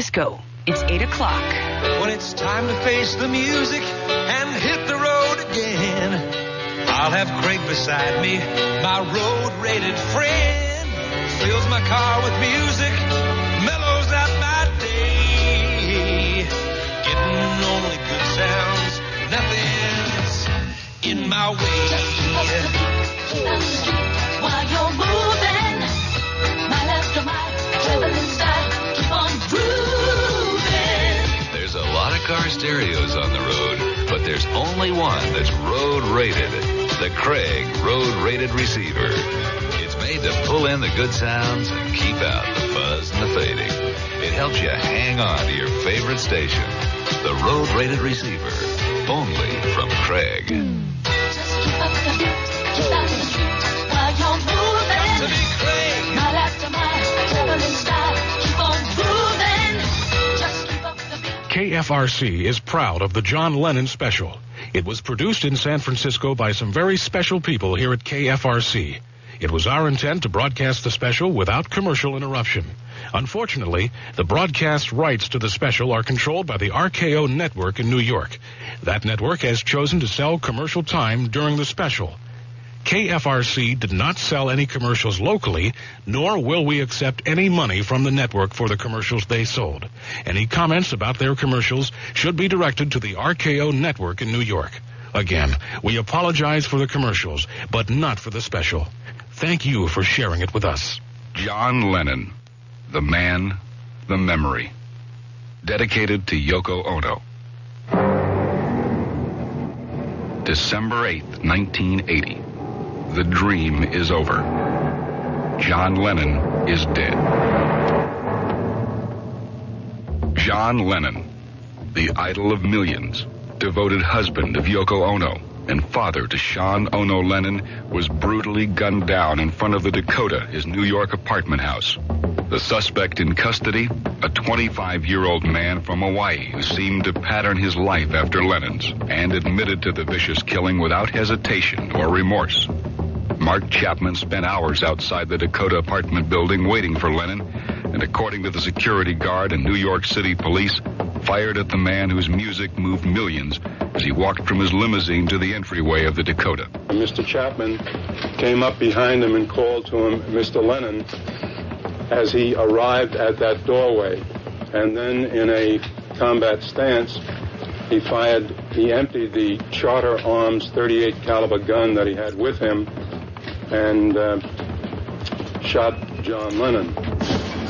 Francisco. It's 8 o'clock. When it's time to face the music and hit the road again, I'll have Craig beside me, my road-rated friend. Fills my car with music, mellows out my day. Getting only good sounds, nothing's in my way. Just keep up the beat, keep out the street while you're moving. Mile after mile, traveling style, keep on grooving. There's a lot of car stereos on the road, but there's only one that's road-rated. The Craig Road-Rated Receiver. It's made to pull in the good sounds and keep out the fuzz and the fading. It helps you hang on to your favorite station. The Road-Rated Receiver. Only from Craig. Just keep up the beat, keep out the street while you're moving. To be Craig. Mile after mile, traveling style, keep on grooving. Just keep up the beat. KFRC is proud of the John Lennon Special. It was produced in San Francisco by some very special people here at KFRC. It was our intent to broadcast the special without commercial interruption. Unfortunately, the broadcast rights to the special are controlled by the RKO network in New York. That network has chosen to sell commercial time during the special. KFRC did not sell any commercials locally, nor will we accept any money from the network for the commercials they sold. Any comments about their commercials should be directed to the RKO network in New York. Again, we apologize for the commercials, but not for the special. Thank you for sharing it with us. John Lennon, the man, the memory. Dedicated to Yoko Ono. December 8th, 1980. The dream is over. John Lennon is dead. John Lennon, the idol of millions, devoted husband of Yoko Ono, and father to Sean Ono Lennon, was brutally gunned down in front of the Dakota, his New York apartment house. The suspect in custody, a 25-year-old man from Hawaii who seemed to pattern his life after Lennon's and admitted to the vicious killing without hesitation or remorse. Mark Chapman spent hours outside the Dakota apartment building waiting for Lennon, and according to the security guard and New York City police, fired at the man whose music moved millions as he walked from his limousine to the entryway of the Dakota. Mr. Chapman came up behind him and called to him, Mr. Lennon, as he arrived at that doorway. And then in a combat stance, he emptied the Charter Arms .38 caliber gun that he had with him and shot John Lennon.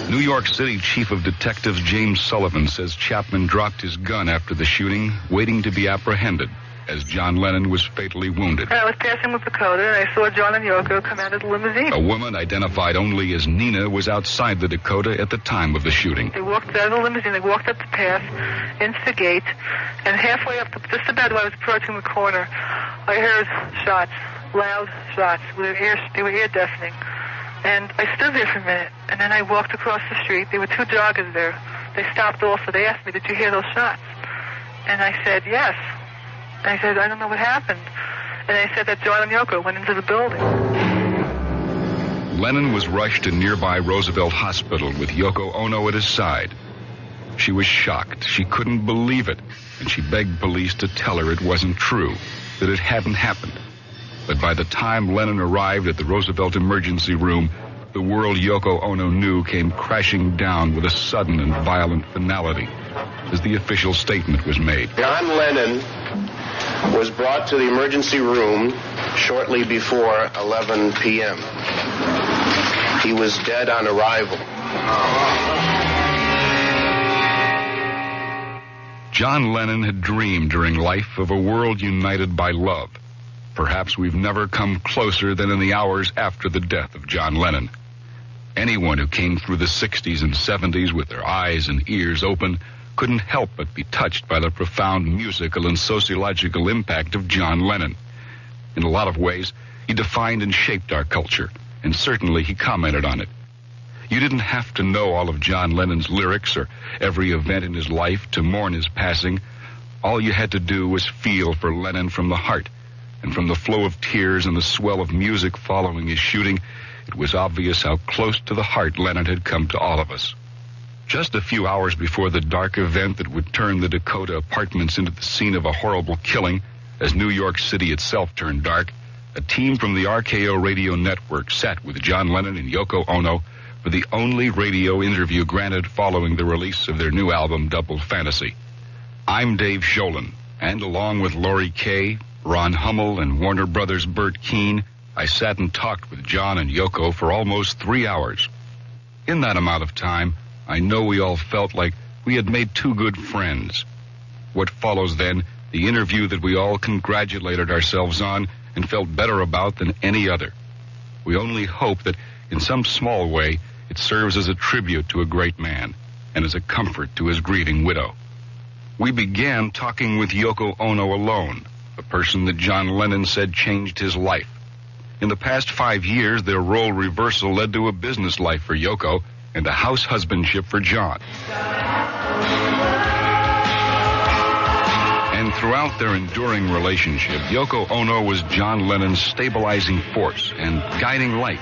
New York City Chief of Detectives James Sullivan says Chapman dropped his gun after the shooting, waiting to be apprehended, as John Lennon was fatally wounded. I was passing with Dakota, and I saw John and Yoko come out of the limousine. A woman identified only as Nina was outside the Dakota at the time of the shooting. They walked out of the limousine, they walked up the path into the gate, and halfway up, just about when I was approaching the corner, I heard shots, loud shots. They were ear-deafening. And I stood there for a minute, and then I walked across the street. There were two joggers there. They stopped also. They asked me, did you hear those shots? And I said, yes. And I said, I don't know what happened. And they said that John and Yoko went into the building. Lennon was rushed to nearby Roosevelt Hospital with Yoko Ono at his side. She was shocked. She couldn't believe it, and she begged police to tell her it wasn't true, that it hadn't happened. But by the time Lennon arrived at the Roosevelt emergency room, the world Yoko Ono knew came crashing down with a sudden and violent finality as the official statement was made. John Lennon was brought to the emergency room shortly before 11 p.m. He was dead on arrival. John Lennon had dreamed during life of a world united by love. Perhaps we've never come closer than in the hours after the death of John Lennon. Anyone who came through the 60s and 70s with their eyes and ears open couldn't help but be touched by the profound musical and sociological impact of John Lennon. In a lot of ways, he defined and shaped our culture, and certainly he commented on it. You didn't have to know all of John Lennon's lyrics or every event in his life to mourn his passing. All you had to do was feel for Lennon from the heart. And from the flow of tears and the swell of music following his shooting, it was obvious how close to the heart Lennon had come to all of us. Just a few hours before the dark event that would turn the Dakota apartments into the scene of a horrible killing, as New York City itself turned dark, a team from the RKO radio network sat with John Lennon and Yoko Ono for the only radio interview granted following the release of their new album, Double Fantasy. I'm Dave Sholin, and along with Laurie Kay, Ron Hummel, and Warner Brothers' Bert Keane, I sat and talked with John and Yoko for almost 3 hours. In that amount of time, I know we all felt like we had made two good friends. What follows then, the interview that we all congratulated ourselves on and felt better about than any other. We only hope that in some small way it serves as a tribute to a great man and as a comfort to his grieving widow. We began talking with Yoko Ono alone, a person that John Lennon said changed his life. In the past 5 years, their role reversal led to a business life for Yoko and a house husbandship for John. And throughout their enduring relationship, Yoko Ono was John Lennon's stabilizing force and guiding light.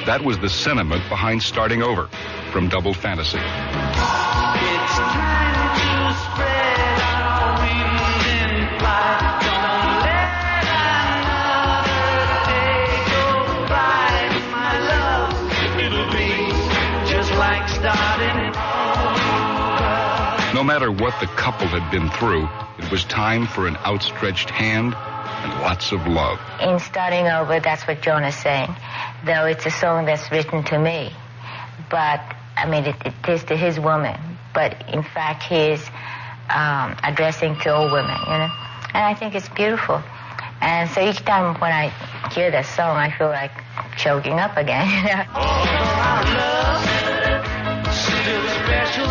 That was the sentiment behind Starting Over from Double Fantasy. It's time to spread our wings and fly. Don't let another day go by, my love. It'll be just like starting it over. No matter what the couple had been through, it was time for an outstretched hand and lots of love. In Starting Over, that's what John is saying, though it's a song that's written to me. But, I mean, it is to his woman. But, in fact, he is addressing to all women, you know. And I think it's beautiful. And so each time when I hear that song, I feel like choking up again, you know. Our love, still special.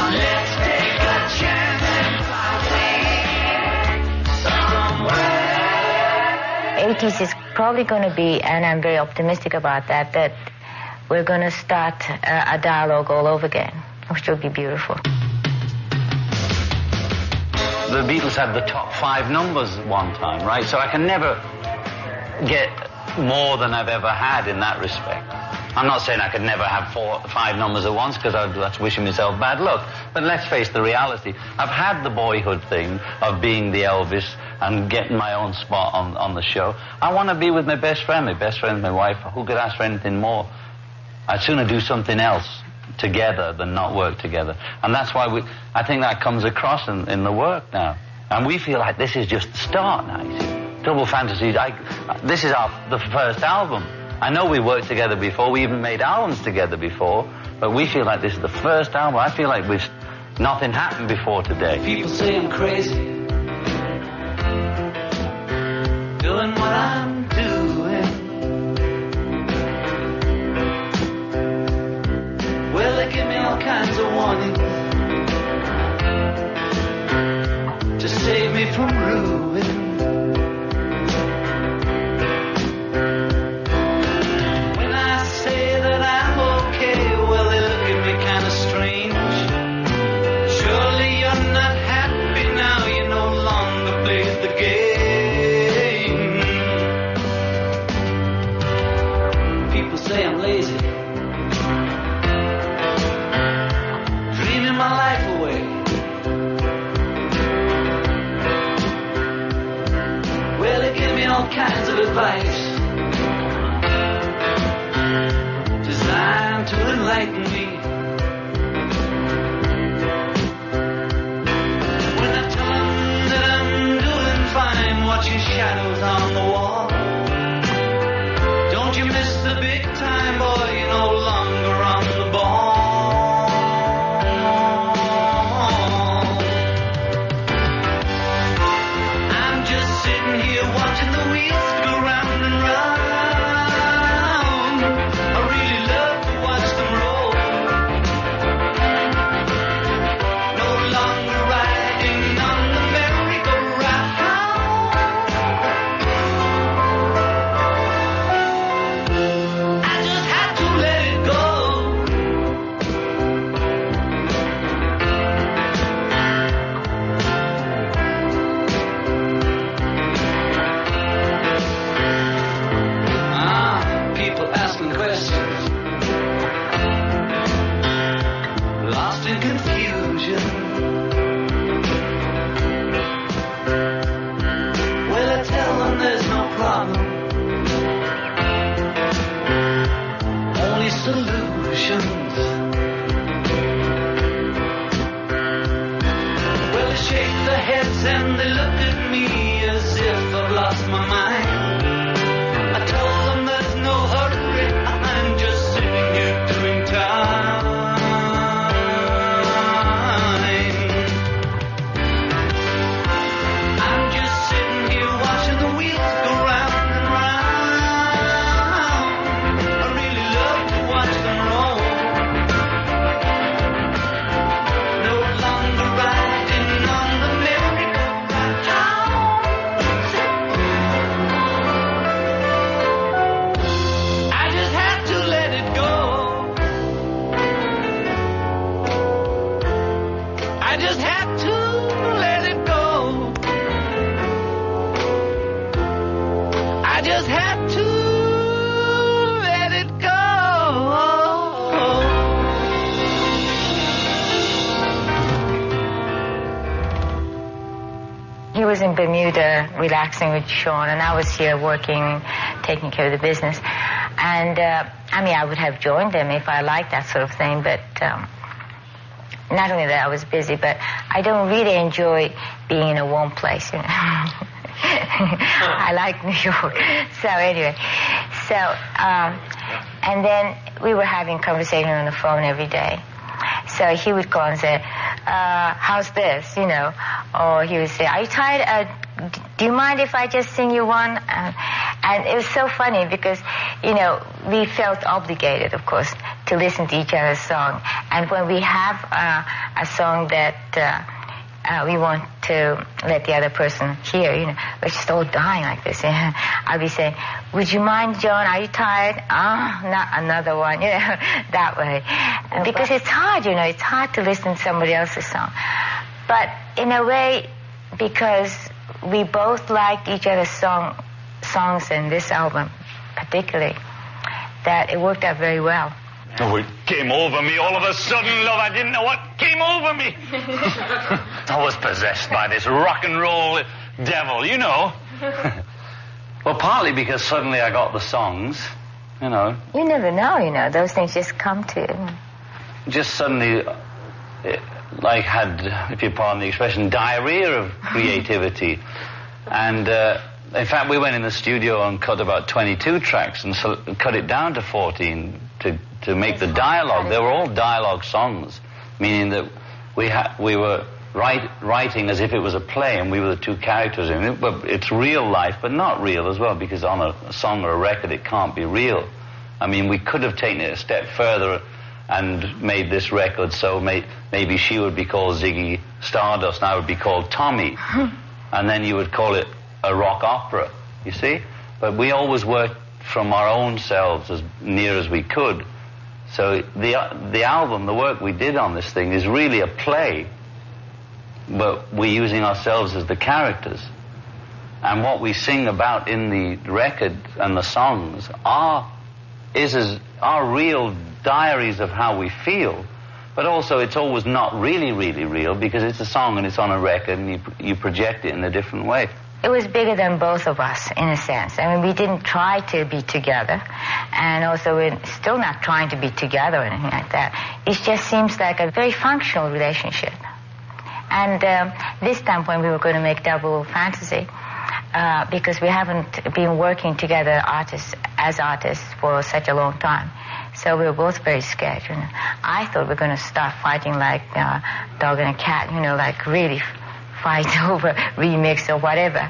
Let's take a chance and fly away somewhere. 80s is probably going to be, and I'm very optimistic about that we're going to start a dialogue all over again, which will be beautiful. The Beatles had the top 5 numbers at one time, right? So I can never get more than I've ever had in that respect. I'm not saying I could never have 4 or 5 numbers at once, because that's wishing myself bad luck. But let's face the reality. I've had the boyhood thing of being the Elvis and getting my own spot on the show. I want to be with my best friend. My best friend, my wife. Who could ask for anything more? I'd sooner do something else together than not work together. And that's why I think that comes across in the work now. And we feel like this is just the start now, you see. Double Fantasy, this is the first album. I know we worked together before, we even made albums together before, but we feel like this is the first album. I feel like nothing happened before today. People say I'm crazy, doing what I'm doing. Well, they give me all kinds of warnings to save me from ruin. When I say that I'm okay, well, they look at me kind of strange. Surely you're not happy now, you no longer play the game. People say I'm lazy, dreaming my life away. Well, they give me all kinds of advice designed to enlighten me. When I tell them that I'm doing fine, watching shadows on the wall. Don't you miss the big time, boy, you're no longer on the ball. I'm just sitting here watching the wheels go round and round. I really love to watch them roll. solutions. Well, they shake their heads and they look at me as if I've lost my mind. I told them there's no hurry, I'm just sitting here doing time. I'm just sitting here watching the wheels go round and round. I really love to watch them roll. No longer riding on the merry-go-round. I just had to let it go. I just had to let it go. I just had to let it go. He was in Bermuda relaxing with Sean, and I was here working, taking care of the business. And, I would have joined them if I liked that sort of thing, but not only that I was busy, but I don't really enjoy being in a warm place, you know. I like New York. So anyway, and then we were having conversation on the phone every day. So he would call and say, how's this, you know? Or he would say, are you tired? Do you mind if I just sing you one? And it was so funny because, you know, we felt obligated, of course, to listen to each other's song. And when we have a song that we want to let the other person hear, you know, we're just all dying like this. I'll be saying, would you mind, John, are you tired? Not another one, you know, that way. Because it's hard, you know, it's hard to listen to somebody else's song. But in a way, because we both liked each other's songs in this album particularly, that it worked out very well. Oh, it came over me all of a sudden, love. I didn't know what came over me. I was possessed by this rock and roll devil, you know. Well, partly because suddenly I got the songs, you know. You never know, you know. Those things just come to you. Just suddenly, like, had, if you pardon the expression, diarrhea of creativity. And, in fact, we went in the studio and cut about 22 tracks and cut it down to 14 to make the dialogue. They were all dialogue songs, meaning that we were writing as if it was a play and we were the two characters in it. But it's real life, but not real as well, because on a song or a record it can't be real. I mean, we could have taken it a step further and made this record so maybe she would be called Ziggy Stardust and I would be called Tommy. And then you would call it a rock opera, you see? But we always worked from our own selves as near as we could. So the album, the work we did on this thing is really a play, but we're using ourselves as the characters. And what we sing about in the record and the songs are real diaries of how we feel. But also it's always not really, really real because it's a song and it's on a record and you project it in a different way. It was bigger than both of us, in a sense. I mean, we didn't try to be together, and also we're still not trying to be together or anything like that. It just seems like a very functional relationship. And this time when we were going to make Double Fantasy, because we haven't been working together as artists for such a long time, so we were both very scared, you know. I thought we were going to start fighting like dog and a cat, you know, like really fight over remix or whatever.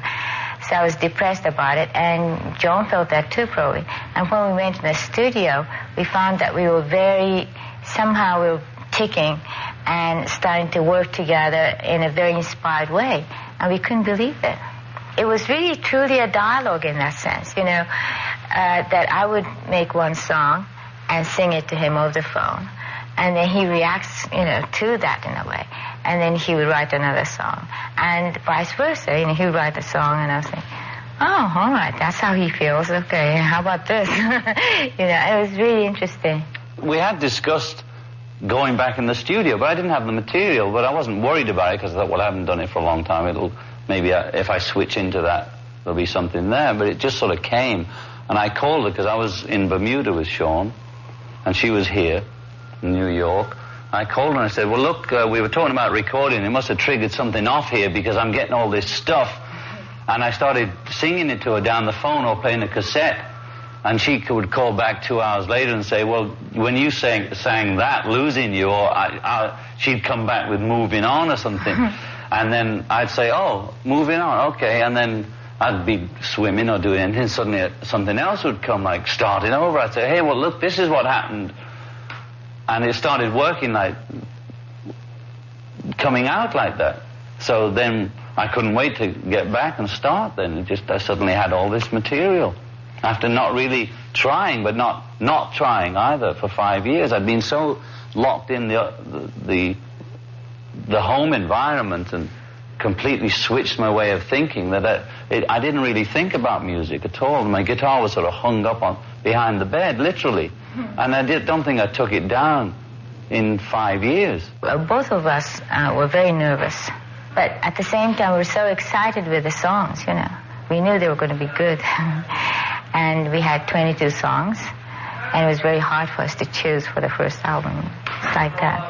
So I was depressed about it, and Joan felt that too, probably. And when we went to the studio, we found that we were somehow we were ticking and starting to work together in a very inspired way. And we couldn't believe it. It was really, truly a dialogue in that sense, you know, that I would make one song and sing it to him over the phone. And then he reacts, you know, to that in a way. And then he would write another song. And vice versa, you know, he would write a song and I was thinking, oh, all right, that's how he feels. Okay, how about this? You know, it was really interesting. We had discussed going back in the studio, but I didn't have the material, but I wasn't worried about it because I thought, well, I haven't done it for a long time. Maybe if I switch into that, there'll be something there. But it just sort of came. And I called her because I was in Bermuda with Sean. and she was here in New York. I called her and I said, well, look, we were talking about recording. It must have triggered something off here because I'm getting all this stuff. And I started singing it to her down the phone or playing a cassette. And she would call back 2 hours later and say, well, when you sang that, Losing You, or she'd come back with Moving On or something. And then I'd say, oh, Moving On, okay. And then I'd be swimming or doing anything. Suddenly something else would come, like starting over. I'd say, hey, well, look, this is what happened. And it started working like, coming out like that. So then I couldn't wait to get back and start then. I suddenly had all this material. After not really trying, but not trying either for 5 years. I'd been so locked in the home environment and completely switched my way of thinking that I didn't really think about music at all. My guitar was sort of hung up behind the bed, literally. And I don't think I took it down in 5 years. Well, both of us were very nervous. But at the same time, we were so excited with the songs, you know. We knew they were going to be good. And we had 22 songs. And it was very hard for us to choose for the first album. It's like that.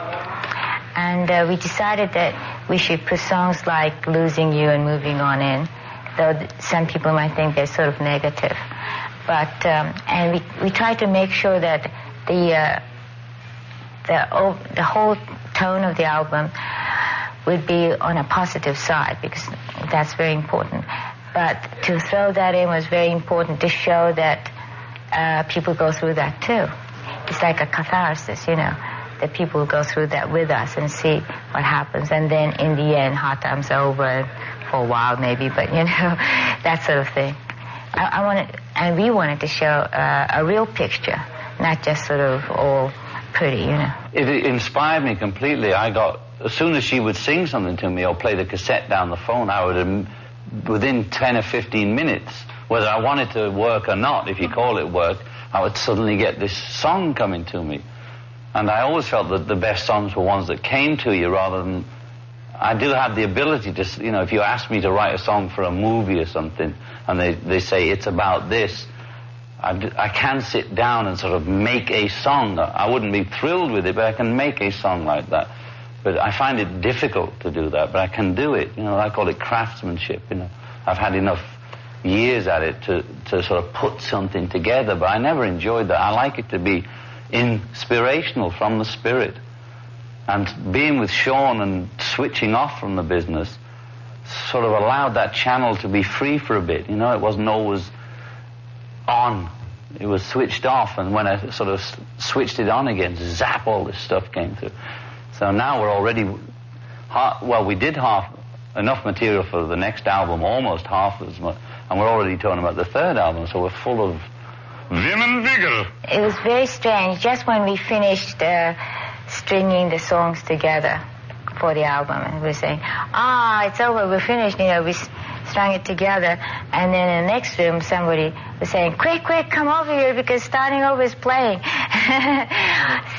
And we decided that we should put songs like Losing You and Moving On in, though some people might think they're sort of negative. But, and we tried to make sure that the whole tone of the album would be on a positive side, because that's very important. But to throw that in was very important to show that people go through that too. It's like a catharsis, you know, that people go through that with us and see what happens. And then in the end, hard times are over for a while maybe, but you know, that sort of thing. We wanted to show a real picture, not just sort of all pretty, you know. It inspired me completely. As soon as she would sing something to me or play the cassette down the phone, I would, within 10 or 15 minutes, whether I wanted to work or not, if you call it work, I would suddenly get this song coming to me. And I always felt that the best songs were ones that came to you rather than... I do have the ability to, you know, if you ask me to write a song for a movie or something, and they say it's about this, I can sit down and sort of make a song. I wouldn't be thrilled with it, but I can make a song like that. But I find it difficult to do that, but I can do it. You know, I call it craftsmanship, you know. I've had enough years at it to sort of put something together, but I never enjoyed that. I like it to be inspirational from the spirit. And being with Sean and switching off from the business sort of allowed that channel to be free for a bit. You know, it wasn't always on. It was switched off, and when I sort of switched it on again, zap, all this stuff came through. So now we're already, we did enough material for the next album, almost half as much, and we're already talking about the third album, so we're full of vim and vigor. It was very strange. Just when we finished stringing the songs together for the album, and we were saying, it's over, we're finished, you know, we strung it together, and then in the next room somebody was saying, quick, come over here because starting over is playing.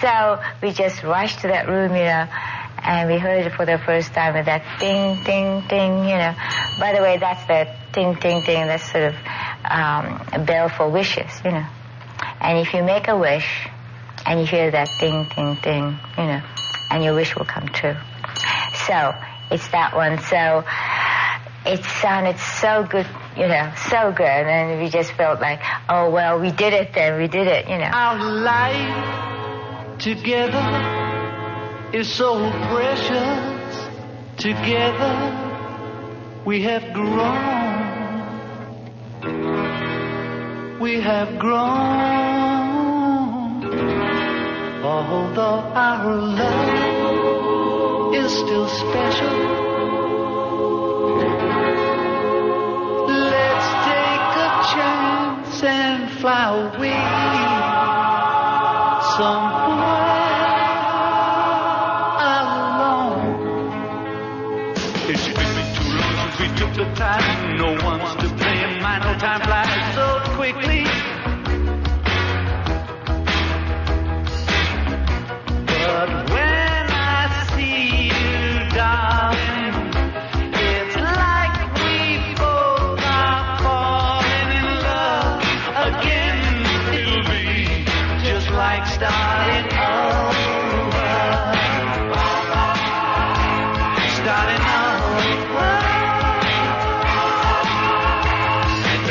So we just rushed to that room, you know, and we heard it for the first time with that ding, ding, ding, you know. By the way, that's that ding, ding, ding, that's sort of a bell for wishes, you know. And if you make a wish and you hear that ding, ding, ding, you know, and your wish will come true. So it's that one. So it sounded so good, you know, so good. And we just felt like, oh, well, we did it then. We did it, you know. Our life together is so precious. Together we have grown. We have grown. Although our love is still special, let's take a chance and fly away somewhere alone. It's been too long since we took the time. No one's to blame. My no time flies so quickly. But when I see you, darling, it's like we both are falling in love again. It'll be just like stars. starting over. Starting over.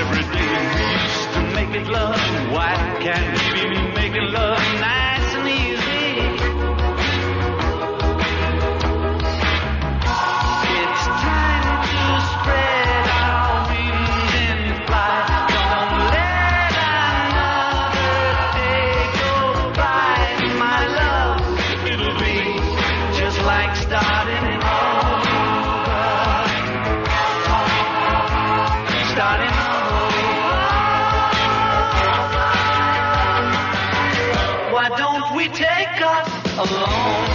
Every day we used to make it love. Why can't we be making love nice and easy? It's time to spread our wings and fly. Don't let another day go by, my love. It'll be just like starting over. Starting over. Why don't we take us alone?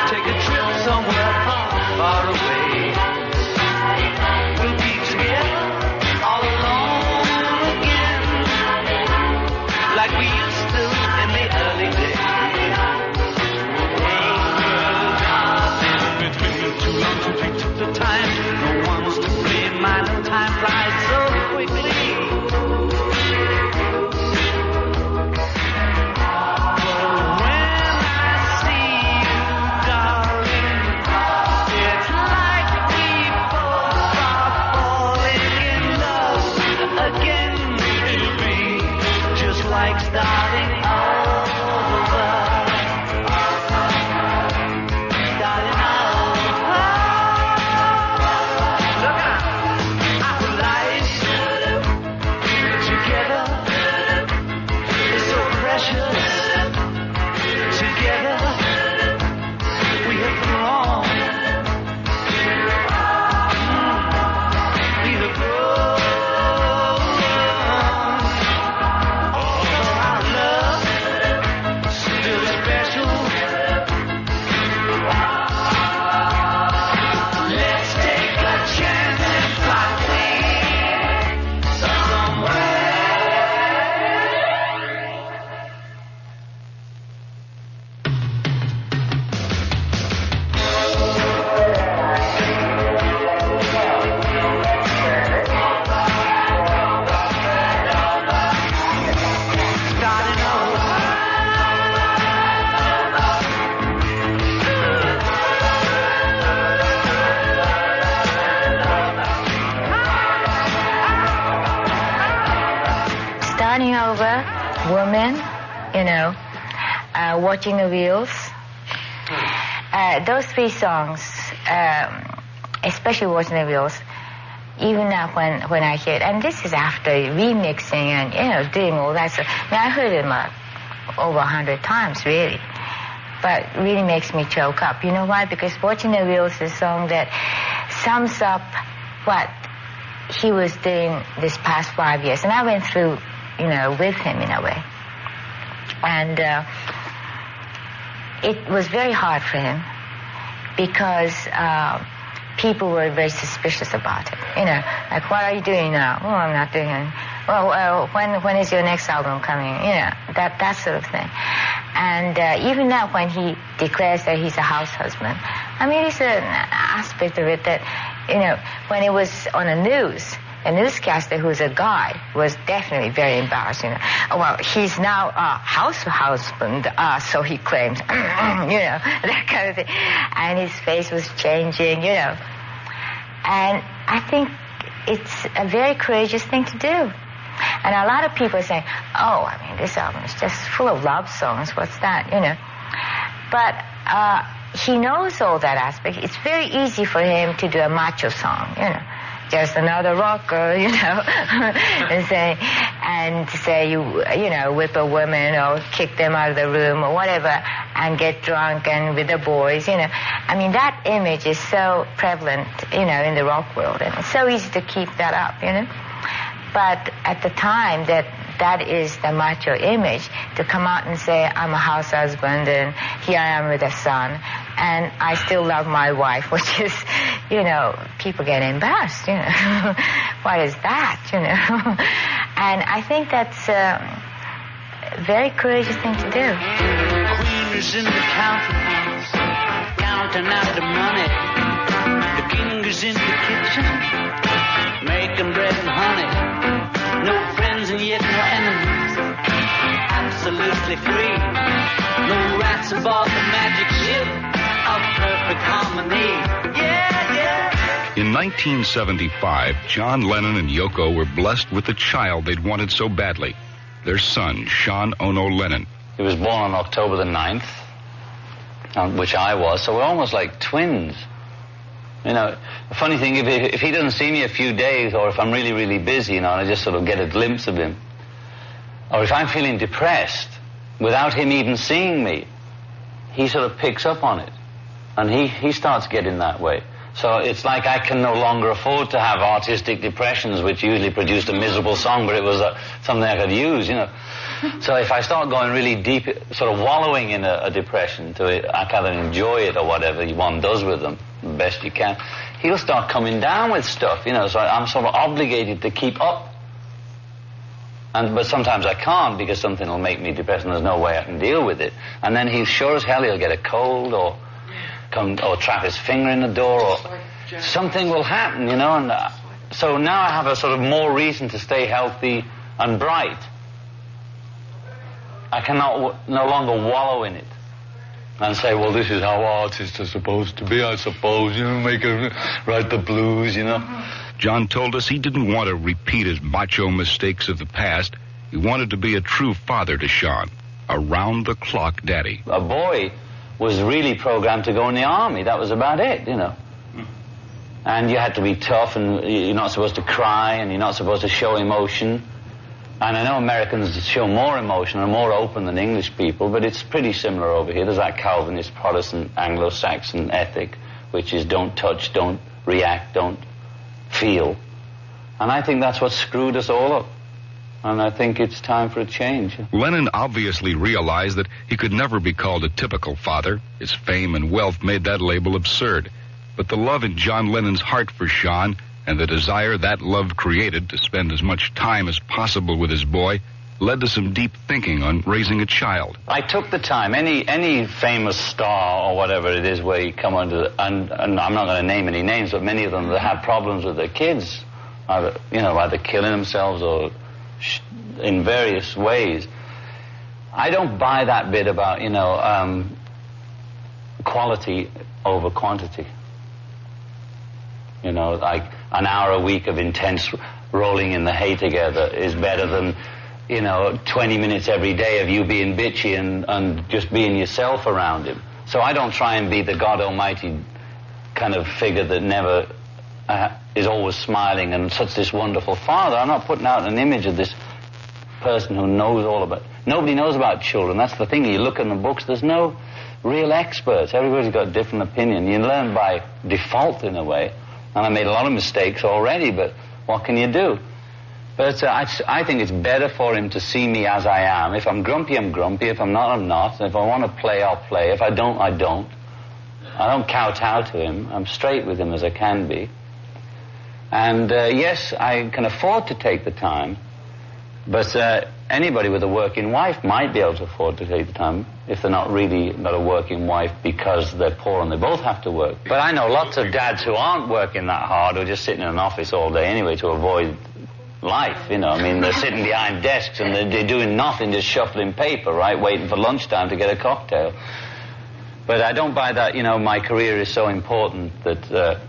Take a trip somewhere far, far away. We'll be together all alone again, like we used to in the early days. It's been too long since we took the time. No one's to blame. My time flies so quickly. Like starting over. Starting over. Look out. Our lives together is so precious. Together we have been wrong. We have grown. Starting over, woman, watching the wheels. Those three songs, especially watching the wheels, even now when I hear it, and this is after remixing and, doing all that stuff. Now, I heard it over 100 times, really. But it really makes me choke up. You know why? Because Watching the Wheels is a song that sums up what he was doing this past 5 years. And I went through, with him in a way. And it was very hard for him because people were very suspicious about it. Like, what are you doing now? Oh, I'm not doing it. Well, when is your next album coming? That sort of thing. And even now, when he declares that he's a house husband, it's an aspect of it that, when it was on the news, a newscaster who's a guy was definitely very embarrassed. Well, he's now a house husband, so he claims, that kind of thing. And his face was changing, And I think it's a very courageous thing to do. And a lot of people are saying, this album is just full of love songs. What's that, But he knows all that aspect. It's very easy for him to do a macho song, just another rocker, and say you whip a woman or kick them out of the room or whatever and get drunk and with the boys, that image is so prevalent, in the rock world, and it's so easy to keep that up, But at the time that is the macho image, to come out and say, I'm a house husband and here I am with a son and I still love my wife, which is, people get embarrassed, What is that, And I think that's a very courageous thing to do. The queen is in the counting house, counting out the money. The king is in the kitchen, making bread and honey. No friends and yet no enemies. precisely free. No rats aboard the magic ship of perfect harmony. Yeah, yeah. In 1975, John Lennon and Yoko were blessed with the child they'd wanted so badly, their son, Sean Ono Lennon. He was born on October the 9th, which I was, so we're almost like twins. You know, the funny thing, if he doesn't see me a few days, or if I'm really, really busy, you know, and I just sort of get a glimpse of him, or if I'm feeling depressed, without him even seeing me, he sort of picks up on it, and he starts getting that way. So it's like I can no longer afford to have artistic depressions, which usually produced a miserable song, but it was something I could use, you know. So if I start going really deep, sort of wallowing in a depression, I kind of enjoy it or whatever one does with them, the best you can, he'll start coming down with stuff, you know, so I'm sort of obligated to keep up. But sometimes I can't because something will make me depressed and there's no way I can deal with it. And then he's sure as hell he'll get a cold or trap his finger in the door or something will happen, you know. And so now I have a sort of more reason to stay healthy and bright. I cannot no longer wallow in it and say, well, this is how artists are supposed to be, I suppose, you know, write the blues, you know. John told us he didn't want to repeat his macho mistakes of the past. He wanted to be a true father to Sean, a round-the-clock daddy. A boy was really programmed to go in the army. That was about it, you know. And you had to be tough, and you're not supposed to cry, and you're not supposed to show emotion. And I know Americans show more emotion and are more open than English people, but it's pretty similar over here. There's that Calvinist, Protestant, Anglo-Saxon ethic, which is don't touch, don't react, don't feel. And I think that's what screwed us all up. And I think it's time for a change. Lennon obviously realized that he could never be called a typical father. His fame and wealth made that label absurd. But the love in John Lennon's heart for Sean and the desire that love created to spend as much time as possible with his boy led to some deep thinking on raising a child. I took the time. Any famous star or whatever it is where you come under, and I'm not going to name any names, but many of them that have problems with their kids, either killing themselves or in various ways. I don't buy that bit about, quality over quantity. You know, like an hour a week of intense rolling in the hay together is better than, 20 minutes every day of you being bitchy and just being yourself around him. So I don't try and be the God Almighty kind of figure that never is always smiling and such this wonderful father. I'm not putting out an image of this person who knows all about... Nobody knows about children. That's the thing. You look in the books, there's no real experts. Everybody's got a different opinion. You learn by default in a way. And I made a lot of mistakes already, but what can you do? But I think it's better for him to see me as I am. If I'm grumpy, I'm grumpy. If I'm not, I'm not. If I want to play, I'll play. If I don't, I don't. I don't kowtow to him. I'm straight with him as I can be. And yes, I can afford to take the time. But anybody with a working wife might be able to afford to take the time if they're not really got a working wife because they're poor and they both have to work. But I know lots of dads who aren't working that hard, who are just sitting in an office all day anyway to avoid life, I mean, they're sitting behind desks and they're doing nothing, just shuffling paper, right, waiting for lunchtime to get a cocktail. But I don't buy that, my career is so important that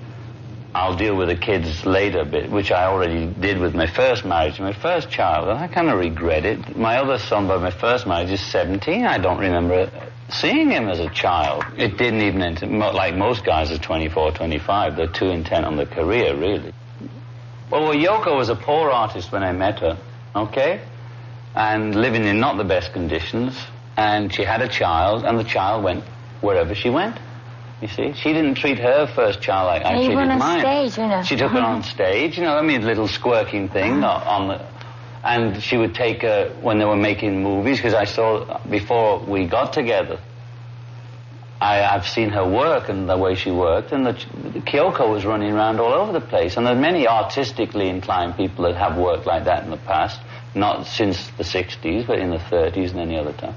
I'll deal with the kids later, which I already did with my first marriage, my first child, and I kind of regret it. My other son by my first marriage is 17. I don't remember seeing him as a child. It didn't even, like most guys are 24, 25, they're too intent on their career, really. Well, Yoko was a poor artist when I met her, okay? And living in not the best conditions, and she had a child, and the child went wherever she went. You see, she didn't treat her first child like I treated mine. Stage, She took her on stage, a little squirking thing and she would take her when they were making movies, because I saw before we got together, I've seen her work and the way she worked, and the Kyoko was running around all over the place, and there's many artistically inclined people that have worked like that in the past, not since the 60s, but in the 30s and any other time.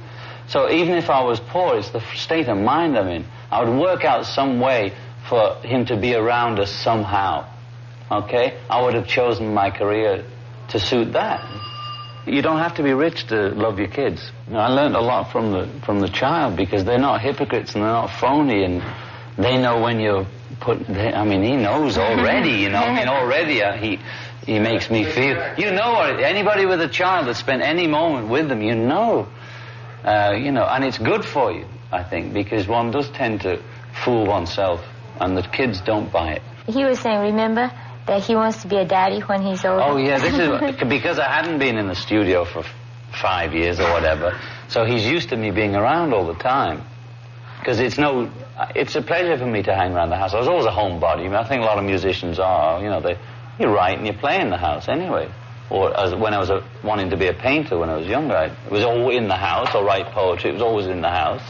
So even if I was poor, it's the state of mind I'm in. I would work out some way for him to be around us somehow, okay? I would have chosen my career to suit that. you don't have to be rich to love your kids. You know, I learned a lot from the child, because they're not hypocrites and they're not phony, and they know when you're I mean, he knows already, you know. I mean, already he makes me feel. You know, anybody with a child that spent any moment with them, you know, and it's good for you, I think, because one does tend to fool oneself, and the kids don't buy it. He was saying, remember, that he wants to be a daddy when he's older. Oh, yeah, this is because I hadn't been in the studio for 5 years or whatever, so he's used to me being around all the time. Because it's a pleasure for me to hang around the house. I was always a homebody. I mean, I think a lot of musicians are, you know, you write and you play in the house anyway. Or when I was wanting to be a painter when I was younger, it was all in the house, or write poetry, it was always in the house.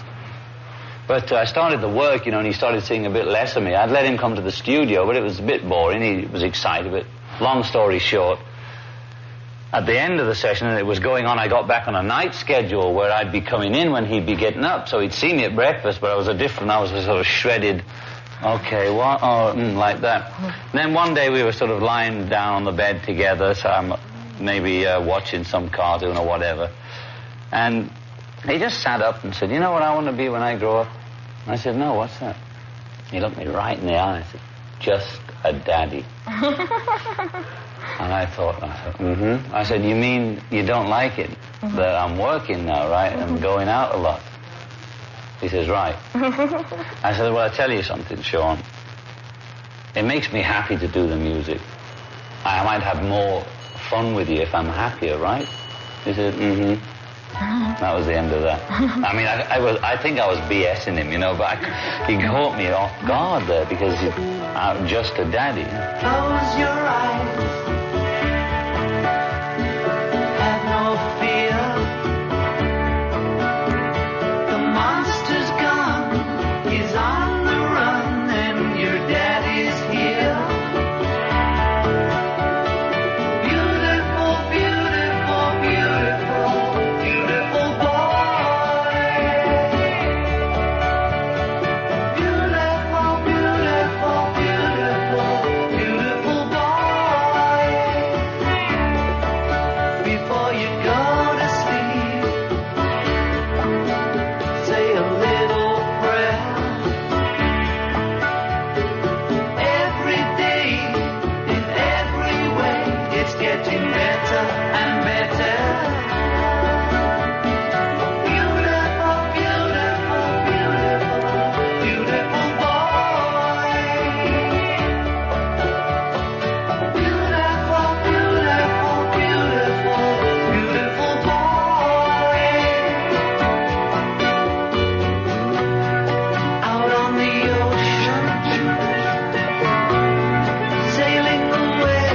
But I started the work, you know, and he started seeing a bit less of me. I'd let him come to the studio, but it was a bit boring. He was excited, but long story short, at the end of the session, and it was going on, I got back on a night schedule where I'd be coming in when he'd be getting up. So he'd see me at breakfast, but I was a sort of shredded, okay, what? Oh, like that. Then one day we were sort of lying down on the bed together, so I'm maybe watching some cartoon or whatever. And he just sat up and said, you know what I want to be when I grow up? And I said, no, what's that? He looked me right in the eye and said, just a daddy. And I thought, mm-hmm. I said, you mean you don't like it that I'm working now, right, and going out a lot? He says, right. I said, well, I'll tell you something, Sean. It makes me happy to do the music. I might have more fun with you if I'm happier, right? He said, mm-hmm. That was the end of that. I mean, I think I was BSing him, you know, but he caught me off guard there, because I'm just a daddy. Close your eyes. Have no fear. The monster's gone. He's on the run, and your daddy's here. Beautiful, beautiful, beautiful, beautiful boy. Beautiful, beautiful, beautiful, beautiful boy. Before you go to sleep, say a little prayer. Every day, in every way, it's getting better and better. Beautiful, beautiful, beautiful, beautiful boy. Beautiful, beautiful, beautiful, beautiful boy. Out on the ocean, sailing away.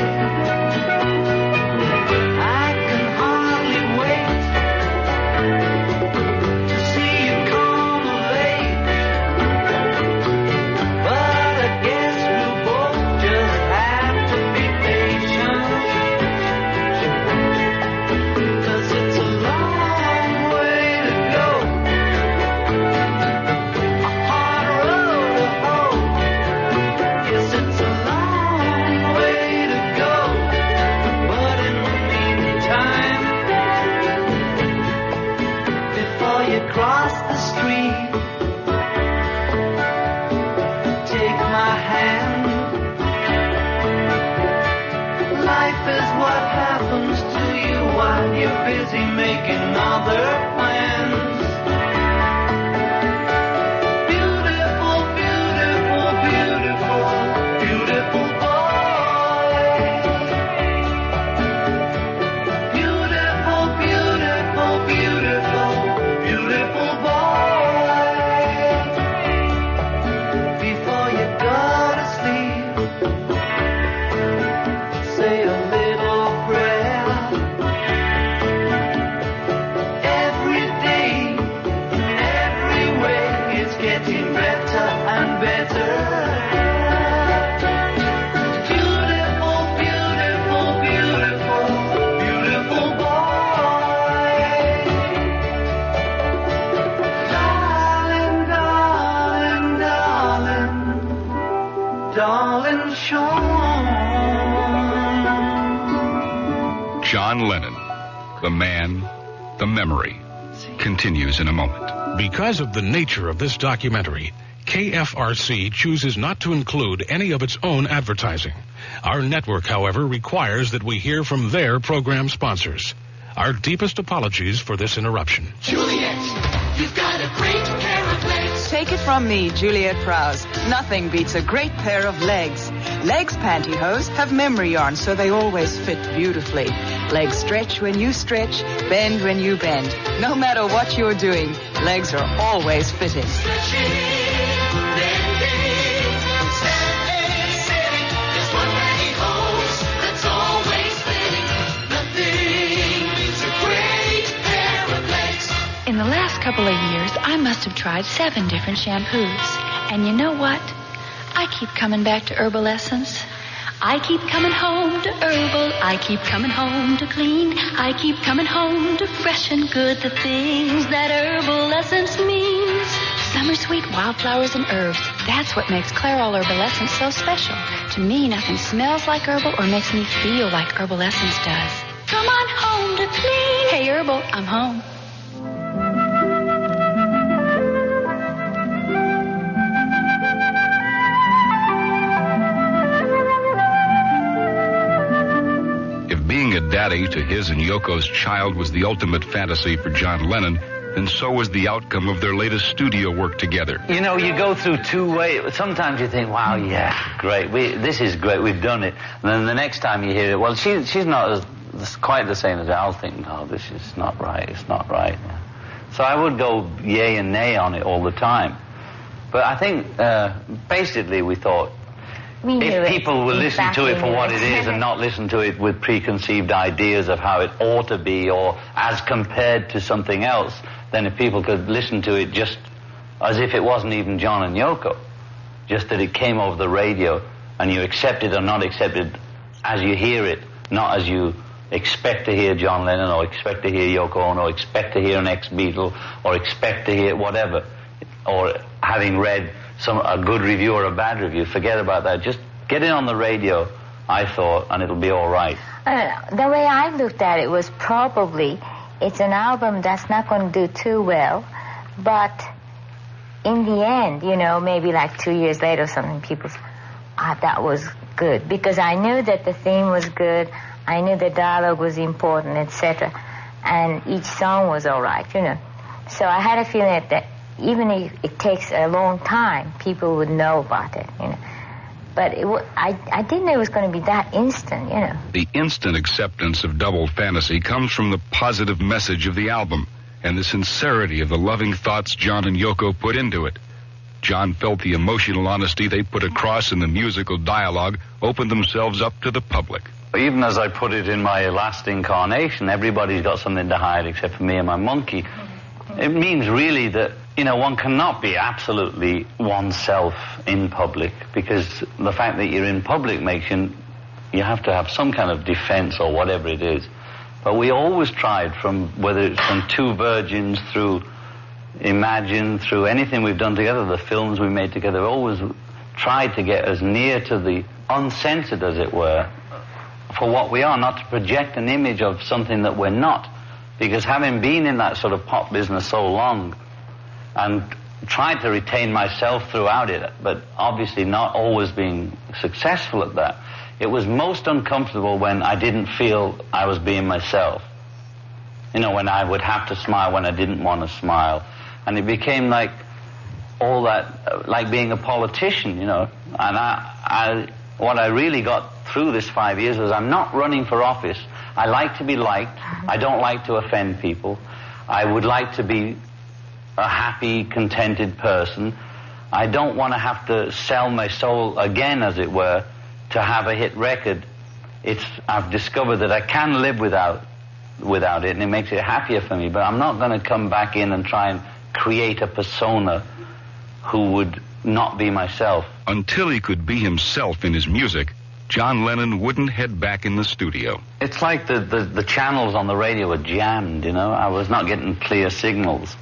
I can hardly wait to see you come late. But I guess we'll both just have to be patient, 'cause it's a long way to go, a hard road to hoe. Yes, it's a long way to go, but in the meantime, before you cross the street, take my hand. Life is what happens to you while you're busy making other plans. Beautiful, beautiful, beautiful, beautiful boy. Beautiful, beautiful, beautiful, beautiful boy. Before you go to sleep, say a little prayer. Every day, in every way, it's getting better and better. Beautiful, beautiful, beautiful, beautiful boy. Darling, darling, darling, darling Sean. John Lennon, The man, the memory, continues in a moment. Because of the nature of this documentary, KFRC chooses not to include any of its own advertising. Our network, however, requires that we hear from their program sponsors. Our deepest apologies for this interruption. Juliet, you've got a great pair of legs. Take it from me, Juliet Prowse. Nothing beats a great pair of legs. Legs pantyhose have memory yarn, so they always fit beautifully. Legs stretch when you stretch, bend when you bend. No matter what you're doing, legs are always fitting. Stretching, bending, standing, sitting. There's one pantyhose that's always fitting. Nothing beats a great pair of legs. In the last couple of years, I must have tried 7 different shampoos. And you know what? I keep coming back to Herbal Essence. I keep coming home to Herbal. I keep coming home to clean. I keep coming home to fresh and good, the things that Herbal Essence means. Summer sweet wildflowers and herbs. That's what makes Clairol Herbal Essence so special. To me, nothing smells like Herbal or makes me feel like Herbal Essence does. Come on home to clean. Hey, Herbal, I'm home. Being a daddy to his and Yoko's child was the ultimate fantasy for John Lennon, and so was the outcome of their latest studio work together. You know, you go through 2 ways. Sometimes you think, wow, yeah, great, this is great, we've done it. And then the next time you hear it, well, she's not quite the same as I'll think, no, this is not right, it's not right. So I would go yay and nay on it all the time. But I think, basically, we thought, if people will listen to it for what it is and not listen to it with preconceived ideas of how it ought to be or as compared to something else, then if people could listen to it just as if it wasn't even John and Yoko, just that it came over the radio and you accept it or not accept it as you hear it, not as you expect to hear John Lennon or expect to hear Yoko Ono or expect to hear an ex-Beatle or expect to hear whatever, or having read a good review or a bad review. Forget about that. Just get it on the radio, I thought, and it'll be all right. The way I looked at it was probably it's an album that's not going to do too well, but in the end, you know, maybe like 2 years later or something, people that was good. Because I knew that the theme was good, I knew the dialogue was important, etc. And each song was all right, you know. So I had a feeling that even if it takes a long time, people would know about it, you know. But I didn't know it was going to be that instant, you know. The instant acceptance of Double Fantasy comes from the positive message of the album and the sincerity of the loving thoughts John and Yoko put into it. John felt the emotional honesty they put across in the musical dialogue opened themselves up to the public. Even as I put it in my last incarnation, everybody's got something to hide except for me and my monkey. It means really that, you know, one cannot be absolutely oneself in public, because the fact that you're in public makes you have to have some kind of defense or whatever it is. But we always tried, from whether it's from Two Virgins through Imagine, through anything we've done together, the films we made together, always tried to get as near to the uncensored, as it were, for what we are, not to project an image of something that we're not. Because having been in that sort of pop business so long and tried to retain myself throughout it, but obviously not always being successful at that, it was most uncomfortable when I didn't feel I was being myself. You know, when I would have to smile when I didn't want to smile. And it became like all that, like being a politician, you know. And what I really got through this 5 years was I'm not running for office. I like to be liked. I don't like to offend people. I would like to be a happy, contented person. I don't want to have to sell my soul again, as it were, to have a hit record. I've discovered that I can live without it, and it makes it happier for me. But I'm not going to come back in and try and create a persona who would not be myself. Until he could be himself in his music, John Lennon wouldn't head back in the studio. It's like the channels on the radio were jammed, you know. I was not getting clear signals.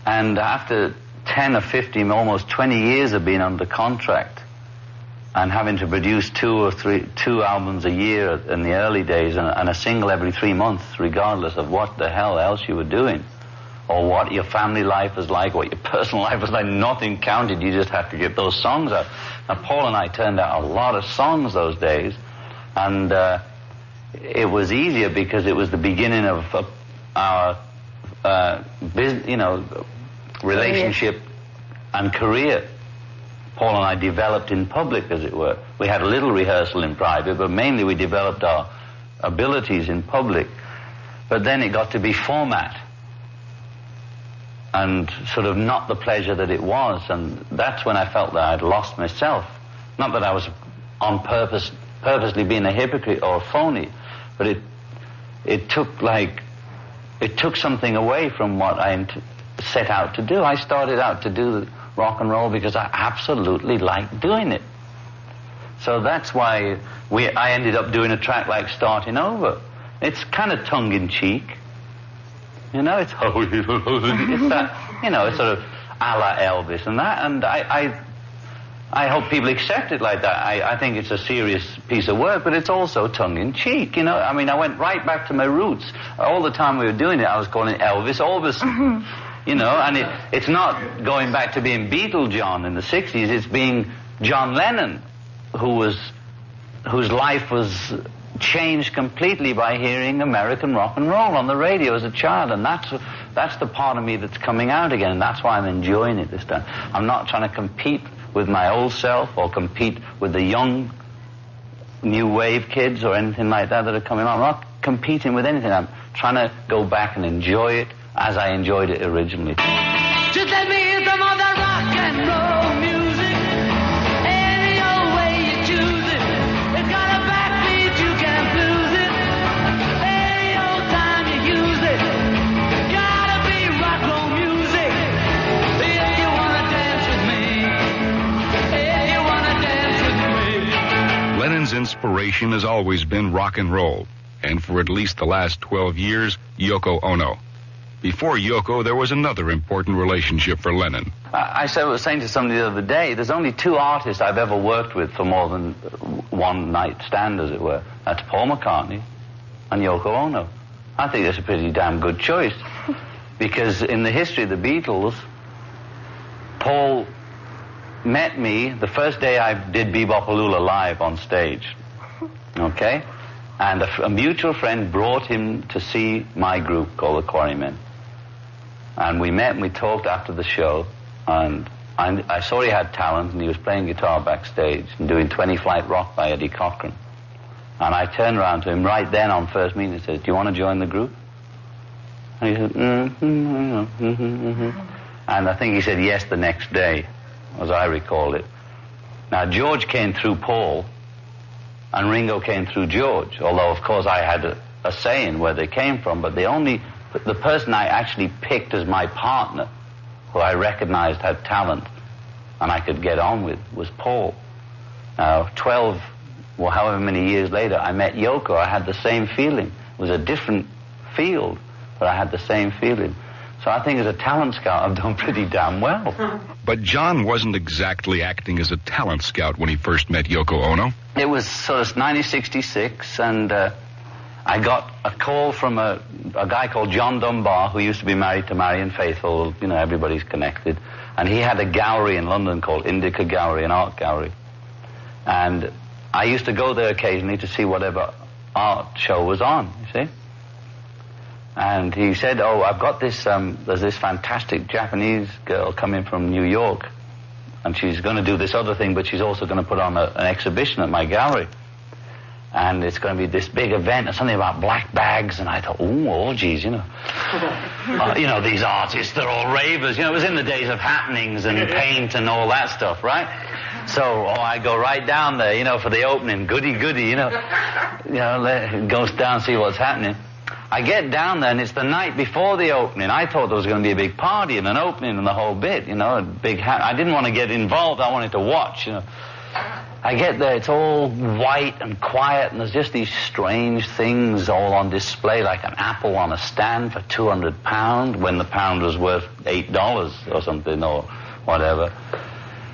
And after 10 or 15, almost 20 years of being under contract, and having to produce two albums a year in the early days and a single every 3 months, regardless of what the hell else you were doing, or what your family life was like, what your personal life was like, nothing counted. You just had to get those songs out. Now, Paul and I turned out a lot of songs those days, and it was easier because it was the beginning of our relationship and career. Paul and I developed in public, as it were. We had a little rehearsal in private, but mainly we developed our abilities in public. But then it got to be format and sort of not the pleasure that it was, and that's when I felt that I'd lost myself. Not that I was on purposely being a hypocrite or a phony, but it took something away from what I set out to do. I started out to do rock and roll because I absolutely liked doing it. So that's why I ended up doing a track like Starting Over. It's kind of tongue-in-cheek. You know, it's that, you know, it's sort of a la Elvis and that, and I hope people accept it like that. I think it's a serious piece of work, but it's also tongue-in-cheek, you know. I mean, I went right back to my roots. All the time we were doing it, I was calling it Elvis Orbison. You know, and it's not going back to being Beatle John in the 60s, it's being John Lennon, whose life was changed completely by hearing American rock and roll on the radio as a child, and that's the part of me that's coming out again, and that's why I'm enjoying it this time. I'm not trying to compete with my old self or compete with the young new wave kids or anything like that are coming on. I'm not competing with anything. I'm trying to go back and enjoy it as I enjoyed it originally. Just let me hear some of that rock and roll music. Any old way you choose it. It's got a backbeat, you can't lose it. Any old time you use it. Gotta be rock roll music. If you wanna dance with me. If you wanna dance with me. Lennon's inspiration has always been rock and roll, and for at least the last 12 years, Yoko Ono. Before Yoko, there was another important relationship for Lennon. I was saying to somebody the other day, there's only two artists I've ever worked with for more than one night stand, as it were. That's Paul McCartney and Yoko Ono. I think that's a pretty damn good choice. Because in the history of the Beatles, Paul met me the first day I did Bebopaloola live on stage. Okay? And a mutual friend brought him to see my group called the Quarrymen. And we met and we talked after the show, and I saw he had talent, and he was playing guitar backstage and doing 20 Flight Rock by Eddie Cochran. And I turned around to him right then on first meeting and said, "Do you want to join the group?" And he said, And I think he said yes the next day, as I recall it. Now, George came through Paul, and Ringo came through George, although, of course, I had a say in where they came from, but the person I actually picked as my partner, who I recognized had talent and I could get on with, was Paul. Now, 12, or however many years later, I met Yoko. I had the same feeling. It was a different field, but I had the same feeling. So I think as a talent scout, I've done pretty damn well. But John wasn't exactly acting as a talent scout when he first met Yoko Ono. It was sort of 1966, and I got a call from a guy called John Dunbar, who used to be married to Marian Faithfull. You know, everybody's connected. And he had a gallery in London called Indica Gallery, an art gallery. And I used to go there occasionally to see whatever art show was on, you see. And he said, "Oh, I've got this, there's this fantastic Japanese girl coming from New York, and she's going to do this other thing, but she's also going to put on an exhibition at my gallery. And it's going to be this big event, and something about black bags." And I thought, "Oh, orgies, you know." You know, these artists, they're all ravers. You know, it was in the days of happenings and paint and all that stuff, right? So, I go right down there, you know, for the opening. Goody, you know. Goes down, see what's happening. I get down there, and it's the night before the opening. I thought there was going to be a big party and an opening and the whole bit, you know, a big I didn't want to get involved. I wanted to watch, you know. I get there, it's all white and quiet, and there's just these strange things all on display, like an apple on a stand for £200, when the pound was worth $8 or something, or whatever.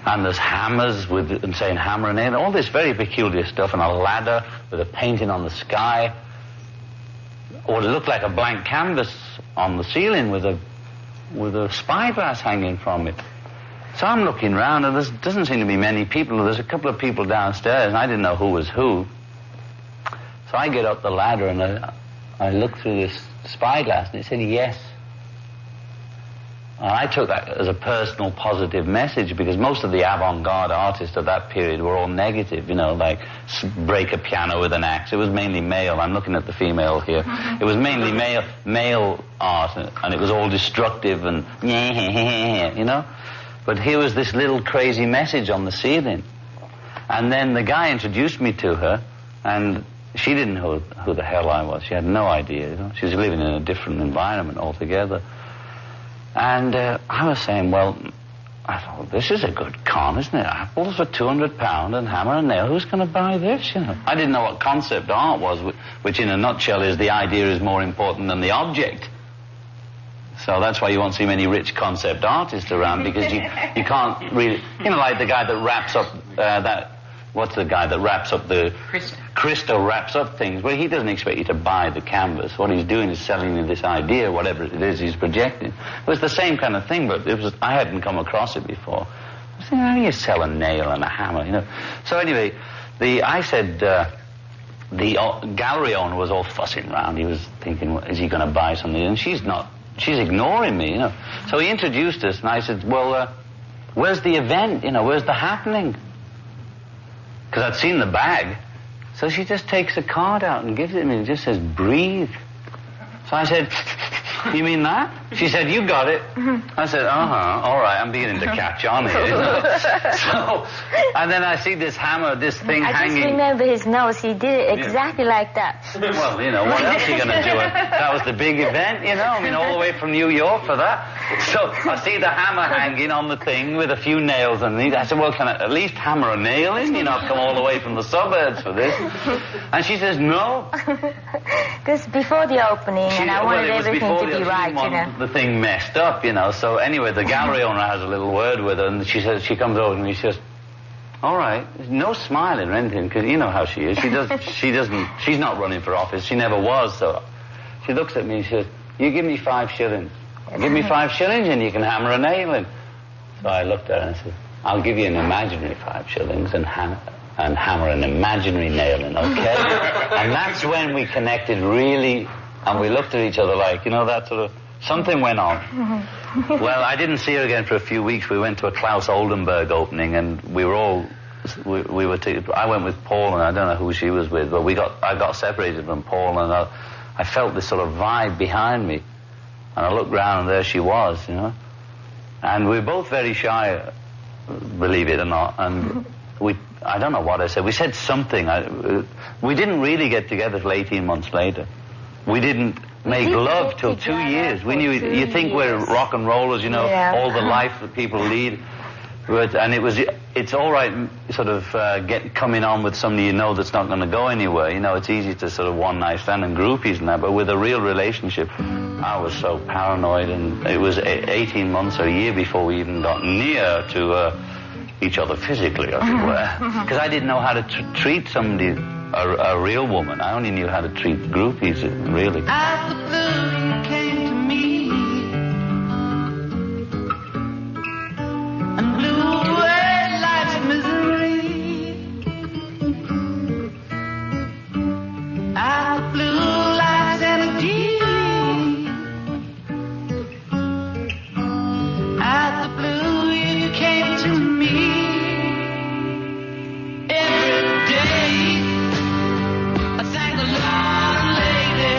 And there's hammers and saying hammer and nail, all this very peculiar stuff, and a ladder with a painting on the sky. Or it looked like a blank canvas on the ceiling with a spyglass hanging from it. So I'm looking around, and there doesn't seem to be many people. There's a couple of people downstairs, and I didn't know who was who. So I get up the ladder, and I look through this spyglass, and it said yes. And I took that as a personal positive message, because most of the avant-garde artists of that period were all negative, like break a piano with an axe. It was mainly male. I'm looking at the female here. It was mainly male art, and it was all destructive and But here was this little crazy message on the ceiling. And then the guy introduced me to her, and she didn't know who the hell I was. She had no idea. She was living in a different environment altogether. And I was saying, well, I thought, this is a good con, isn't it? Apples for £200 and hammer and nail. Who's going to buy this, I didn't know what concept art was, which in a nutshell is the idea is more important than the object. So that's why you won't see many rich concept artists around, because you can't really... like the guy that wraps up what's the guy that wraps up the... Christo wraps up things. Well, he doesn't expect you to buy the canvas. What he's doing is selling you this idea, whatever it is he's projecting. It was the same kind of thing, but I hadn't come across it before. I was thinking, how do you sell a nail and a hammer, So anyway, I said... the gallery owner was all fussing around. He was thinking, is he going to buy something? And she's ignoring me, So he introduced us, and I said, well, where's the event? Where's the happening? Because I'd seen the bag. So she just takes a card out and gives it to me. It just says, breathe. So I said, you mean that? She said, you got it. I said, all right, I'm beginning to catch on here. So, and then I see this hammer, this thing hanging. I just remember his nose. He did it exactly like that. Well, what else are you going to do? That was the big event, all the way from New York for that. So I see the hammer hanging on the thing with a few nails underneath. I said, well, can I at least hammer a nail in? I've come all the way from the suburbs for this. And she says, no. This before the opening, and I wanted everything to be right, The thing messed up, So anyway, the gallery owner has a little word with her, and she comes over to me, she says, all right, no smiling or anything, because you know how she is. She's not running for office. She never was, so she looks at me and she says, you give me 5 shillings. Give me 5 shillings and you can hammer a nail in. So I looked at her and I said, I'll give you an imaginary 5 shillings and hammer an imaginary nail in, okay? And that's when we connected really, and we looked at each other like, that sort of, something went on. Well, I didn't see her again for a few weeks. We went to a Klaus Oldenburg opening, and we were all, I went with Paul, and I don't know who she was with, but I got separated from Paul, and I felt this sort of vibe behind me. And I looked round, and there she was, And we were both very shy, believe it or not, and I don't know what I said. We said something. We didn't really get together till 18 months later. We didn't make love till 2 years. We knew, you think we're rock and rollers, all the life that people lead. And it's all right sort of coming on with somebody that's not going to go anywhere. It's easy to sort of one night stand and groupies and that, but with a real relationship, I was so paranoid, and it was 18 months or a year before we even got near to each other physically, as it were. Because I didn't know how to treat somebody, a real woman. I only knew how to treat groupies, really. Out the blue you came to me and blew away life's misery. Out the blue life's energy. Out the blue you came to me. Every day I thank the Lord, lady.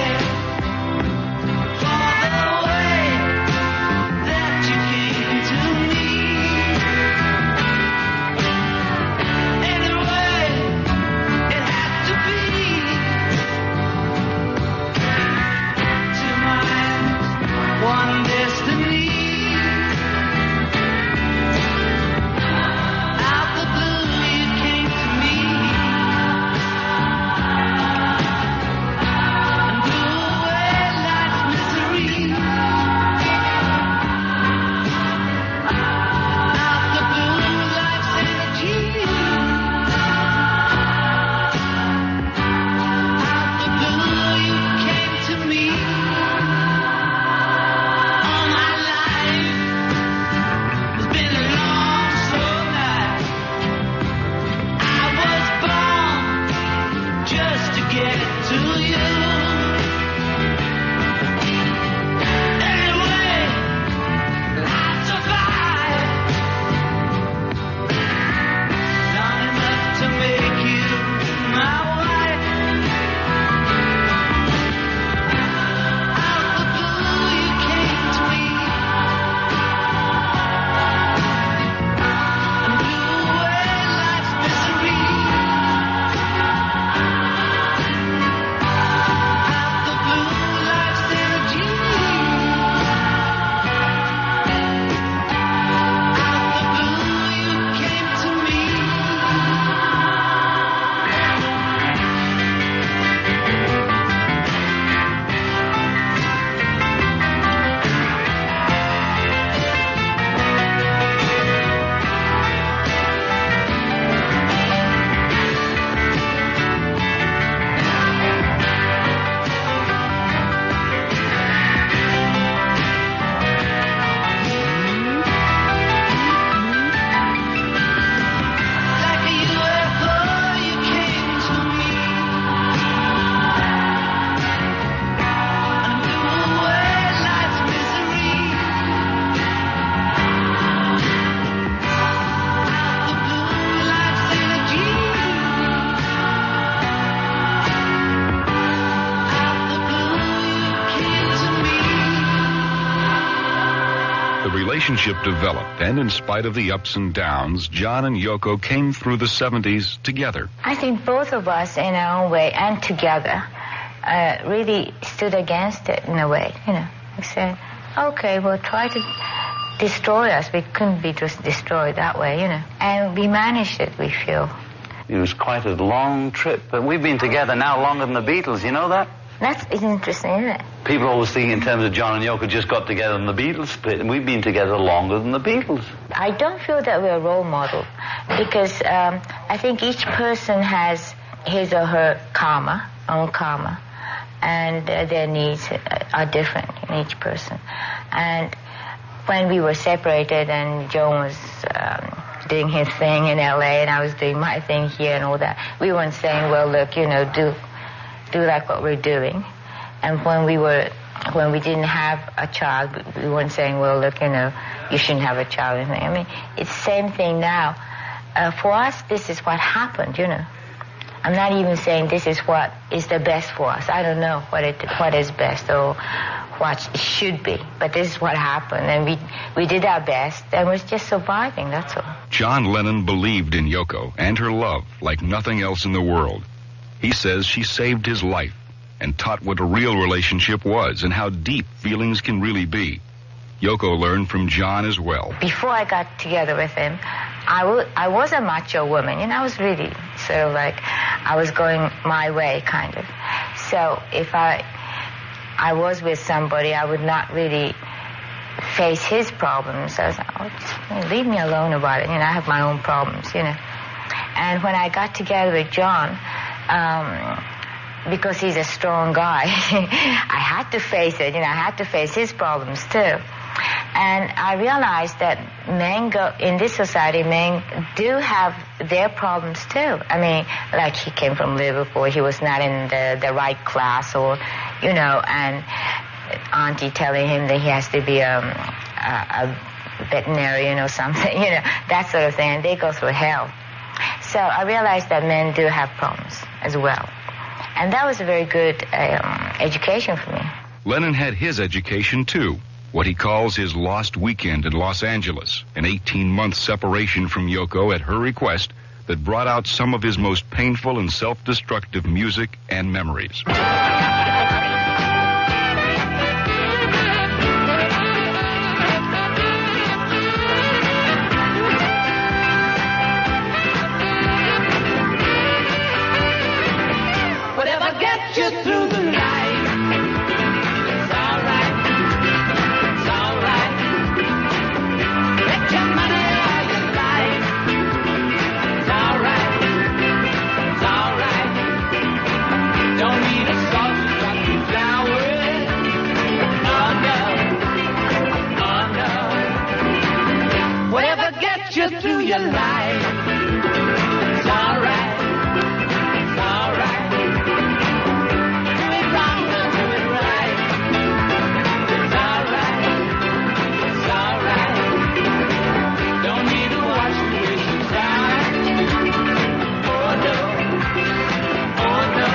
relationship developed, and in spite of the ups and downs, John and Yoko came through the 70s together. I think both of us, in our own way and together, really stood against it in a way. We said, okay, we'll try to destroy us. We couldn't be just destroyed that way, And we managed it, we feel. It was quite a long trip, but we've been together now longer than the Beatles. You know that? That's interesting, isn't it? People always think in terms of John and Yoko just got together and the Beatles split, and we've been together longer than the Beatles. I don't feel that we're a role model because I think each person has his or her own karma, and their needs are different in each person. And when we were separated and John was doing his thing in L.A. and I was doing my thing here and all that, we weren't saying, well, look, do like what we're doing. And when we didn't have a child, we weren't saying, well, look, you shouldn't have a child. I mean, it's the same thing now. For us, this is what happened, I'm not even saying this is what is the best for us. I don't know what is best or what it should be. But this is what happened, and we did our best, and we're just surviving, that's all. John Lennon believed in Yoko and her love like nothing else in the world. He says she saved his life and taught what a real relationship was and how deep feelings can really be. Yoko learned from John as well. Before I got together with him, I was a macho woman, I was really sort of like, I was going my way, kind of. So if I was with somebody, I would not really face his problems. I was like, just leave me alone about it, I have my own problems, And when I got together with John, because he's a strong guy, I had to face it, I had to face his problems too. And I realized that in this society, men do have their problems too. I mean, like he came from Liverpool, he was not in the right class, or, and auntie telling him that he has to be a veterinarian or something, that sort of thing, and they go through hell. So I realized that men do have problems as well. And that was a very good education for me. Lennon had his education too. What he calls his lost weekend in Los Angeles, an 18-month separation from Yoko at her request that brought out some of his most painful and self-destructive music and memories. Whatever gets you through the night. Through your life, it's all right, it's all right. Do it wrong, or do it right. It's all right, it's all right. Don't need to watch the waste of time. Oh no, oh no.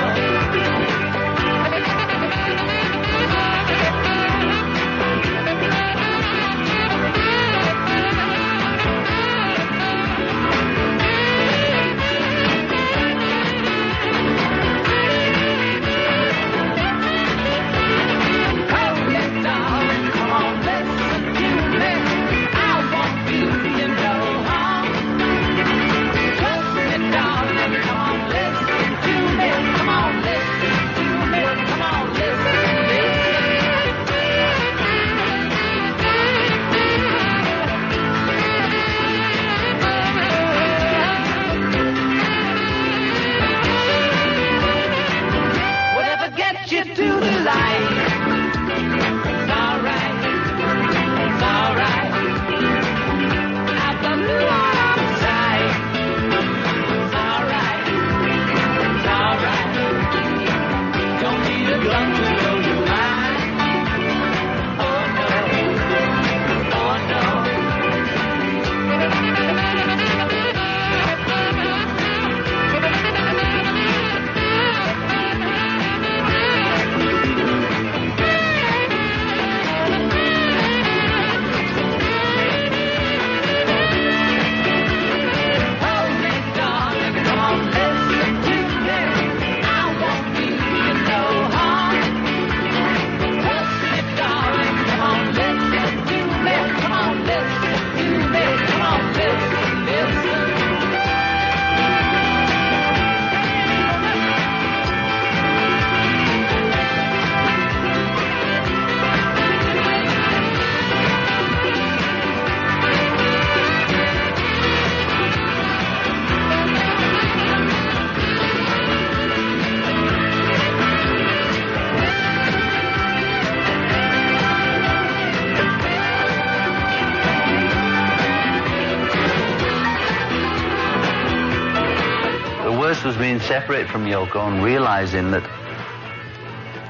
was being separated from Yoko and realizing that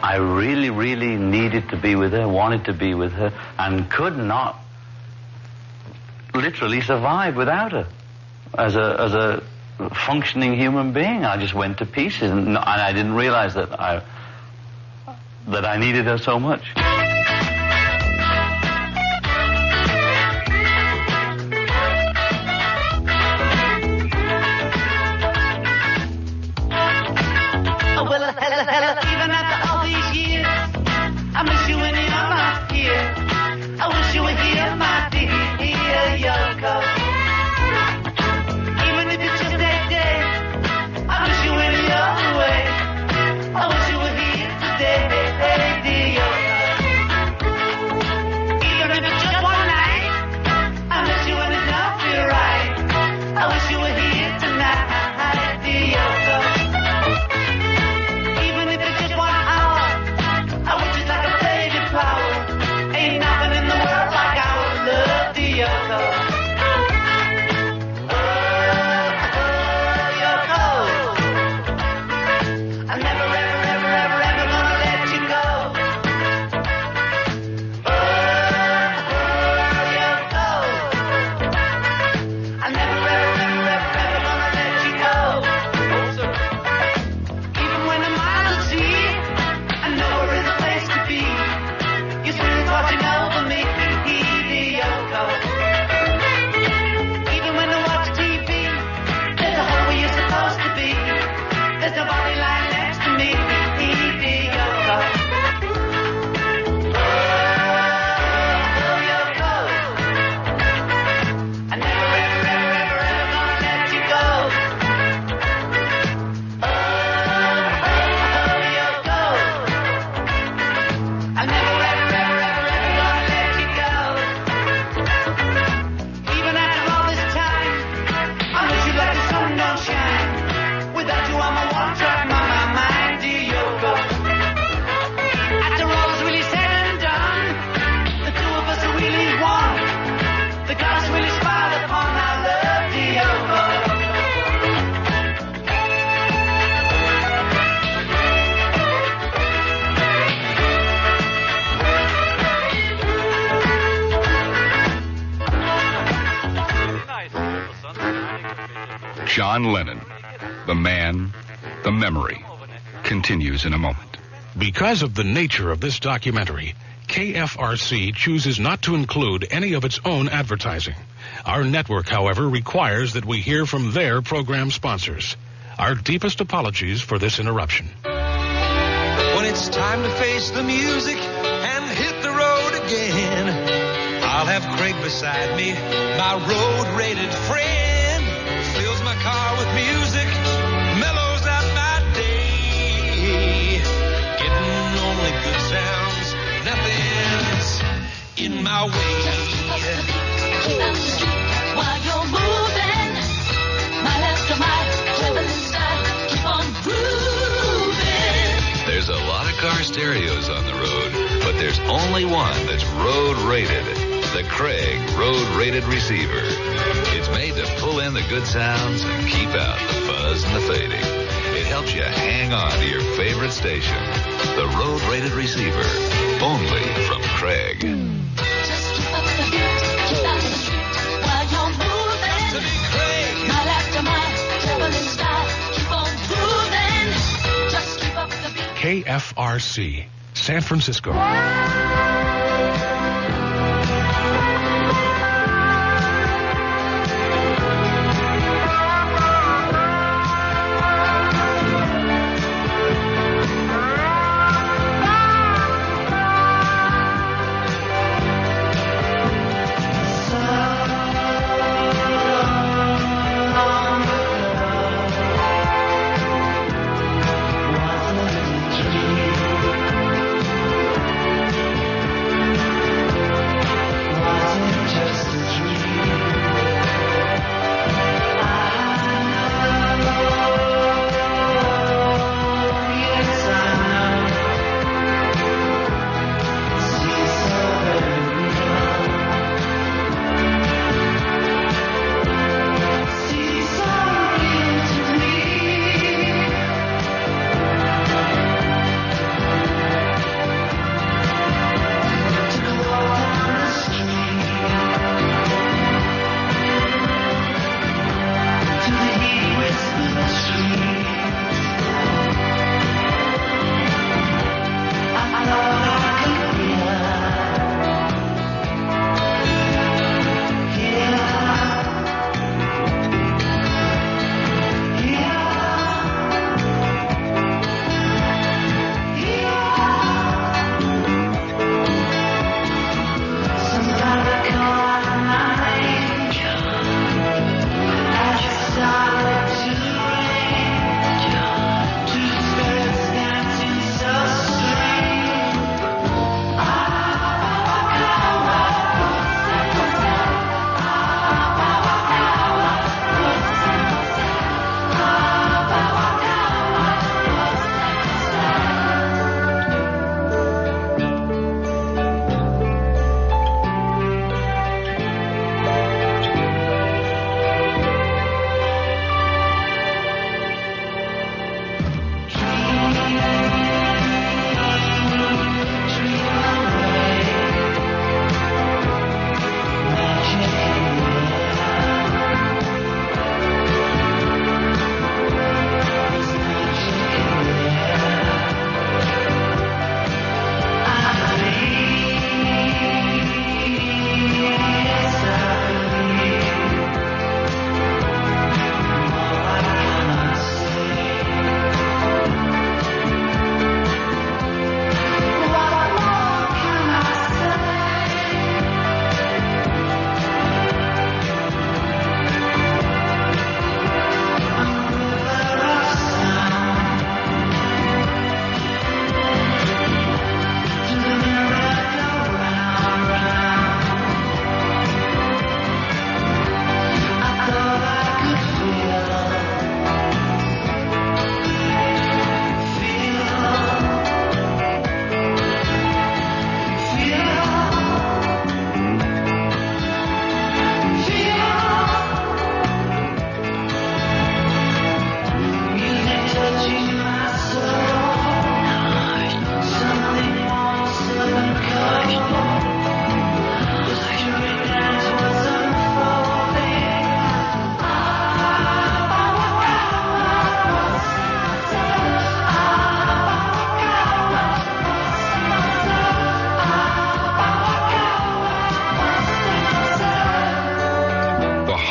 I really, really needed to be with her, wanted to be with her, and could not literally survive without her as a functioning human being. I just went to pieces, and I didn't realize that I needed her so much. Even after all these years, I miss you when you're not here. I wish you were here, my dear Yoko. Even if it's just that day, I miss you when you're away. I wish you were here today, dear Yoko. Even if it's just one night, I miss you when it don't feel right. I wish you were here tonight, dear Yoko. Ain't nothing in the world like our love, dear Yoko. Oh, Yoko. I'm never, ever, ever, ever, ever gonna let you go. Oh, Yoko. I'm never, ever, ever, ever, ever gonna let you go. Even when I'm out at sea, I know where is a place to be. Your spirit's watching over me, dear Yoko. Even when I watch TV, there's a hole where you're supposed to be. There's nobody lying next to me, dear Yoko. Oh, Yoko. I never, ever, ever, ever, ever gonna let you go. Oh, Yoko. I never, even after all this time, I miss you like the sun don't shine. Without you, I'm a one-track mind, dear Yoko. After all is really said and done, the two of us are really one. The gods really smiled upon our love, dear Yoko. John Lennon, the man, the memory, continues in a moment. Because of the nature of this documentary, KFRC chooses not to include any of its own advertising. Our network, however, requires that we hear from their program sponsors. Our deepest apologies for this interruption. When it's time to face the music and hit the road again, I'll have Craig beside me, my road-rated friend. Fills my car with music, mellows out my day. Getting only good sounds, nothing's in my way. While you're moving, mile after mile, traveling style, keep on grooving. There's a lot of car stereos on the road, but there's only one that's road-rated. The Craig road-rated receiver. It's made to pull in the good sounds and keep out the fuzz and the fading. It helps you hang on to your favorite station. The road-rated receiver, only from Craig. Just keep up the beat, keep out the street while you're moving. To be Craig. Mile after mile, traveling style, keep on grooving. Just keep up the beat. KFRC, San Francisco.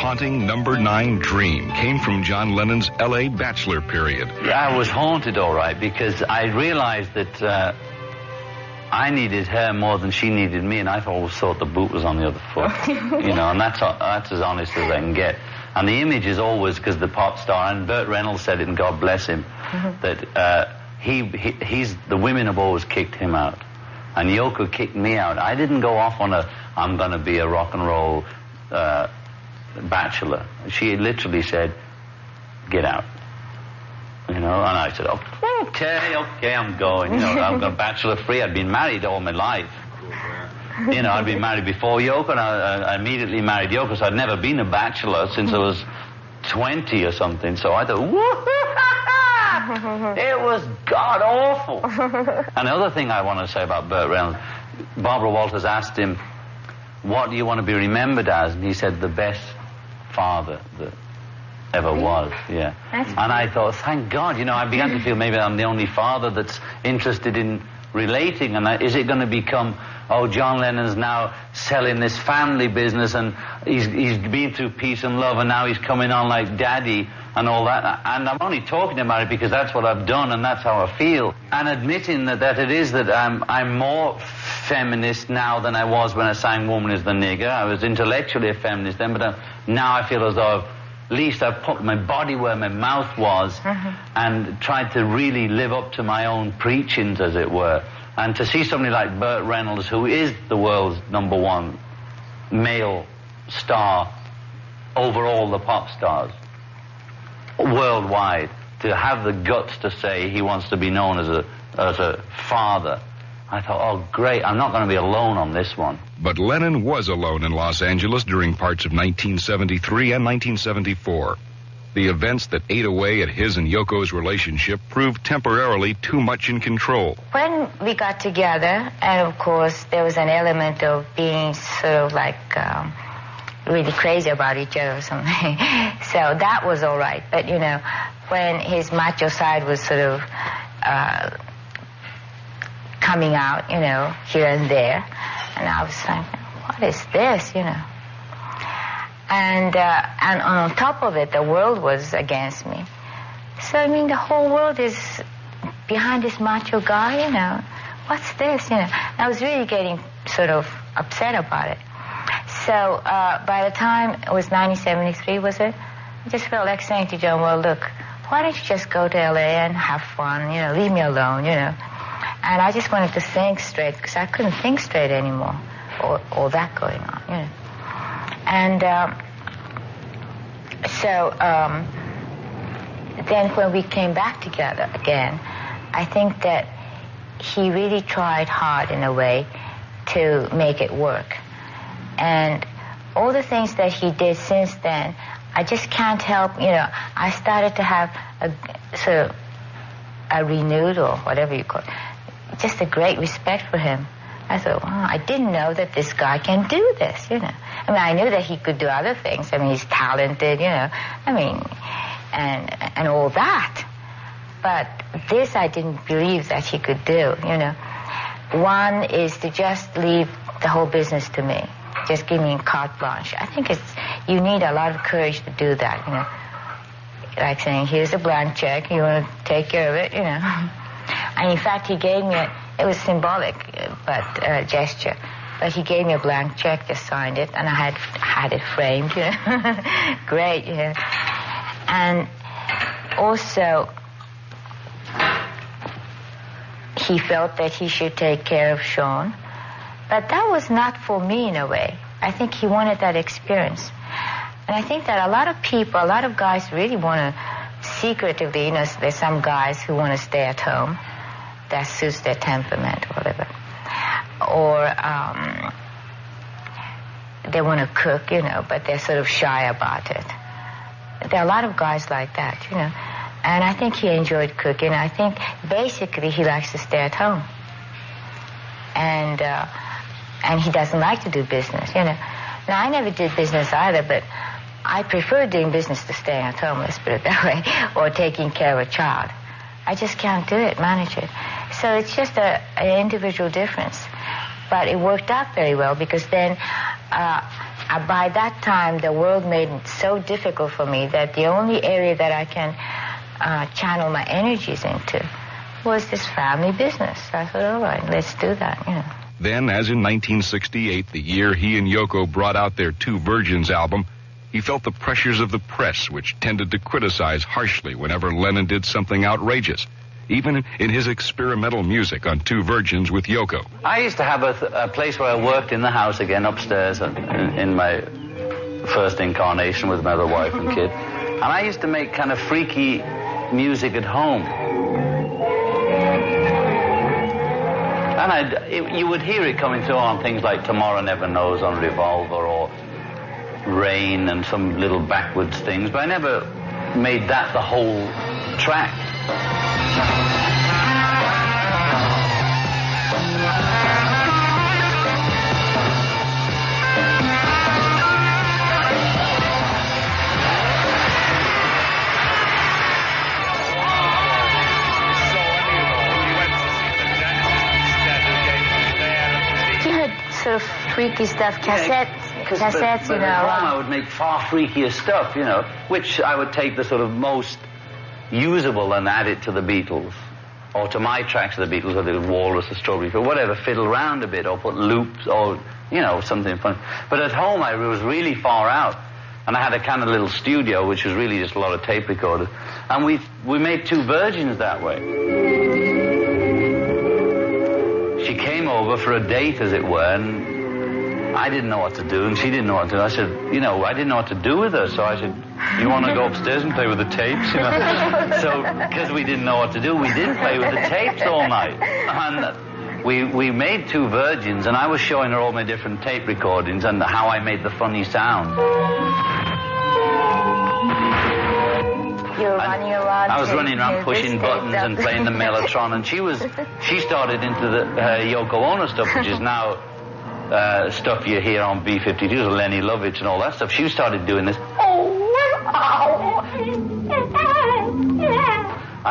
haunting number 9 dream came from John Lennon's L.A. bachelor period. I was haunted, all right, because I realized that I needed her more than she needed me, and I always thought the boot was on the other foot. And that's as honest as I can get. And the image is always, because the pop star, and Burt Reynolds said it, and God bless him, that he's the women have always kicked him out. And Yoko kicked me out. I didn't go off on I'm going to be a rock and roll bachelor. She literally said, get out. And I said, okay, I'm going. I'm going bachelor free. I'd been married all my life. I'd been married before Yoko, and I immediately married Yoko, so I'd never been a bachelor since I was 20 or something. So I thought, it was god-awful. And the other thing I want to say about Burt Reynolds, Barbara Walters asked him, what do you want to be remembered as? And he said, the best father that ever was. Yeah. And I thought, thank God, I began to feel maybe I'm the only father that's interested in relating, and is it going to become, John Lennon's now selling this family business, and he's been through peace and love, and now he's coming on like daddy and all that. And I'm only talking about it because that's what I've done, and that's how I feel. And admitting that it is that I'm more feminist now than I was when I sang Woman is the Nigger. I was intellectually a feminist then, but now I feel as though at least I've put my body where my mouth was and tried to really live up to my own preachings, as it were. And to see somebody like Burt Reynolds, who is the world's number 1 male star over all the pop stars worldwide, to have the guts to say he wants to be known as a father, I thought, oh, great, I'm not going to be alone on this one. But Lennon was alone in Los Angeles during parts of 1973 and 1974. The events that ate away at his and Yoko's relationship proved temporarily too much in control. When we got together, and of course there was an element of being sort of like really crazy about each other or something. So that was all right. But, when his macho side was sort of coming out, here and there, and I was like, what is this, And on top of it, the world was against me. So, the whole world is behind this macho guy, What's this, I was really getting sort of upset about it. So, by the time it was 1973, was it? I just felt like saying to John, well, look, why don't you just go to L.A. and have fun, leave me alone, And I just wanted to think straight, because I couldn't think straight anymore, all that going on, And then when we came back together again, I think that he really tried hard in a way to make it work. And all the things that he did since then, I just can't help, I started to have a sort of a renewed, or whatever you call it, just a great respect for him. I thought, wow, I didn't know that this guy can do this, I knew that he could do other things. He's talented, and all that. But this I didn't believe that he could do, One is to just leave the whole business to me. Just give me carte blanche. I think you need a lot of courage to do that, Like saying, here's a blank check, you want to take care of it, And in fact, he gave me it was symbolic, but gesture. But he gave me a blank check, just signed it, and I had it framed, Great, And also, he felt that he should take care of Sean. But that was not for me in a way. I think he wanted that experience. And I think that a lot of people, a lot of guys really want to secretively, there's some guys who want to stay at home. That suits their temperament or whatever. Or they want to cook, but they're sort of shy about it. There are a lot of guys like that, And I think he enjoyed cooking. I think basically he likes to stay at home. And he doesn't like to do business, Now, I never did business either, but I prefer doing business to staying at home, let's put it that way, or taking care of a child. I just can't do it, manage it. So it's just an individual difference. But it worked out very well because then by that time, the world made it so difficult for me that the only area that I can channel my energies into was this family business. I thought, all right, let's do that, you know. Then, as in 1968, the year he and Yoko brought out their Two Virgins album, he felt the pressures of the press, which tended to criticize harshly whenever Lennon did something outrageous, even in his experimental music on Two Virgins with Yoko. I used to have a place where I worked in the house again, upstairs, in my first incarnation with my other wife and kid. And I used to make kind of freaky music at home. And you would hear it coming through on things like Tomorrow Never Knows on Revolver, or Rain and some little backwards things, but I never made that the whole track. Sort of freaky stuff, cassettes, you know. I would make far freakier stuff, you know, which I would take the sort of most usable and add it to the Beatles, or to my tracks of the Beatles, or the Walrus or Strawberry Fields, whatever, fiddle around a bit, or put loops, or, you know, something fun. But at home I was really far out, and I had a kind of little studio, which was really just a lot of tape recorders, and we made Two Virgins that way. She came over for a date, as it were, and I didn't know what to do, and she didn't know what to do. I said, you know, I didn't know what to do with her, so I said, you want to go upstairs and play with the tapes? You know? So, because we didn't know what to do, we did play with the tapes all night. And we made Two Virgins, and I was showing her all my different tape recordings and how I made the funny sound. You were running around. I was running around pushing buttons and playing the Mellotron, and she started into the Yoko Ono stuff, which is now stuff you hear on B-52s, Lenny Lovitch and all that stuff. She started doing this, and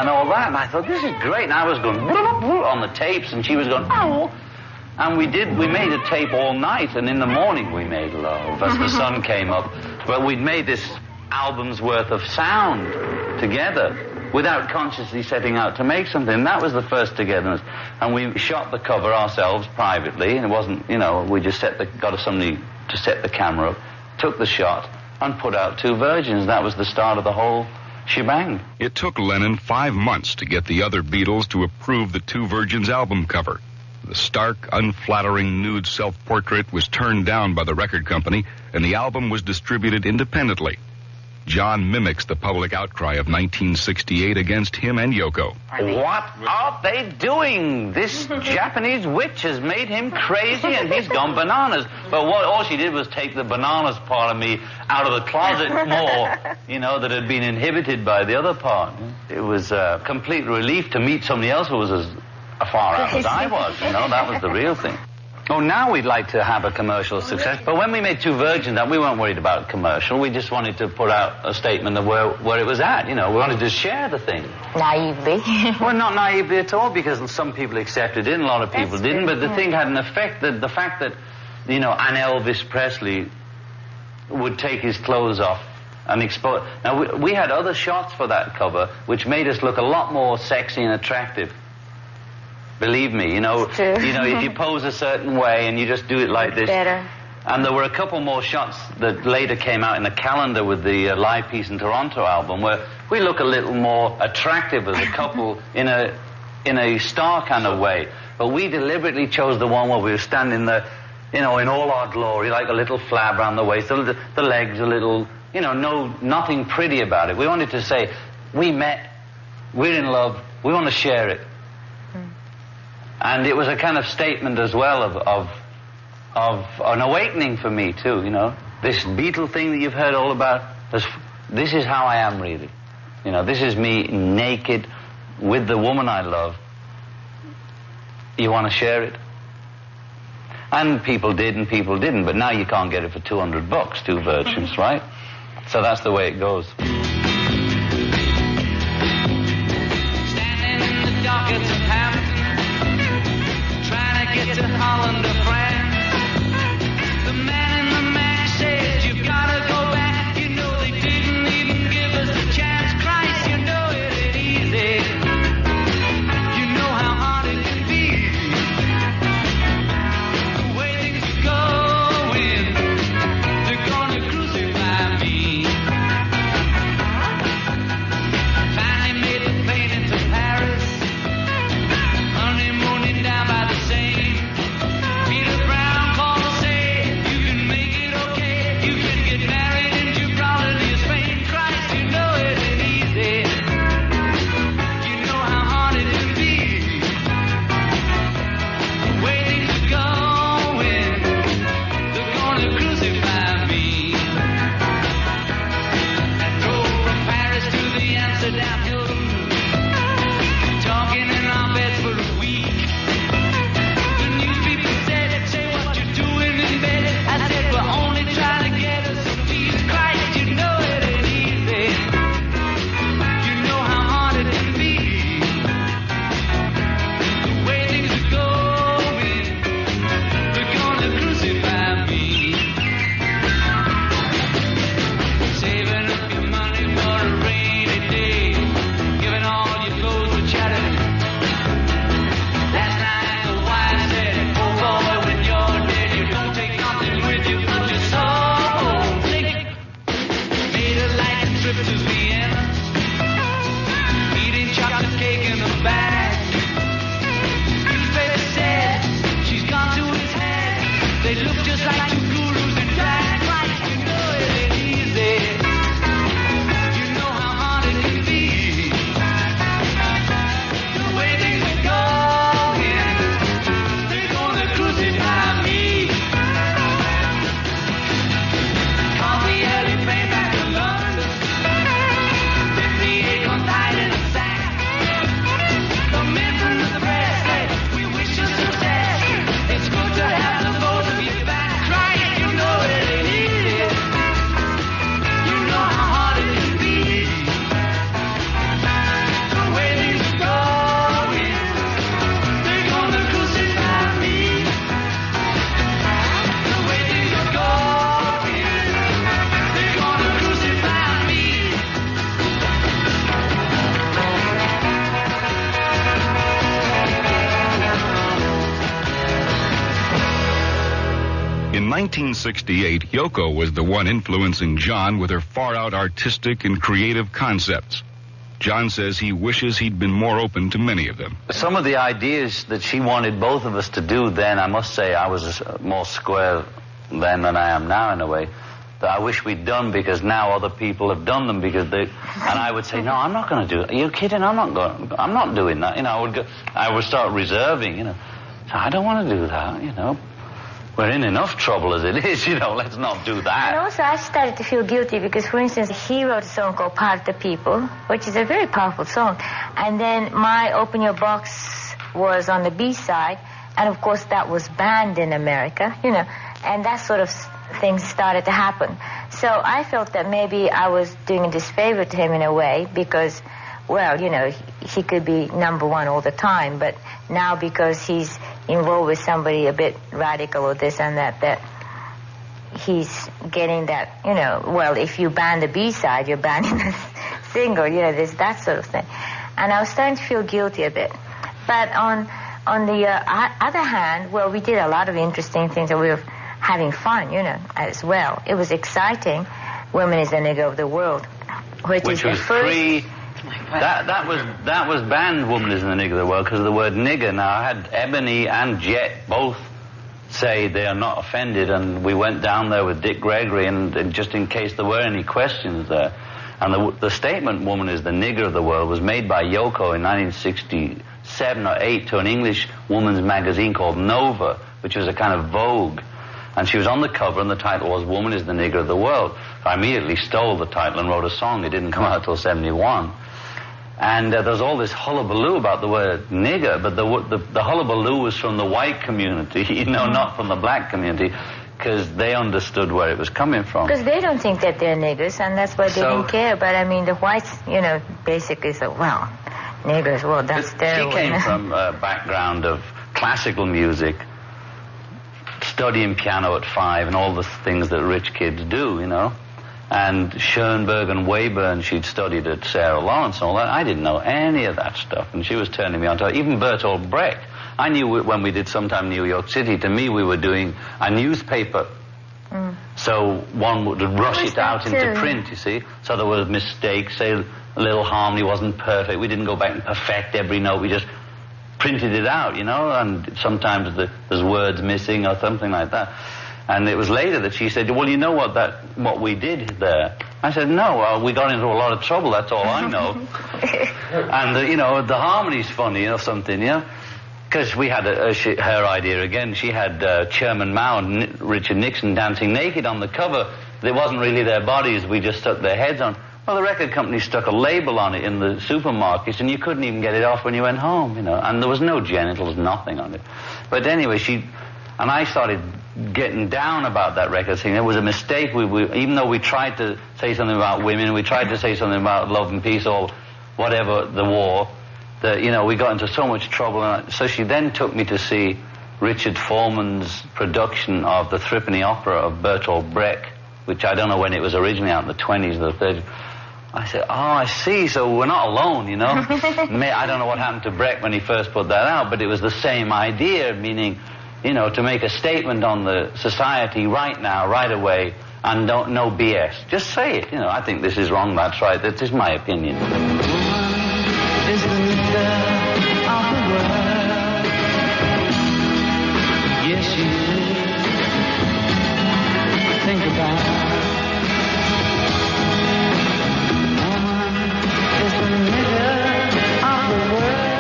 all that, and I thought, this is great. And I was going on the tapes, and she was going, and we made a tape all night, and in the morning we made love as the sun came up. But we'd made this album's worth of sound together without consciously setting out to make something. And that was the first togetherness. And we shot the cover ourselves privately, and it wasn't, you know, we just got somebody to set the camera up, took the shot, and put out Two Virgins. That was the start of the whole shebang. It took Lennon 5 months to get the other Beatles to approve the Two Virgins album cover. The stark, unflattering nude self-portrait was turned down by the record company, and the album was distributed independently. John mimics the public outcry of 1968 against him and Yoko. What are they doing? This Japanese witch has made him crazy, and he's gone bananas. But all she did was take the bananas part of me out of the closet more, you know, that had been inhibited by the other part. It was a complete relief to meet somebody else who was as far out as I was, you know. That was the real thing. Oh, now we'd like to have a commercial success, but when we made Two Virgins, we weren't worried about commercial. We just wanted to put out a statement of where it was at, you know. We wanted to share the thing. Naively. Well, not naively at all, because some people accepted it and a lot of people didn't, but the thing had an effect. The fact that, you know, an Elvis Presley would take his clothes off and expose... Now, we had other shots for that cover, which made us look a lot more sexy and attractive. Believe me, you know, if you pose a certain way and you just do it like this. Better. And there were a couple more shots that later came out in the calendar with the Live Peace in Toronto album, where we look a little more attractive as a couple in a star kind of way. But we deliberately chose the one where we were standing there, you know, in all our glory, like a little flab around the waist, the legs a little, you know, nothing pretty about it. We wanted to say, we met, we're in love, we want to share it. And it was a kind of statement as well of an awakening for me too, you know. This Beatle thing that you've heard all about, this is how I am really. You know, this is me naked with the woman I love. You want to share it? And people did and people didn't, but now you can't get it for $200, Two Virgins, right? So that's the way it goes. Standing in the dockets of Hampton, trying to get to Holland or France. The man in the Mac said 1968, Yoko was the one influencing John with her far-out artistic and creative concepts. John says he wishes he'd been more open to many of them. Some of the ideas that she wanted both of us to do then, I must say I was more square then than I am now in a way, that I wish we'd done, because now other people have done them, because they, and I would say, no, I'm not going to do it. Are you kidding? I'm not doing that. You know, I would start reserving, you know. So I don't want to do that, you know. We're in enough trouble as it is, you know, let's not do that. And also I started to feel guilty because, for instance, he wrote a song called Part of the People, which is a very powerful song. And then my Open Your Box was on the B-side, and of course that was banned in America, you know, and that sort of things started to happen. So I felt that maybe I was doing a disfavor to him in a way because, well, you know, he could be number one all the time, but now because he's involved with somebody a bit radical or this and that he's getting that, you know, well, if you ban the B-side, you're banning the single, you know, there's that sort of thing. And I was starting to feel guilty a bit. But on the other hand, well, we did a lot of interesting things and we were having fun, you know, as well. It was exciting. Women is the Nigger of the World, which is the first... That was banned, Woman Isn't the Nigger of the World, because of the word nigger. Now, I had Ebony and Jet both say they are not offended, and we went down there with Dick Gregory, and just in case there were any questions there. And the statement, Woman is the Nigger of the World, was made by Yoko in 1967 or 8 to an English woman's magazine called Nova, which was a kind of Vogue. And she was on the cover, and the title was Woman is the Nigger of the World. I immediately stole the title and wrote a song. It didn't come out till 71. And there's all this hullabaloo about the word nigger, but the hullabaloo was from the white community, you know, not from the black community, because they understood where it was coming from. Because they don't think that they're niggers, and that's why they didn't care. But, I mean, the whites, you know, basically said, well, niggers, well, that's terrible. She came from a background of classical music, studying piano at 5, and all the things that rich kids do, you know. And Schoenberg and Webern, she'd studied at Sarah Lawrence and all that. I didn't know any of that stuff, and she was turning me on to it. Even Bertolt Brecht. I knew when we did sometime in New York City, to me we were doing a newspaper. So one would rush it out into print, you see. So there were mistakes, say a little harmony wasn't perfect. We didn't go back and perfect every note. We just printed it out, you know, and sometimes there's words missing or something like that. And it was later that she said, well, you know what we did there? I said, no, well, we got into a lot of trouble, that's all I know. And, you know, the harmony's funny or something, you know? Because we had her idea again. She had Chairman Mao and Richard Nixon dancing naked on the cover. It wasn't really their bodies, we just stuck their heads on. Well, the record company stuck a label on it in the supermarkets, and you couldn't even get it off when you went home, you know. And there was no genitals, nothing on it. But anyway, and I started getting down about that record, saying it was a mistake. Even though we tried to say something about women, we tried to say something about love and peace or whatever, the war, that, you know, we got into so much trouble. And so she then took me to see Richard Foreman's production of the Threepenny Opera of Bertolt Brecht, which I don't know when it was originally out, in the 20s or 30s. I said, oh, I see, so we're not alone, you know. I don't know what happened to Brecht when he first put that out, but it was the same idea, meaning, you know, to make a statement on the society right now, right away, and no BS. Just say it, you know. I think this is wrong, that's right. That is my opinion. Woman is the nigger of the world. Yes, she is. Think about it. Woman is the nigger of the world.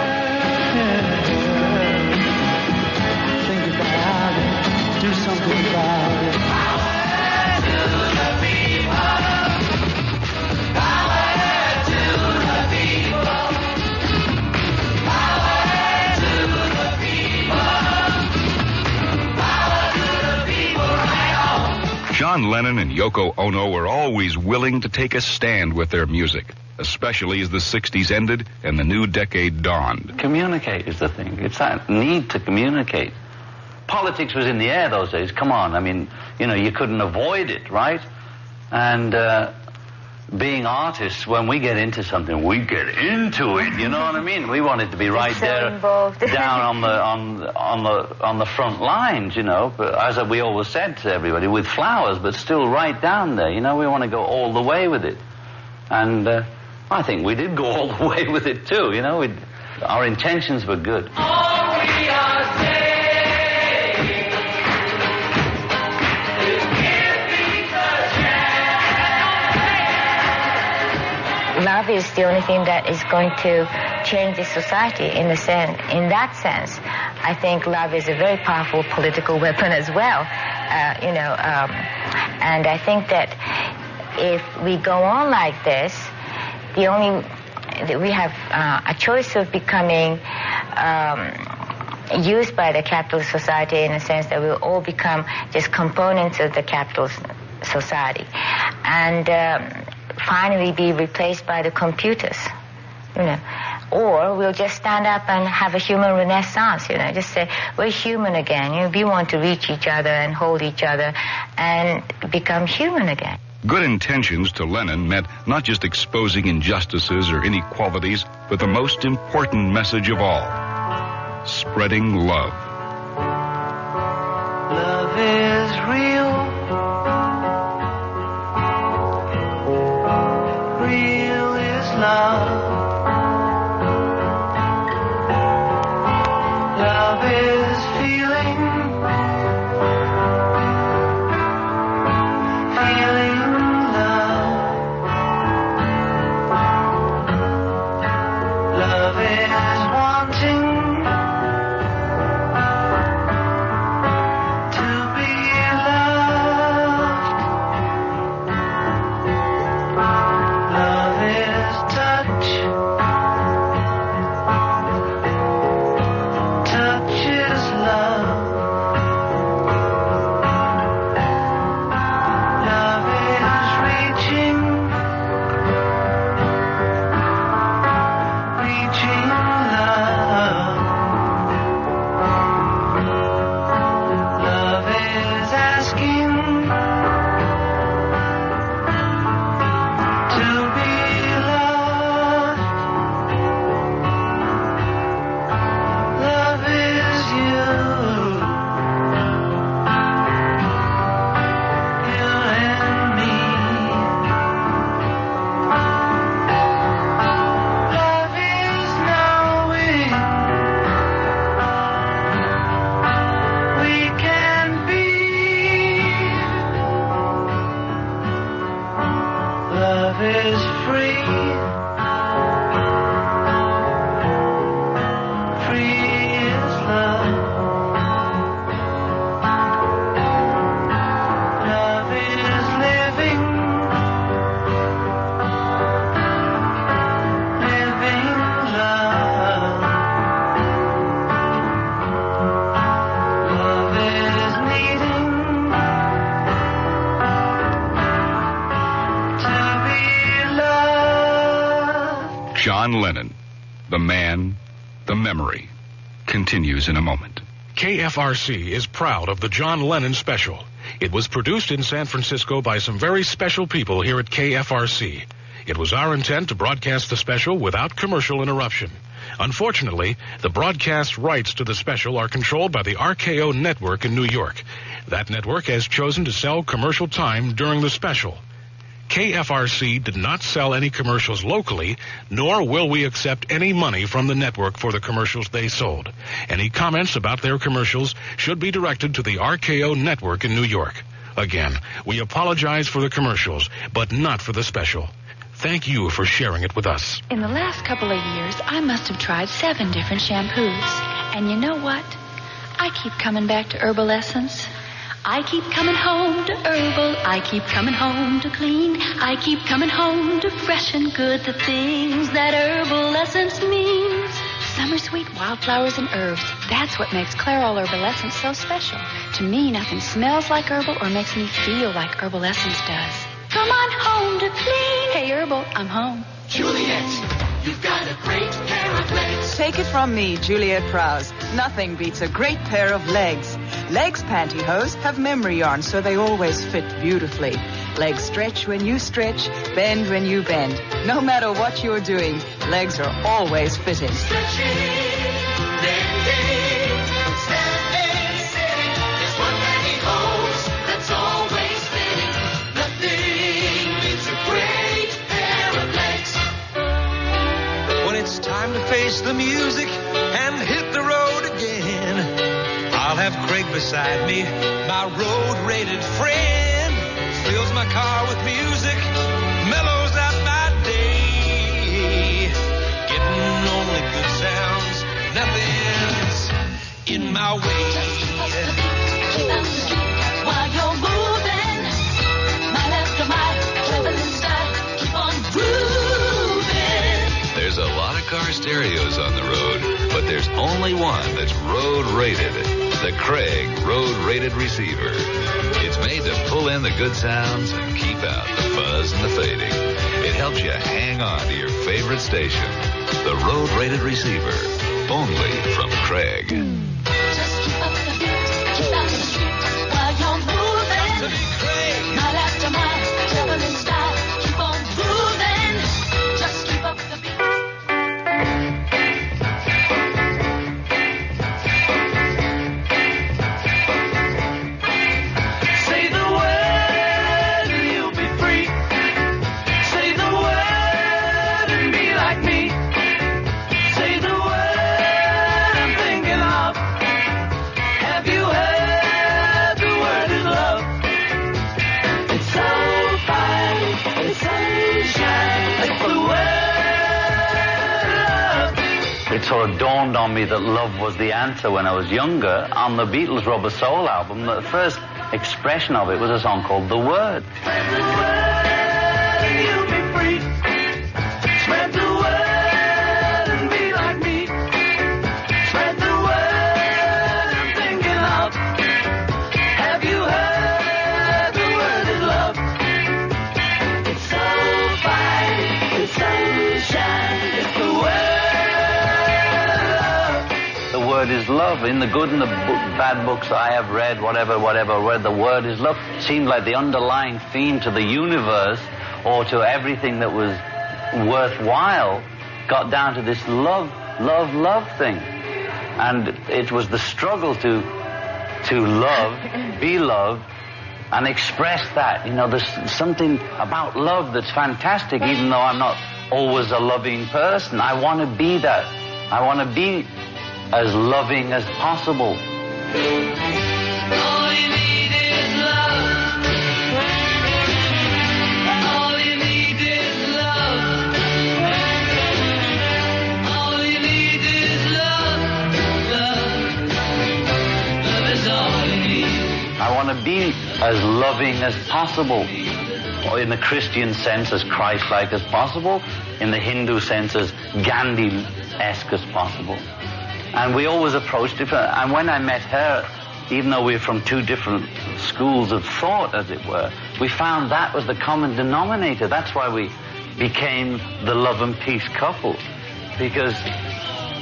Think about it. Do something about it. John Lennon and Yoko Ono were always willing to take a stand with their music, especially as the 60s ended and the new decade dawned. Communicate is the thing. It's that need to communicate. Politics was in the air those days. Come on, I mean, you know, you couldn't avoid it, right? And being artists, when we get into something, we get into it. You know what I mean? We want it to be right there, involved. down on the front lines. You know, but as we always said to everybody, with flowers, but still right down there. You know, we want to go all the way with it, and I think we did go all the way with it too. You know, our intentions were good. All we are saying is give me the chance. Love is the only thing that is going to change the society in that sense. I think love is a very powerful political weapon as well. And I think that if we go on like this, we have a choice of becoming used by the capitalist society in the sense that we'll all become just components of the capitalist society, and finally be replaced by the computers, or we'll just stand up and have a human renaissance, just say we're human again. We want to reach each other and hold each other and become human again. Good intentions to Lennon meant not just exposing injustices or inequalities, but the most important message of all, spreading love. Love is real. Real is love. Love is feeling. Feeling love. Love is wanting to be loved. Love is touch. Touch is love. Love is reaching. Reaching love. Love is asking to be loved. Love is you. You and me. Love is knowing we can be. Love is free. Free is love. Love is living. Living love. Love is needing to be loved. John Lennon, the man, the memory, continues in a moment. KFRC is proud of the John Lennon Special. It was produced in San Francisco by some very special people here at KFRC. It was our intent to broadcast the special without commercial interruption. Unfortunately, the broadcast rights to the special are controlled by the RKO network in New York. That network has chosen to sell commercial time during the special. KFRC did not sell any commercials locally, nor will we accept any money from the network for the commercials they sold. Any comments about their commercials should be directed to the RKO network in New York. Again, we apologize for the commercials, but not for the special. Thank you for sharing it with us. In the last couple of years, I must have tried 7 different shampoos. And you know what? I keep coming back to Herbal Essence. I keep coming home to herbal. I keep coming home to clean. I keep coming home to fresh and good. The things that Herbal Essence means. Summer sweet wildflowers and herbs. That's what makes Clairol Herbal Essence so special. To me, nothing smells like herbal or makes me feel like Herbal Essence does. Come on home to clean. Hey, Herbal, I'm home. Juliet, you've got a great pair of legs. Take it from me, Juliet Prowse. Nothing beats a great pair of legs. Legs pantyhose have memory yarn, so they always fit beautifully. Legs stretch when you stretch, bend when you bend. No matter what you're doing, legs are always fitting. Stretching, bending, standing, sitting. There's one pantyhose that's always fitting. Nothing beats a great pair of legs. When it's time to face the music and hit the road again, I'll have Craig beside me, my road-rated friend. Fills my car with music, mellows out my day. Getting only good sounds, nothing's in my way. Keep out the street while you're moving. Mile after mile, traveling style. Keep on grooving. There's a lot of car stereos on the road, but there's only one that's road-rated. The Craig road-rated receiver. It's made to pull in the good sounds and keep out the fuzz and the fading. It helps you hang on to your favorite station. The road-rated receiver. Only from Craig. Just keep up the beat, keep out the street while you're moving. Mile after mile, traveling style. Keep on grooving. Just keep up the beat. It sort of dawned on me that love was the answer when I was younger. On the Beatles' Rubber Soul album, the first expression of it was a song called The Word. Spread the word and you'll be free. Spread the word and be like me. Spread the word I'm thinking of. Have you heard the word is love? It's so fine, it's sunshine, it's the word. The word is love. In the good and the bad books I have read, whatever, where the word is love seemed like the underlying theme to the universe or to everything that was worthwhile got down to this love thing. And it was the struggle to love, be loved, and express that. You know, there's something about love that's fantastic, even though I'm not always a loving person. I want to be that. I want to be as loving as possible. All you need is love. All you need is love. All you need is love. Love is all you need. I want to be as loving as possible. Or in the Christian sense, as Christ-like as possible. In the Hindu sense, as Gandhi-esque as possible. And we always approached it. And when I met her, even though we were from two different schools of thought, as it were, we found that was the common denominator. That's why we became the love and peace couple. Because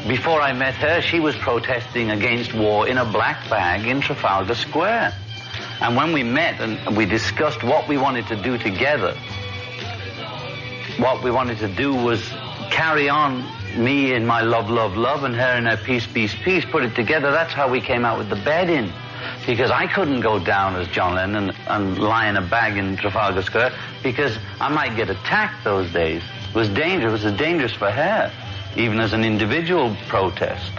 before I met her, she was protesting against war in a black bag in Trafalgar Square. And when we met and we discussed what we wanted to do together, what we wanted to do was carry on me in my love, love, love, and her in her peace, peace, peace, put it together. That's how we came out with the bed in. Because I couldn't go down as John Lennon and lie in a bag in Trafalgar Square because I might get attacked those days. It was dangerous. It was dangerous for her, even as an individual protest.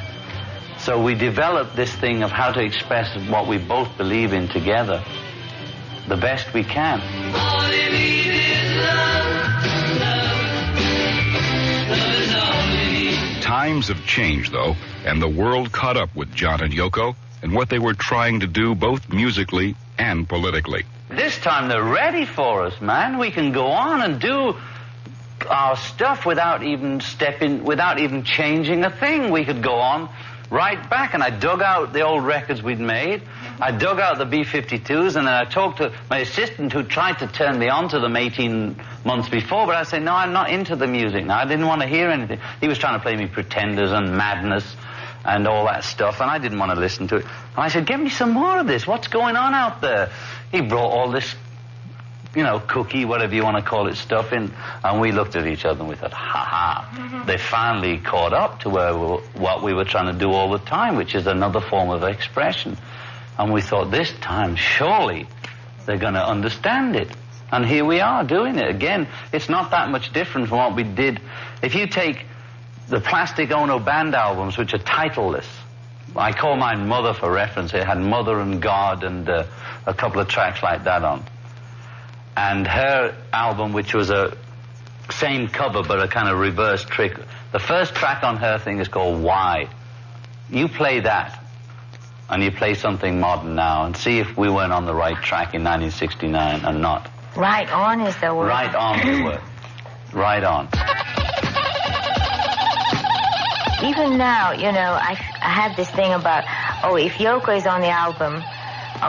So we developed this thing of how to express what we both believe in together the best we can. All you need is love. Love is all you need. Times have changed, though, and the world caught up with John and Yoko and what they were trying to do both musically and politically. This time they're ready for us, man. We can go on and do our stuff without even changing a thing. We could go on right back, and I dug out the old records we'd made. I dug out the B-52s, and then I talked to my assistant who tried to turn me on to them 18 months before, but I said, no, I'm not into the music now. I didn't want to hear anything. He was trying to play me Pretenders and Madness and all that stuff, and I didn't want to listen to it. And I said, give me some more of this. What's going on out there? He brought all this cookie, whatever you want to call it, stuff in. And we looked at each other and we thought, ha-ha, they finally caught up to what we were trying to do all the time, which is another form of expression. And we thought, this time, surely they're going to understand it. And here we are doing it again. It's not that much different from what we did. If you take the Plastic Ono Band albums, which are titleless, I call mine Mother for reference. It had Mother and God and a couple of tracks like that on. And her album, which was a same cover but a kind of reverse trick, the first track on her thing is called Why. You play that, and you play something modern now, and see if we weren't on the right track in 1969 and not. Right on is the word. Right on we were. Right on. Even now, I have this thing about, if Yoko is on the album,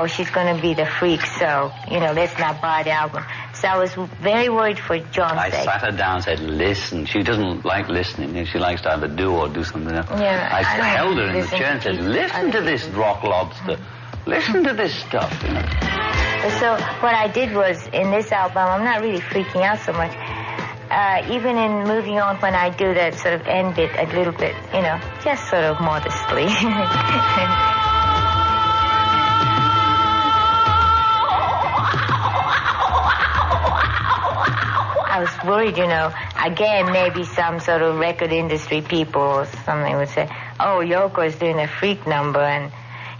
she's going to be the freak, so, let's not buy the album. So I was very worried for John's sake. I sat her down and said, listen. She doesn't like listening. She likes to either do or do something else. Yeah, I held her in the chair and said, listen to this rock lobster. Listen to this stuff, So what I did was, in this album, I'm not really freaking out so much. Even in moving on, when I do that sort of end bit a little bit, just sort of modestly. I was worried, again, maybe some sort of record industry people or something would say, Yoko is doing a freak number, and,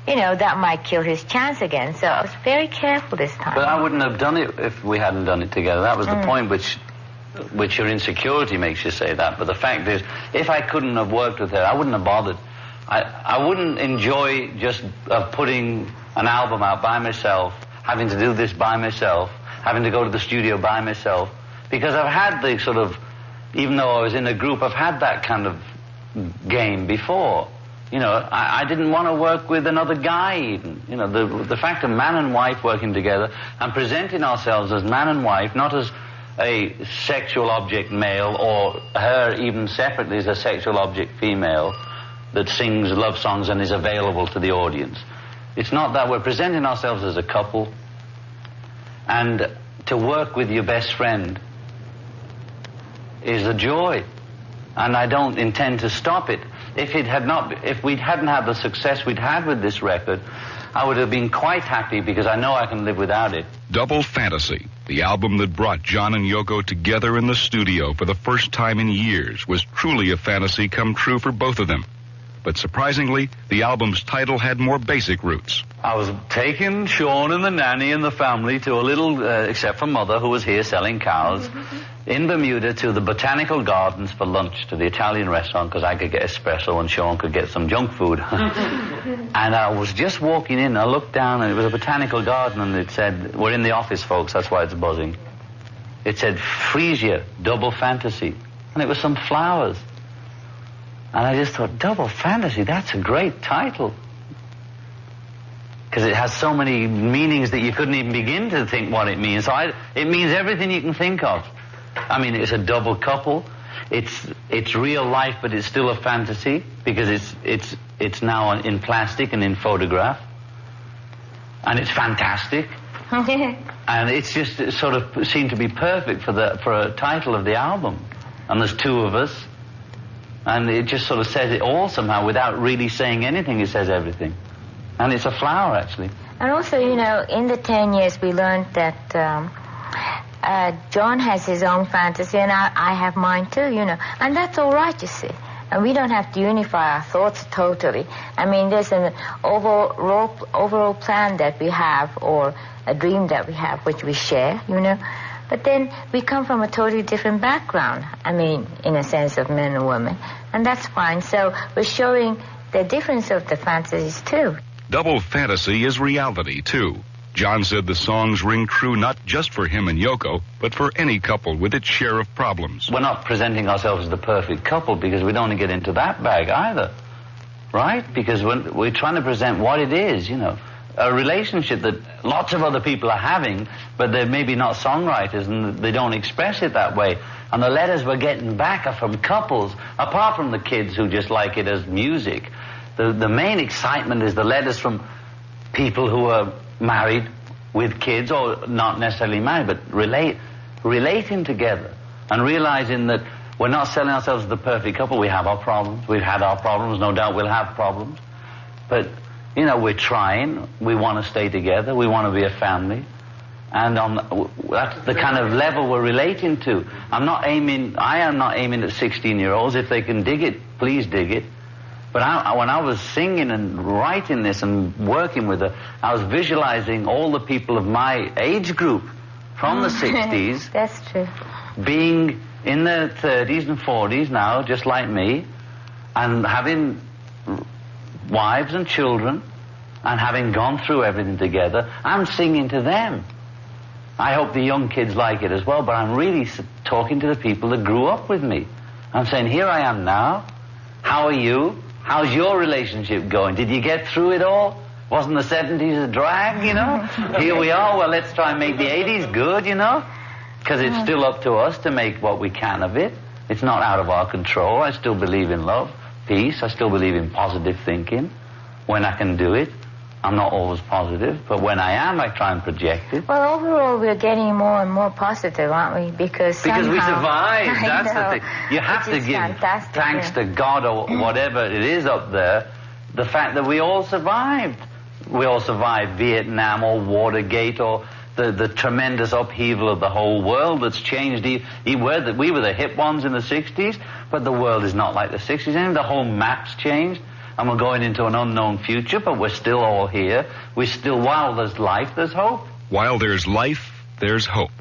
that might kill his chance again. So I was very careful this time. But I wouldn't have done it if we hadn't done it together. That was the point which your insecurity makes you say that. But the fact is, if I couldn't have worked with her, I wouldn't have bothered. I wouldn't enjoy just putting an album out by myself, having to do this by myself, having to go to the studio by myself, because I've had the sort of, even though I was in a group, I've had that kind of game before. I didn't want to work with another guy even. The fact of man and wife working together and presenting ourselves as man and wife, not as a sexual object male or her even separately as a sexual object female that sings love songs and is available to the audience. It's not that. We're presenting ourselves as a couple, and to work with your best friend is a joy, and I don't intend to stop it. If we hadn't had the success we'd had with this record, I would have been quite happy, because I know I can live without it. Double Fantasy, the album that brought John and Yoko together in the studio for the first time in years, was truly a fantasy come true for both of them. But surprisingly, the album's title had more basic roots. I was taking Sean and the nanny and the family to a little, except for Mother, who was here selling cows, in Bermuda to the Botanical Gardens for lunch, to the Italian restaurant, because I could get espresso and Sean could get some junk food. And I was just walking in, I looked down, and it was a botanical garden, and it said, we're in the office, folks, that's why it's buzzing. It said, Frisia, Double Fantasy. And it was some flowers. And I just thought, Double Fantasy, that's a great title. Because it has so many meanings that you couldn't even begin to think what it means. So it means everything you can think of. I mean, it's a double couple. It's real life, but it's still a fantasy, because it's now in plastic and in photograph. And it's fantastic. And it's just sort of seemed to be perfect for a title of the album. And there's two of us. And it just sort of says it all somehow without really saying anything. It says everything. And it's a flower, actually. And also, in the 10 years we learned that John has his own fantasy and I have mine too, And that's all right, you see. And we don't have to unify our thoughts totally. I mean, there's an overall plan that we have, or a dream that we have, which we share, But then we come from a totally different background. I mean, in a sense of men and women. And that's fine. So we're showing the difference of the fantasies, too. Double Fantasy is reality, too. John said the songs ring true not just for him and Yoko, but for any couple with its share of problems. We're not presenting ourselves as the perfect couple, because we don't want to get into that bag either. Right? Because we're trying to present what it is, A relationship that lots of other people are having, but they're maybe not songwriters and they don't express it that way. And the letters we're getting back are from couples, apart from the kids who just like it as music. The main excitement is the letters from people who are married with kids, or not necessarily married, but relating together and realizing that we're not selling ourselves as the perfect couple. We have our problems. We've had our problems. No doubt we'll have problems. But, you know, we're trying. We want to stay together. We want to be a family. And that's the kind of level we're relating to. I am not aiming at 16-year-olds. If they can dig it, please dig it. But when I was singing and writing this and working with her, I was visualizing all the people of my age group from the 60s. That's true. Being in their 30s and 40s now, just like me, and having wives and children, and having gone through everything together. I'm singing to them. I hope the young kids like it as well, but I'm really talking to the people that grew up with me. I'm saying, here I am now. How are you? How's your relationship going? Did you get through it all? Wasn't the 70s a drag, you know? Here we are. Well, let's try and make the 80s good, you know? Because it's still up to us to make what we can of it. It's not out of our control. I still believe in love, peace. I still believe in positive thinking when I can do it. I'm not always positive, but when I am, I try and project it. Well, overall, we're getting more and more positive, aren't we? Because we somehow, survived. That's the thing. You have to give thanks to God or whatever it is up there, the fact that we all survived. We all survived Vietnam or Watergate or the tremendous upheaval of the whole world that's changed. We were the hip ones in the 60s, but the world is not like the 60s. And the whole map's changed. And we're going into an unknown future, but we're still all here. While there's life, there's hope. While there's life, there's hope.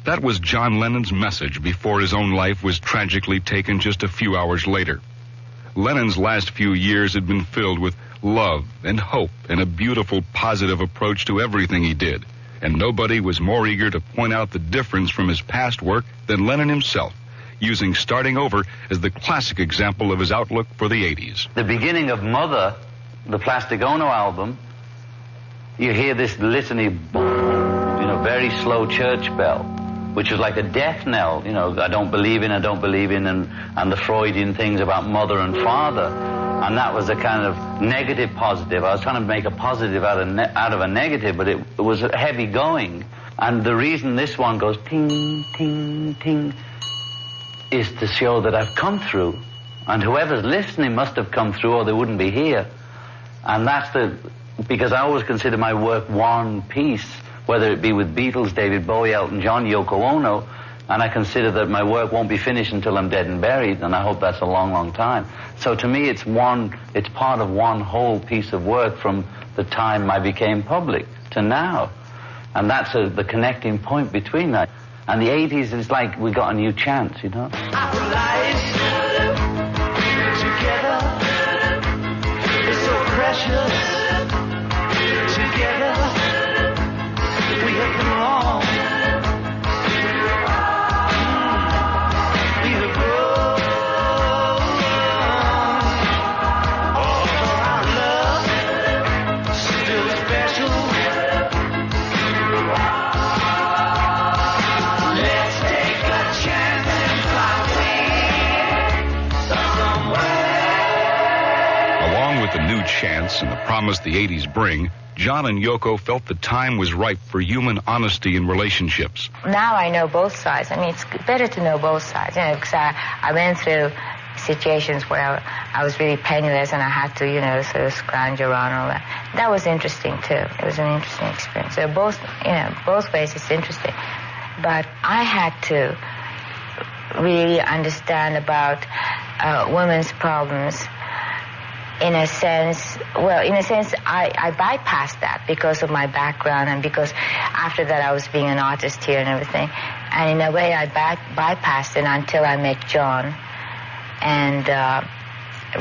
That was John Lennon's message before his own life was tragically taken just a few hours later. Lennon's last few years had been filled with love and hope and a beautiful, positive approach to everything he did. And nobody was more eager to point out the difference from his past work than Lennon himself, using Starting Over as the classic example of his outlook for the 80s. The beginning of Mother, the Plastic Ono album, you hear this litany, boom, very slow church bell, which is like a death knell, I don't believe in, and the Freudian things about mother and father. And that was a kind of negative positive. I was trying to make a positive out of a negative, but it was heavy going. And the reason this one goes ting, ting, ting, is to show that I've come through, and whoever's listening must have come through or they wouldn't be here. And because I always consider my work one piece, whether it be with Beatles, David Bowie, Elton John, Yoko Ono, and I consider that my work won't be finished until I'm dead and buried, and I hope that's a long, long time. So to me, it's part of one whole piece of work from the time I became public to now. And that's the connecting point between that. And the 80s is like we got a new chance, Our lives together is so precious. Together we have come wrong. We have grown. Our love still special. With the new chance and the promise the 80s bring, John and Yoko felt the time was ripe for human honesty in relationships. Now I know both sides. I mean, it's better to know both sides, because I went through situations where I was really penniless and I had to, sort of scrounge around all that. That was interesting, too. It was an interesting experience. So both ways it's interesting. But I had to really understand about women's problems. In a sense, I bypassed that because of my background and because after that I was being an artist here and everything. And in a way I bypassed it until I met John and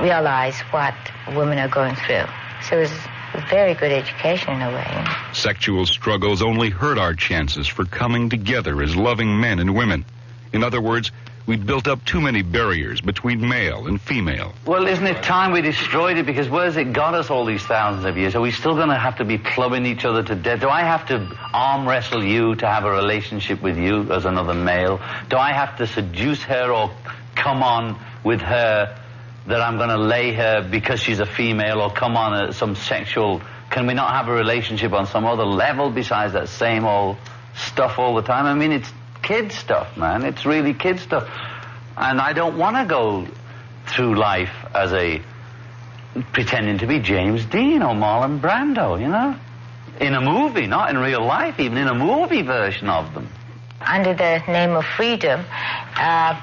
realized what women are going through. So it was a very good education in a way. Sexual struggles only hurt our chances for coming together as loving men and women. In other words, we'd built up too many barriers between male and female. Well, isn't it time we destroyed it? Because where has it got us all these thousands of years? Are we still going to have to be clubbing each other to death? Do I have to arm wrestle you to have a relationship with you as another male? Do I have to seduce her or come on with her that I'm going to lay her because she's a female or come on some sexual Can we not have a relationship on some other level besides that same old stuff all the time? I mean, it's kid stuff, man. It's really kid stuff. And I don't want to go through life as pretending to be James Dean or Marlon Brando, you know? In a movie, not in real life, even in a movie version of them. Under the name of freedom,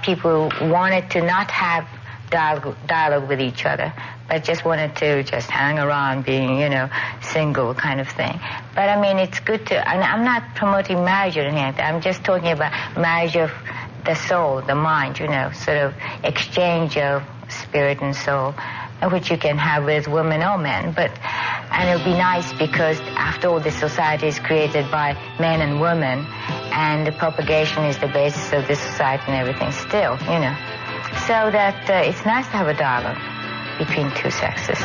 people wanted to not have dialogue with each other, but just wanted to just hang around being, single kind of thing. But I mean, it's good to, and I'm not promoting marriage or anything. I'm just talking about marriage of the soul, the mind, sort of exchange of spirit and soul, which you can have with women or men. And it would be nice because after all, this society is created by men and women, and the propagation is the basis of this society and everything still, So that it's nice to have a dialogue between two sexes.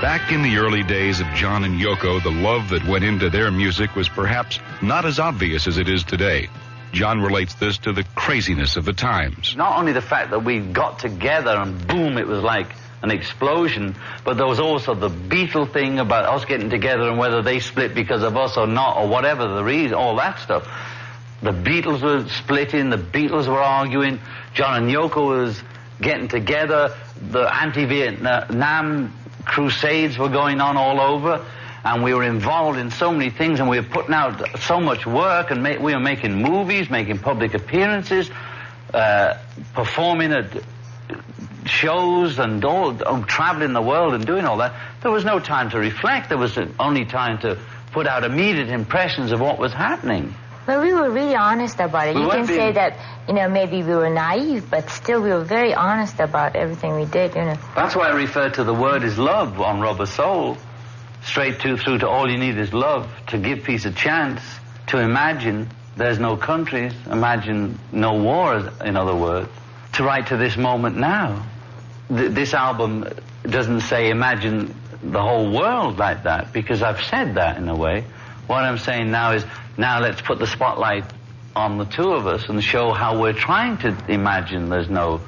Back in the early days of John and Yoko, the love that went into their music was perhaps not as obvious as it is today. John relates this to the craziness of the times. Not only the fact that we got together and boom, it was like an explosion, but there was also the Beatle thing about us getting together and whether they split because of us or not, or whatever the reason, all that stuff. The Beatles were splitting, the Beatles were arguing, John and Yoko was getting together, the anti-Vietnam crusades were going on all over, and we were involved in so many things, and we were putting out so much work, and we were making movies, making public appearances, performing at shows and traveling the world and doing all that. There was no time to reflect. There was only time to put out immediate impressions of what was happening. But we were really honest about it. You can say that, maybe we were naive, but still we were very honest about everything we did, That's why I refer to the word is love on Rubber Soul. Straight through to All You Need Is Love, to give peace a chance, to imagine there's no countries, imagine no wars, in other words, to write to this moment now. This album doesn't say imagine the whole world like that, because I've said that in a way. What I'm saying now is, now let's put the spotlight on the two of us and show how we're trying to imagine there's no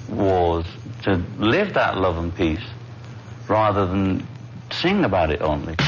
wars, to live that love and peace, rather than sing about it only. Oh,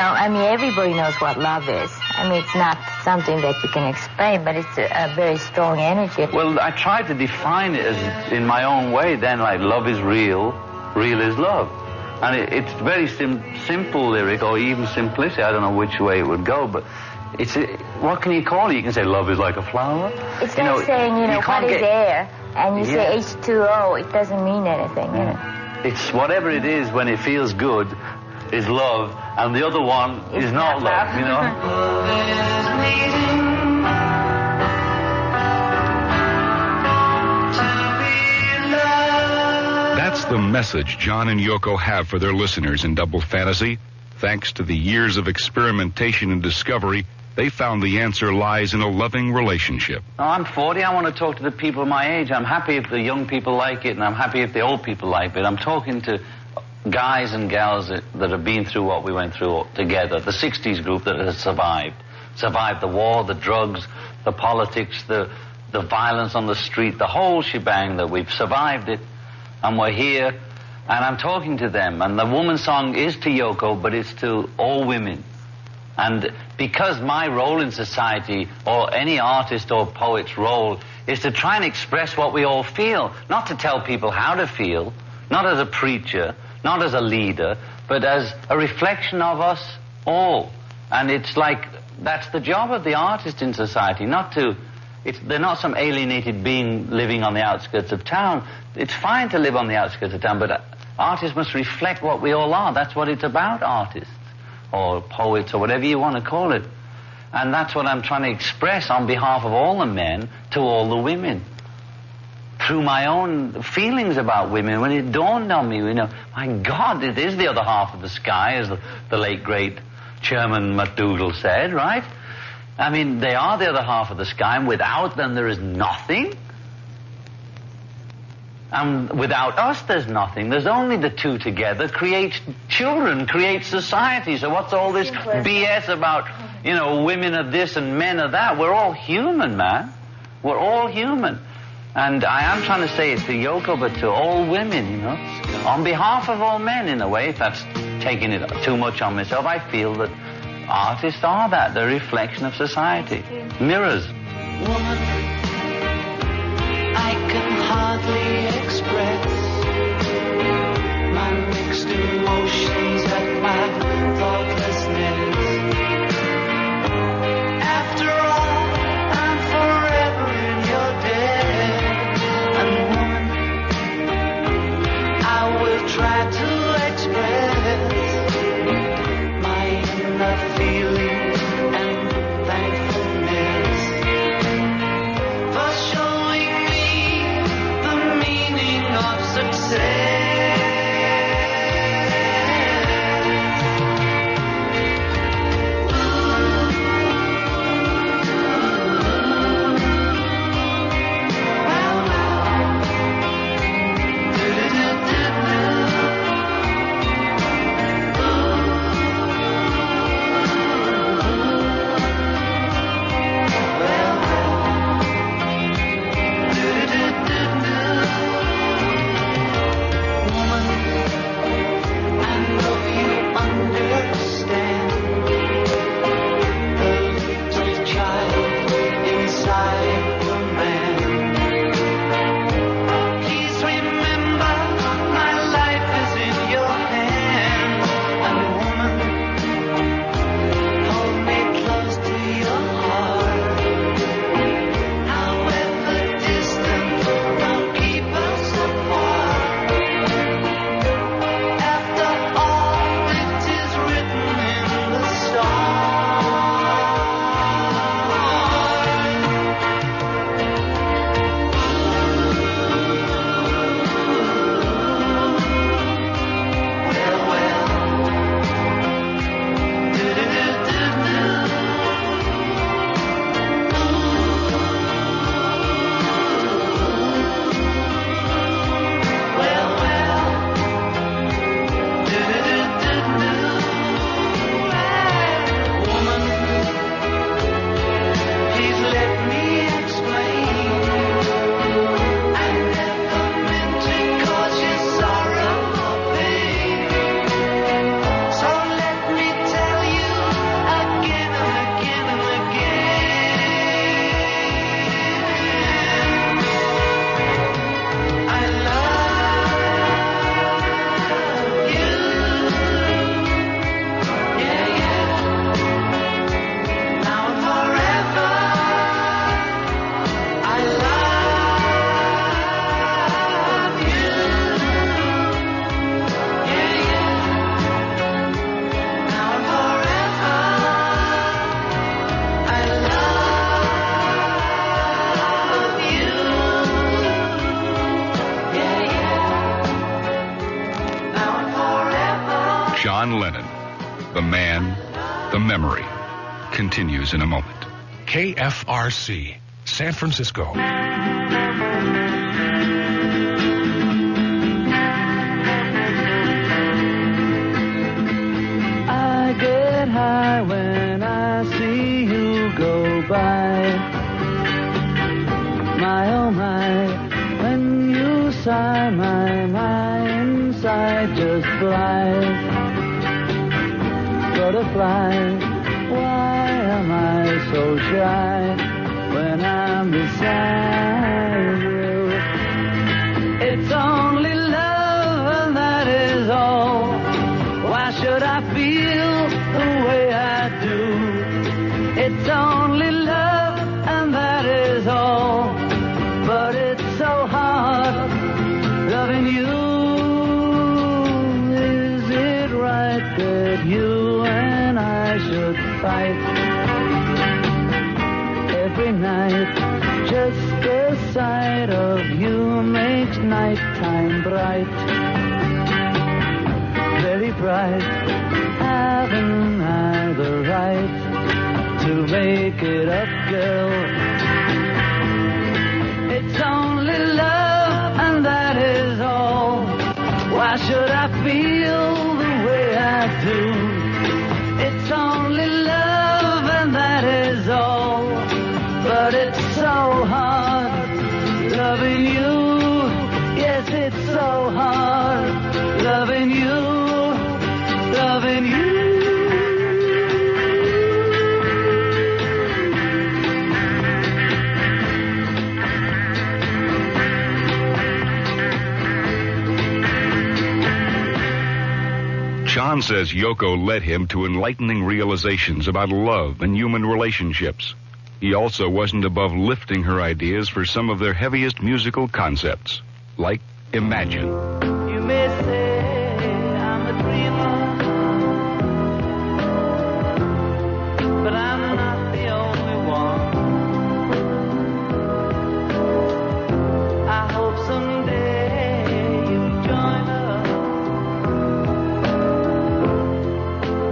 I mean, everybody knows what love is. I mean, it's not something that you can explain, but it's a very strong energy. Well, I tried to define it as in my own way then, like love is real, real is love. And it's very simple lyric, or even simplicity. I don't know which way it would go, but it's what can you call it? You can say love is like a flower. It's like saying, what is air? And you say H2O, it doesn't mean anything, It's whatever it is when it feels good is love, and the other one is not love, That's the message John and Yoko have for their listeners in Double Fantasy. Thanks to the years of experimentation and discovery, they found the answer lies in a loving relationship. Oh, I'm 40. I want to talk to the people my age. I'm happy if the young people like it, and I'm happy if the old people like it. I'm talking to guys and gals that have been through what we went through together. The 60s group that has survived the war, the drugs, the politics, the violence on the street, the whole shebang, that we've survived it, and we're here, and I'm talking to them. And the woman song is to Yoko, but it's to all women. And because my role in society, or any artist or poet's role, is to try and express what we all feel, not to tell people how to feel, not as a preacher, not as a leader, but as a reflection of us all. And it's like, that's the job of the artist in society, they're not some alienated being living on the outskirts of town. It's fine to live on the outskirts of town, but artists must reflect what we all are. That's what it's about, artists, or poets, or whatever you want to call it. And that's what I'm trying to express on behalf of all the men to all the women. Through my own feelings about women, when it dawned on me, my God, it is the other half of the sky, as the late, great Chairman McDougall said, right? I mean, they are the other half of the sky, and without them there is nothing. And without us there's nothing. There's only the two together, creates children, creates society. So what's all this BS about, women are this and men are that? We're all human, man. We're all human. And I am trying to say it to Yoko, but to all women, on behalf of all men, in a way. If that's taking it too much on myself, I feel that artists are that. They're a reflection of society. Mirrors. Woman, I can hardly express my mixed emotions at my thoughtlessness. After all, I'm forever in your debt. And woman, I will try to express my inner feelings and thankfulness for showing me the meaning John Lennon, the man, the memory, continues in a moment. KFRC, San Francisco. I get high when I see you go by. My oh my, when you sigh, my inside just flies. Butterfly, why am I so shy when I'm beside you? It's only love and that is all. Why should I feel the way I do? It's only love and that is all. But it's so hard loving you. Is it right that you and I should fight every night? Just the sight of you makes nighttime bright, very bright. Haven't I the right to make it up, girl? It's only love and that is all. Why should I feel the way I do? It's only love and that is all. But it's so hard loving you. Yes, it's so hard loving you, loving you. John says Yoko led him to enlightening realizations about love and human relationships. He also wasn't above lifting her ideas for some of their heaviest musical concepts, like Imagine. You may say I'm a dreamer, but I'm not the only one. I hope someday you'll join us,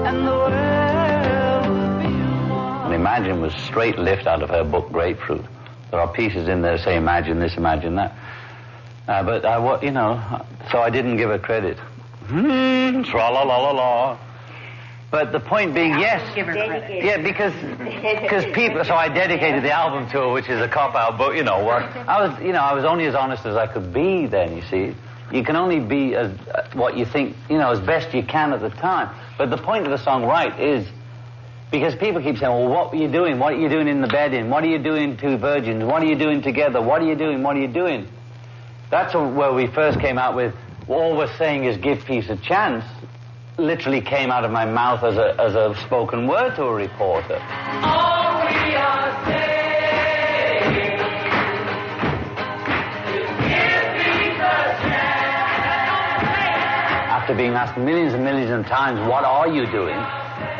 and the world will be one. And Imagine was straight lift out of her book Grapefruit. There are pieces in there that say imagine this, imagine that. But so I didn't give her credit. Tra-la-la-la-la. But the point being, yes. Give her credit. Yeah, because people. So I dedicated the album to her, which is a cop out. But I was only as honest as I could be. Then you see, you can only be as what you think, as best you can at the time. But the point of the song, right, is because people keep saying, well, what were you doing? What are you doing in the bed in? What are you doing, Two Virgins? What are you doing together? What are you doing? What are you doing? That's where we first came out with, all we're saying is give peace a chance, literally came out of my mouth as a spoken word to a reporter. All we are saying is give peace a chance. After being asked millions and millions of times, what are you doing?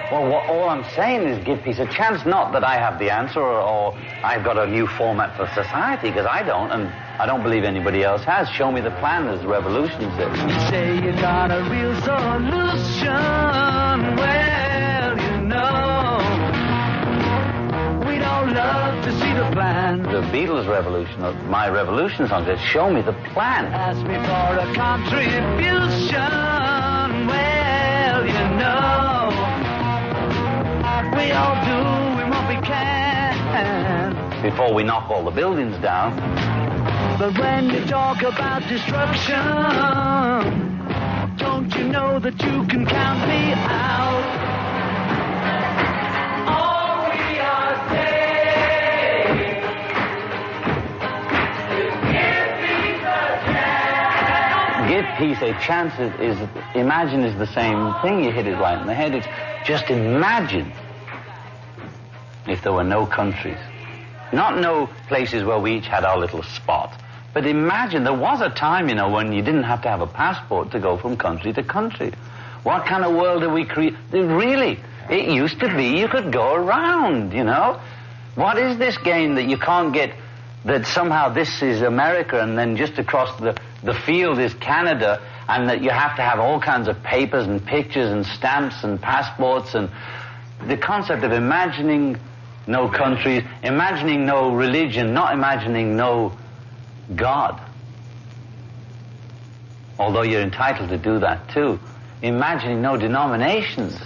Well, all I'm saying is give peace a chance, not that I have the answer or I've got a new format for society, because I don't, and I don't believe anybody else has. Show me the plan, as the revolution says. You say you got a real solution. Well, we don't love to see the plan. The Beatles' revolution, or my revolution song says, show me the plan. Ask me for a contribution. Well, we all do what we can before we knock all the buildings down. But when you talk about destruction, don't you know that you can count me out? All we are saying is give peace a chance. Give peace a chance imagine is the same thing. You hit it right in the head. It's just imagine if there were no countries. Not no places where we each had our little spot. But imagine, there was a time, when you didn't have to have a passport to go from country to country. What kind of world did we create? Really, it used to be you could go around, What is this game that you can't get, that somehow this is America and then just across the field is Canada, and that you have to have all kinds of papers and pictures and stamps and passports, and the concept of imagining no countries, imagining no religion, not imagining no God. Although you're entitled to do that too. Imagining no denominations.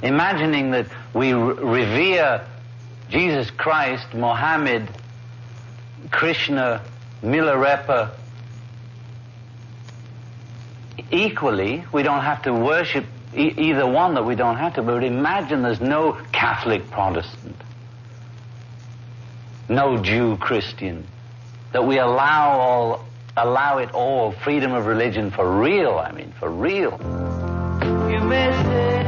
Imagining that we revere Jesus Christ, Mohammed, Krishna, Milarepa equally. We don't have to worship either one, that we don't have to, but imagine there's no Catholic Protestant, no Jew Christian, that we allow it all, freedom of religion for real, I mean, for real. You may say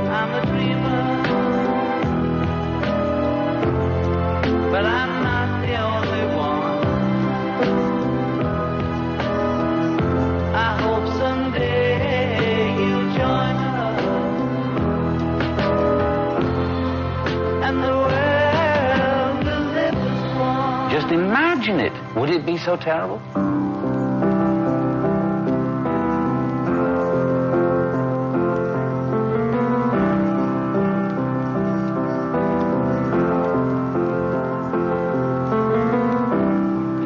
I'm a dreamer, but I'm not the only one. I hope someday you'll join us, and the world will live as one. Just imagine it. Would it be so terrible?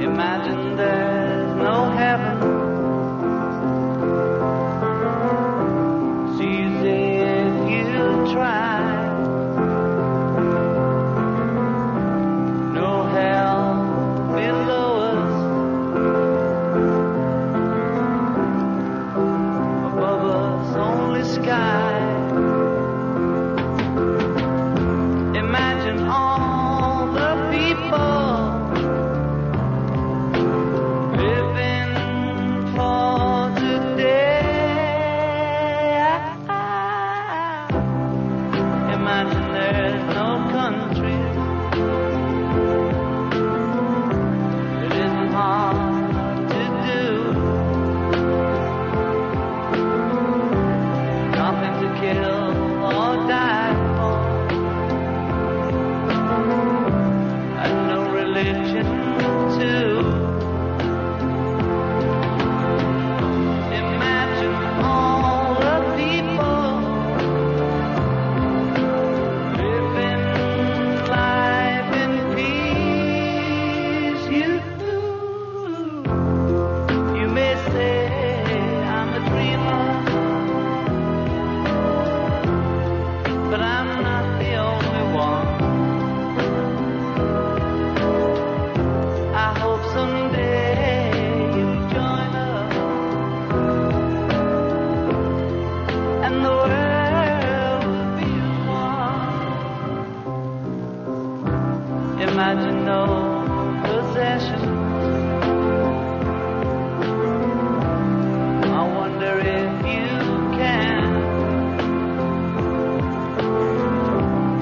Imagine there's no heaven. It's easy if you try. No hell below us. Above us only sky. Imagine all the people living for today. Imagine there's no country. It isn't hard to do. Nothing to kill or die for. And no religion too. Imagine all the people living life in peace. You may say I'm a dreamer, but I'm not the only one. I hope someday you'll join us, and the world will be as one. Imagine no possessions. I wonder if you can.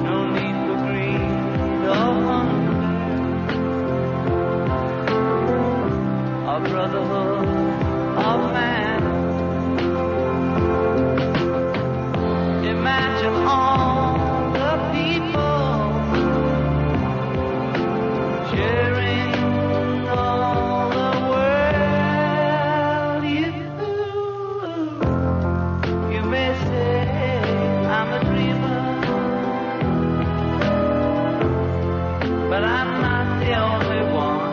No need for greed or hunger. A brotherhood of man. Imagine all the people sharing all the world. You may say I'm a dreamer, but I'm not the only one.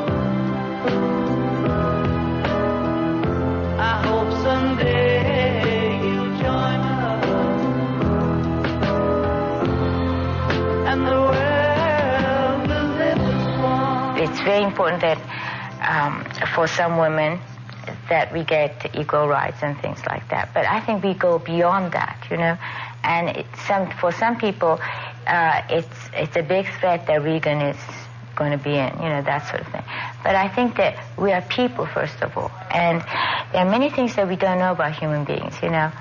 I hope someday you'll join us, and the world will live as one. It's very important that for some women that we get equal rights and things like that. But I think we go beyond that, you know. And for some people, it's a big threat that Reagan is going to be in, you know, that sort of thing. But I think that we are people, first of all. And there are many things that we don't know about human beings, you know.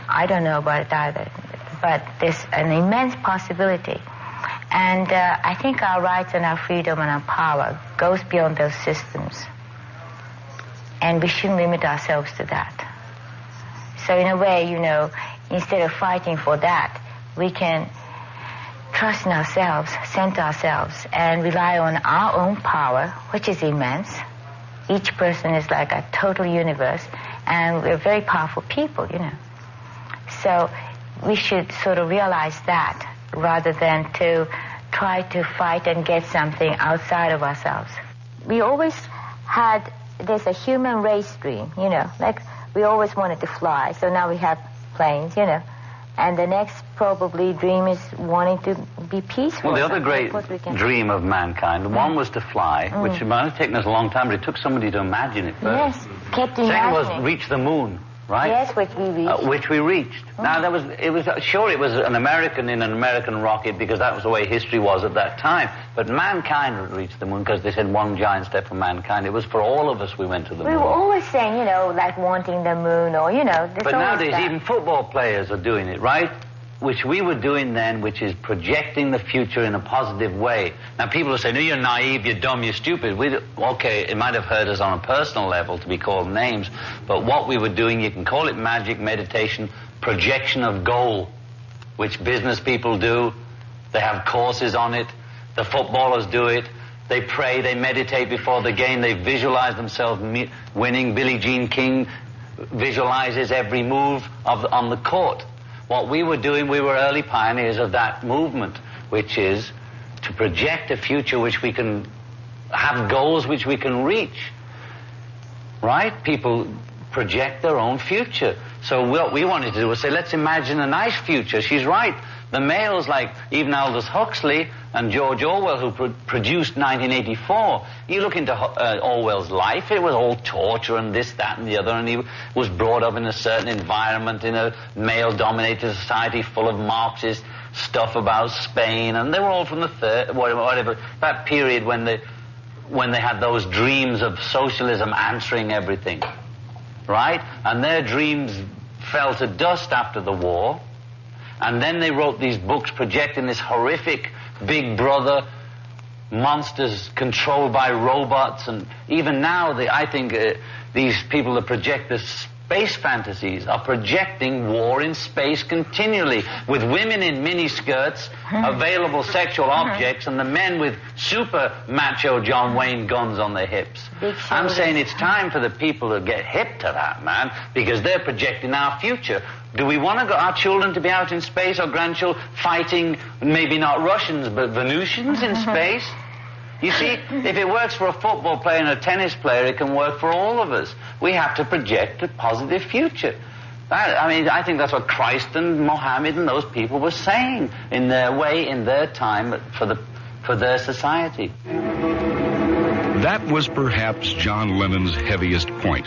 I don't know about it either. But there's an immense possibility. And I think our rights and our freedom and our power goes beyond those systems. And we shouldn't limit ourselves to that. So in a way, you know, instead of fighting for that, we can trust in ourselves, center ourselves, and rely on our own power, which is immense. Each person is like a total universe, And we're very powerful people, you know. So we should sort of realize that rather than to try to fight and get something outside of ourselves. We always had, there's a human race dream, you know, like we always wanted to fly, so now we have planes, you know. And the next probably dream is wanting to be peaceful. Well, the other great dream of mankind, one was to fly, which might have taken us a long time, but it took somebody to imagine it first. Yes, kept imagining. Second was imagining. reach the moon, right? Yes, which we reached. Which we reached. Now, it was an American in an American rocket because that was the way history was at that time. But mankind reached the moon because they said one giant step for mankind. It was for all of us we went to the moon. We were always saying, you know, like wanting the moon or, you know. But nowadays, even football players are doing it, right? Which we were doing then, which is projecting the future in a positive way. Now, people are saying, no, you're naive, you're dumb, you're stupid. Okay, it might have hurt us on a personal level to be called names, but what we were doing, you can call it magic, meditation, projection of goal, which business people do. They have courses on it. The footballers do it. They pray, they meditate before the game, they visualize themselves winning. Billie Jean King visualizes every move on the court. What we were doing, we were early pioneers of that movement, which is to project a future which we can have goals which we can reach. Right? People project their own future. So what we wanted to do was say, let's imagine a nice future. She's right. The males like even Aldous Huxley and George Orwell, who produced 1984, you look into Orwell's life, it was all torture and this, that, and the other, and he was brought up in a certain environment in a male-dominated society full of Marxist stuff about Spain, and they were all from the whatever, that period when they had those dreams of socialism answering everything, right? And their dreams fell to dust after the war. And then they wrote these books projecting this horrific Big Brother, monsters controlled by robots. And even now, I think these people that project the space fantasies are projecting war in space continually, with women in miniskirts, available sexual objects, and the men with super macho John Wayne guns on their hips. I'm saying it's time for the people to get hip to that, man, because they're projecting our future. Do we want our children to be out in space, or grandchildren fighting, maybe not Russians, but Venusians in space? You see, if it works for a football player and a tennis player, it can work for all of us. We have to project a positive future. I think that's what Christ and Mohammed and those people were saying in their way, in their time, for their society. That was perhaps John Lennon's heaviest point,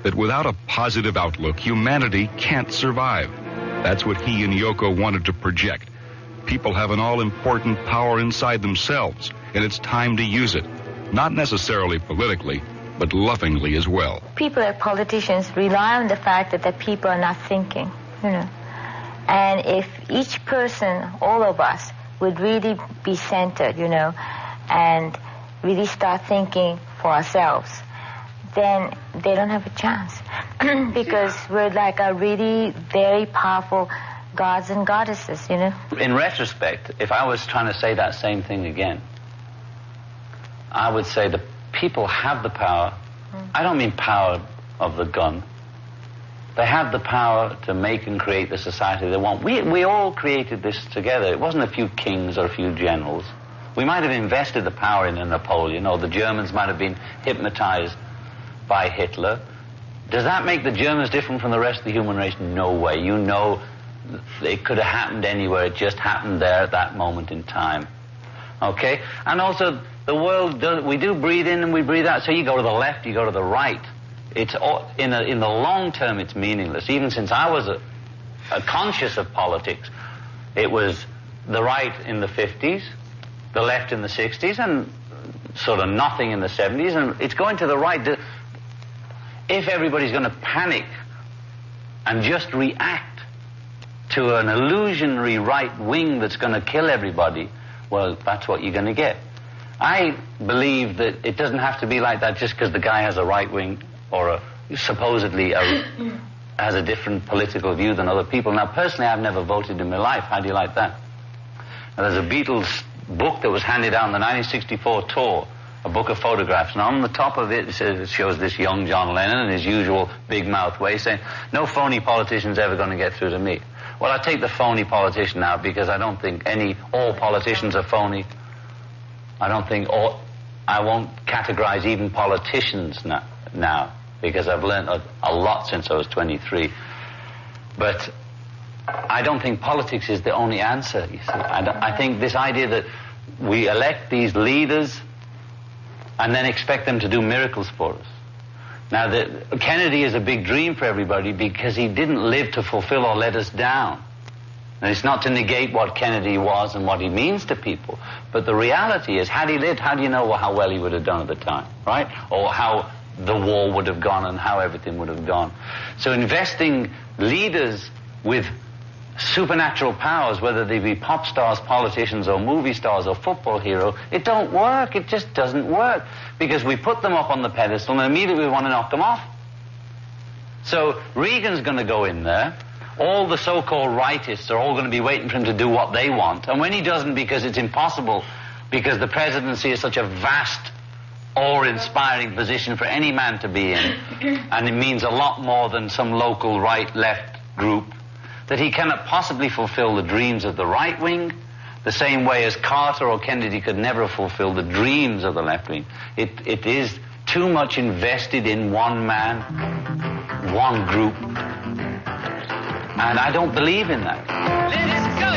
that without a positive outlook, humanity can't survive. That's what he and Yoko wanted to project. People have an all-important power inside themselves, and it's time to use it. Not necessarily politically, but lovingly as well. People like politicians rely on the fact that the people are not thinking, you know. And if each person, all of us, would really be centered, you know, and really start thinking for ourselves, then they don't have a chance. Because we're like a really very powerful gods and goddesses, you know. In retrospect, if I was trying to say that same thing again, I would say the people have the power. I don't mean power of the gun. They have the power to make and create the society they want. We all created this together. It wasn't a few kings or a few generals. We might have invested the power in a Napoleon, or the Germans might have been hypnotized by Hitler. Does that make the Germans different from the rest of the human race? No way. You know, it could have happened anywhere. It just happened there at that moment in time. Okay? And also, the world, we do breathe in and we breathe out. So you go to the left, you go to the right. It's all, in the long term, it's meaningless. Even since I was a conscious of politics, it was the right in the 50s, the left in the 60s, and sort of nothing in the 70s, and it's going to the right. If everybody's going to panic and just react to an illusionary right wing that's going to kill everybody, well, that's what you're going to get. I believe that it doesn't have to be like that just because the guy has a right wing or supposedly has a different political view than other people. Now, personally, I've never voted in my life. How do you like that? Now, there's a Beatles book that was handed down, the 1964 tour, a book of photographs, and on the top of it, it shows this young John Lennon in his usual big mouth way saying, no phony politician's ever going to get through to me. Well, I take the phony politician out because I don't think all politicians are phony. I won't categorize even politicians now because I've learned a lot since I was 23. But I don't think politics is the only answer, you see. I think this idea that we elect these leaders and then expect them to do miracles for us. Now, Kennedy is a big dream for everybody because he didn't live to fulfill or let us down. And it's not to negate what Kennedy was and what he means to people. But the reality is, had he lived, how do you know how well he would have done at the time, right? Or how the war would have gone and how everything would have gone. So investing leaders with supernatural powers, whether they be pop stars, politicians, or movie stars, or football hero, it don't work. It just doesn't work. Because we put them up on the pedestal and immediately we want to knock them off. So Reagan's going to go in there. All the so-called rightists are all going to be waiting for him to do what they want. And when he doesn't, because it's impossible, because the presidency is such a vast, awe-inspiring position for any man to be in, and it means a lot more than some local right-left group, that he cannot possibly fulfill the dreams of the right wing, the same way as Carter or Kennedy could never fulfill the dreams of the left wing. It is too much invested in one man, one group, and I don't believe in that. Let's go!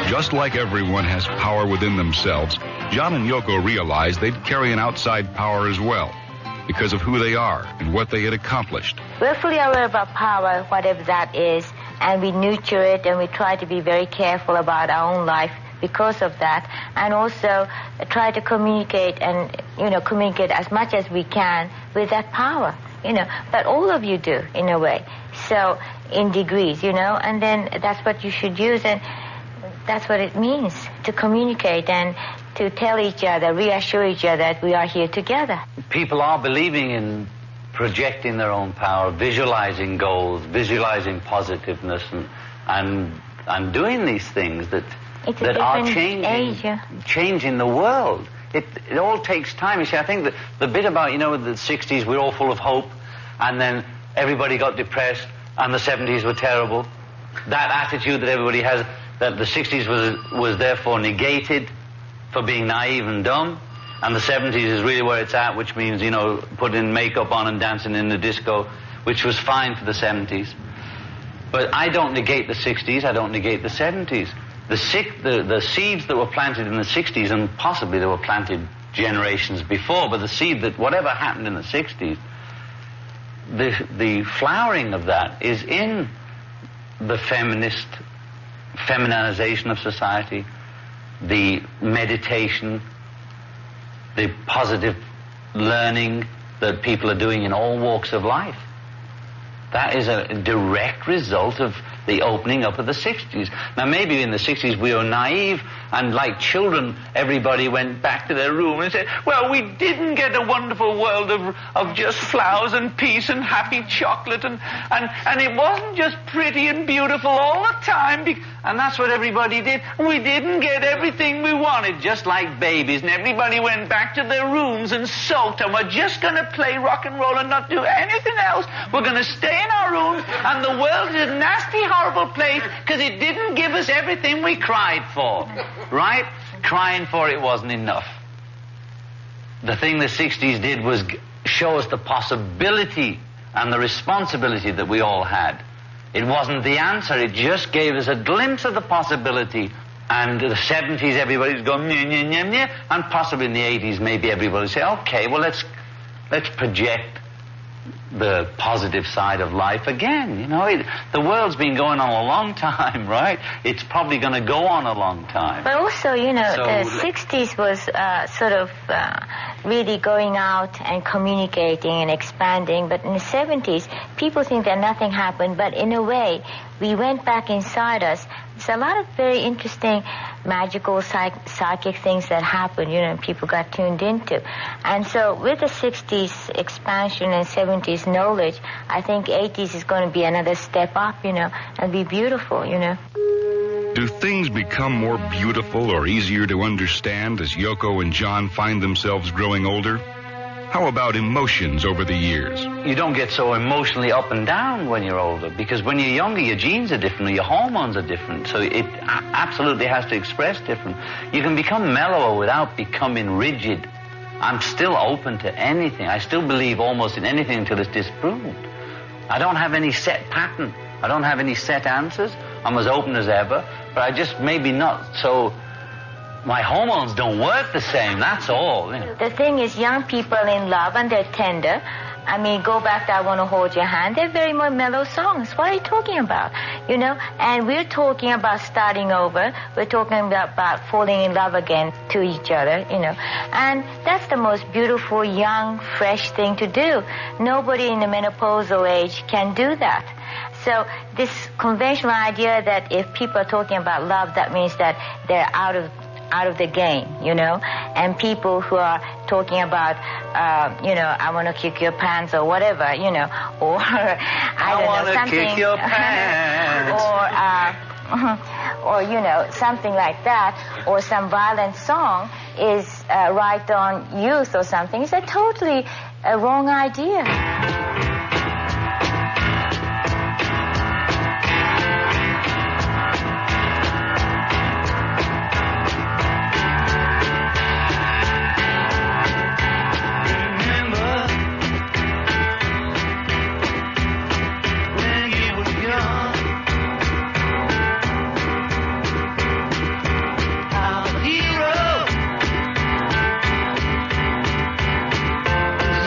Just like everyone has power within themselves, John and Yoko realized they'd carry an outside power as well, because of who they are and what they had accomplished. We're fully aware of our power, whatever that is, and we nurture it, and we try to be very careful about our own life because of that, and also try to communicate and, communicate as much as we can with that power, But all of you do, in a way. So, in degrees, and then that's what you should use, and that's what it means to communicate and to tell each other, reassure each other that we are here together. People are believing in projecting their own power, visualizing goals, visualizing positiveness, and doing these things that are changing the world. It all takes time. You see, I think that the bit about, you know, the 60s, we're all full of hope, and then everybody got depressed, and the 70s were terrible. That attitude that everybody has, that the 60s was therefore negated for being naive and dumb, and the 70s is really where it's at, which means, you know, putting makeup on and dancing in the disco, which was fine for the 70s. But I don't negate the 60s, I don't negate the 70s. The seeds that were planted in the 60s, and possibly they were planted generations before, but the seed that whatever happened in the 60s, the flowering of that is in the feminization of society, the meditation, the positive learning that people are doing in all walks of life. That is a direct result of the opening up of the 60s. Now, maybe in the 60s we were naive, and like children, everybody went back to their room and said, well, we didn't get a wonderful world of just flowers and peace and happy chocolate, and it wasn't just pretty and beautiful all the time, and that's what everybody did. We didn't get everything we wanted, just like babies, and everybody went back to their rooms and sulked, and we're just going to play rock and roll and not do anything else. We're going to stay in our rooms, and the world is a nasty, horrible place because it didn't give us everything we cried for. Right? Crying for it wasn't enough. The thing the 60s did was show us the possibility and the responsibility that we all had. It wasn't the answer, it just gave us a glimpse of the possibility. And the 70s, everybody's going, nyeh, nyeh, nyeh, nyeh, and possibly in the 80s, maybe everybody say, okay, well, let's project the positive side of life again. You know, the world's been going on a long time, right? It's probably going to go on a long time. But also, you know, the 60s was sort of really going out and communicating and expanding. But in the 70s, people think that nothing happened. But in a way, we went back inside us. There's a lot of very interesting magical psychic things that happened, you know, and people got tuned into. And so with the 60s expansion and 70s knowledge, I think 80s is going to be another step up, you know, and be beautiful, you know. Do things become more beautiful or easier to understand as Yoko and John find themselves growing older? How about emotions over the years? You don't get so emotionally up and down when you're older, because when you're younger, your genes are different, your hormones are different, so it absolutely has to express different. You can become mellower without becoming rigid. I'm still open to anything. I still believe almost in anything until it's disproved. I don't have any set pattern. I don't have any set answers. I'm as open as ever, but I just maybe not so... My hormones don't work the same, that's all. You know. The thing is, young people in love, and they're tender. I mean, go back to I Want to Hold Your Hand. They're very more mellow songs. What are you talking about? You know, and we're talking about starting over. We're talking about falling in love again to each other, you know. And that's the most beautiful, young, fresh thing to do. Nobody in the menopausal age can do that. So this conventional idea that if people are talking about love, that means that they're out of the game, you know, and people who are talking about, you know, I want to kick your pants or whatever, you know, or I don't know, something. Kick your pants. or, you know, something like that, or some violent song is right on youth or something. It's a totally wrong idea.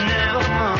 Never won.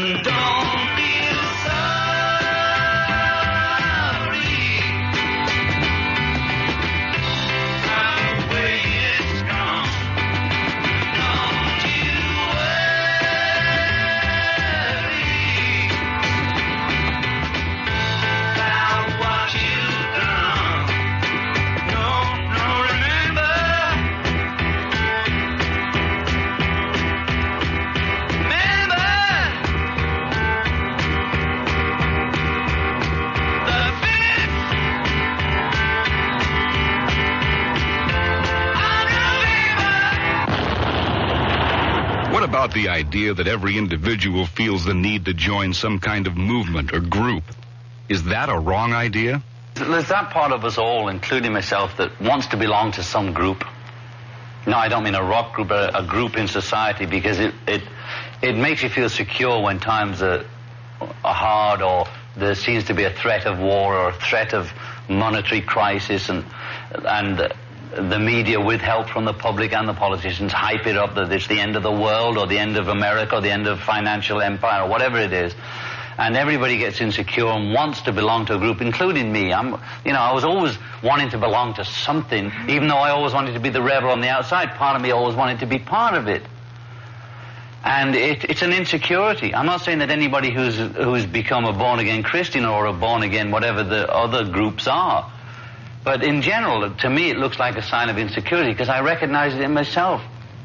And don't feel sorry about the way it's gone. Don't you worry about what you've done. No, remember. What about the idea that every individual feels the need to join some kind of movement or group? Is that a wrong idea? There's that part of us all, including myself, that wants to belong to some group. No, I don't mean a rock group, but a group in society, because it makes you feel secure when times are hard, or there seems to be a threat of war or a threat of monetary crisis, and the media, with help from the public and the politicians, hype it up that it's the end of the world or the end of America or the end of financial empire or whatever it is. And everybody gets insecure and wants to belong to a group, including me. I was always wanting to belong to something, even though I always wanted to be the rebel on the outside. Part of me always wanted to be part of it. And it's an insecurity. I'm not saying that anybody who's become a born-again Christian or a born-again whatever the other groups are. But in general, to me, it looks like a sign of insecurity, because I recognize it in myself,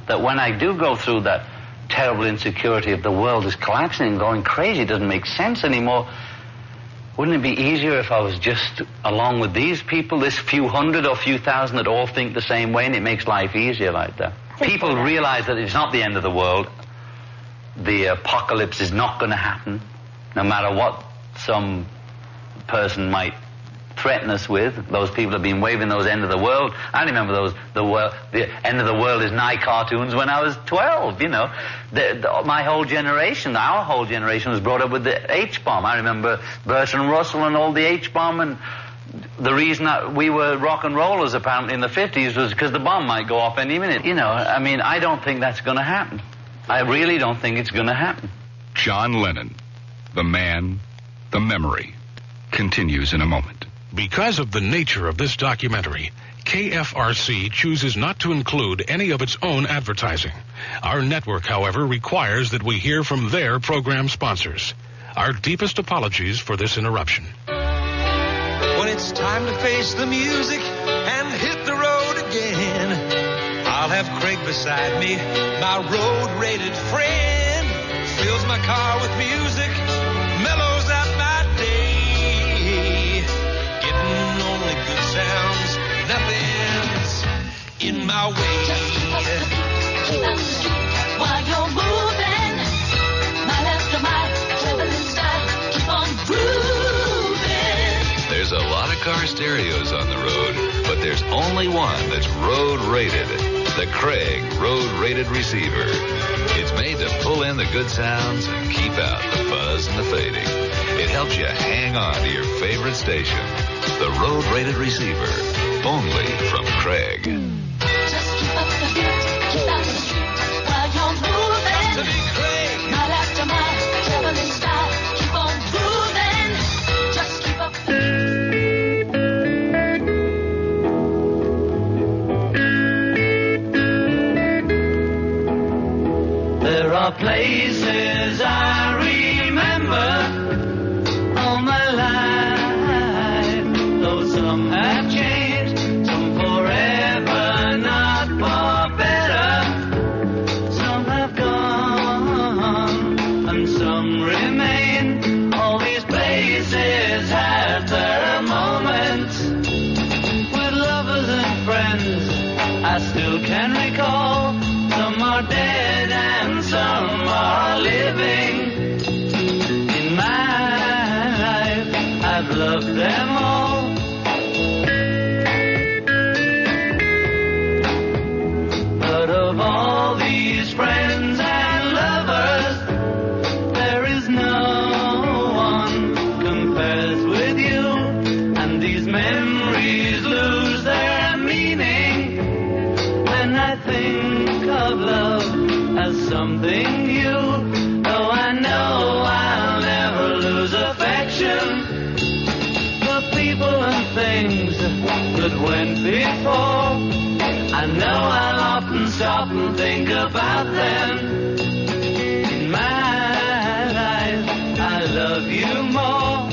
that when I do go through that terrible insecurity of the world is collapsing and going crazy, it doesn't make sense anymore, wouldn't it be easier if I was just along with these people, this few hundred or few thousand that all think the same way, and it makes life easier like that? People realize that it's not the end of the world. The apocalypse is not going to happen, no matter what some person might threaten us with. Those people have been waving those end of the world. I remember the end of the world is nigh cartoons when I was 12, my whole generation, our whole generation was brought up with the H-bomb. I remember Bertrand Russell and all the H-bomb, and the reason that we were rock and rollers apparently in the 50s was because the bomb might go off any minute. I don't think that's going to happen. I really don't think it's going to happen. John Lennon, the man, the memory, continues in a moment. Because of the nature of this documentary, KFRC chooses not to include any of its own advertising. Our network, however, requires that we hear from their program sponsors. Our deepest apologies for this interruption. When it's time to face the music and hit the road again, I'll have Craig beside me, my road-rated friend. Fills my car with music, mellows out my day. Getting only good sounds, nothing's in my way. Just keep up the beat, keep up the street while you're moving. Mile after mile, traveling style, keep on grooving. There's a lot of car stereos on the road, but there's only one that's road-rated. The Craig road-rated receiver. It's made to pull in the good sounds and keep out the buzz and the fading. It helps you hang on to your favorite station. The road-rated receiver, only from Craig. Just keep up the beat, keep out the street while you're moving. To be Craig. Mile after mile, traveling style, keep on grooving. Just keep up the There are places I remember all my life, though some have changed, some forever, not for better. Some have gone, and some remain. All these places have their moments. With lovers and friends, I still can recall. Some are dead and some are living. In my life, I've loved them all. But of all these friends and lovers, there is no one compares with you. And these memories lose their meaning when I think of love as something new. Though I know I went before. I know I'll often stop and think about them. In my life, I love you more.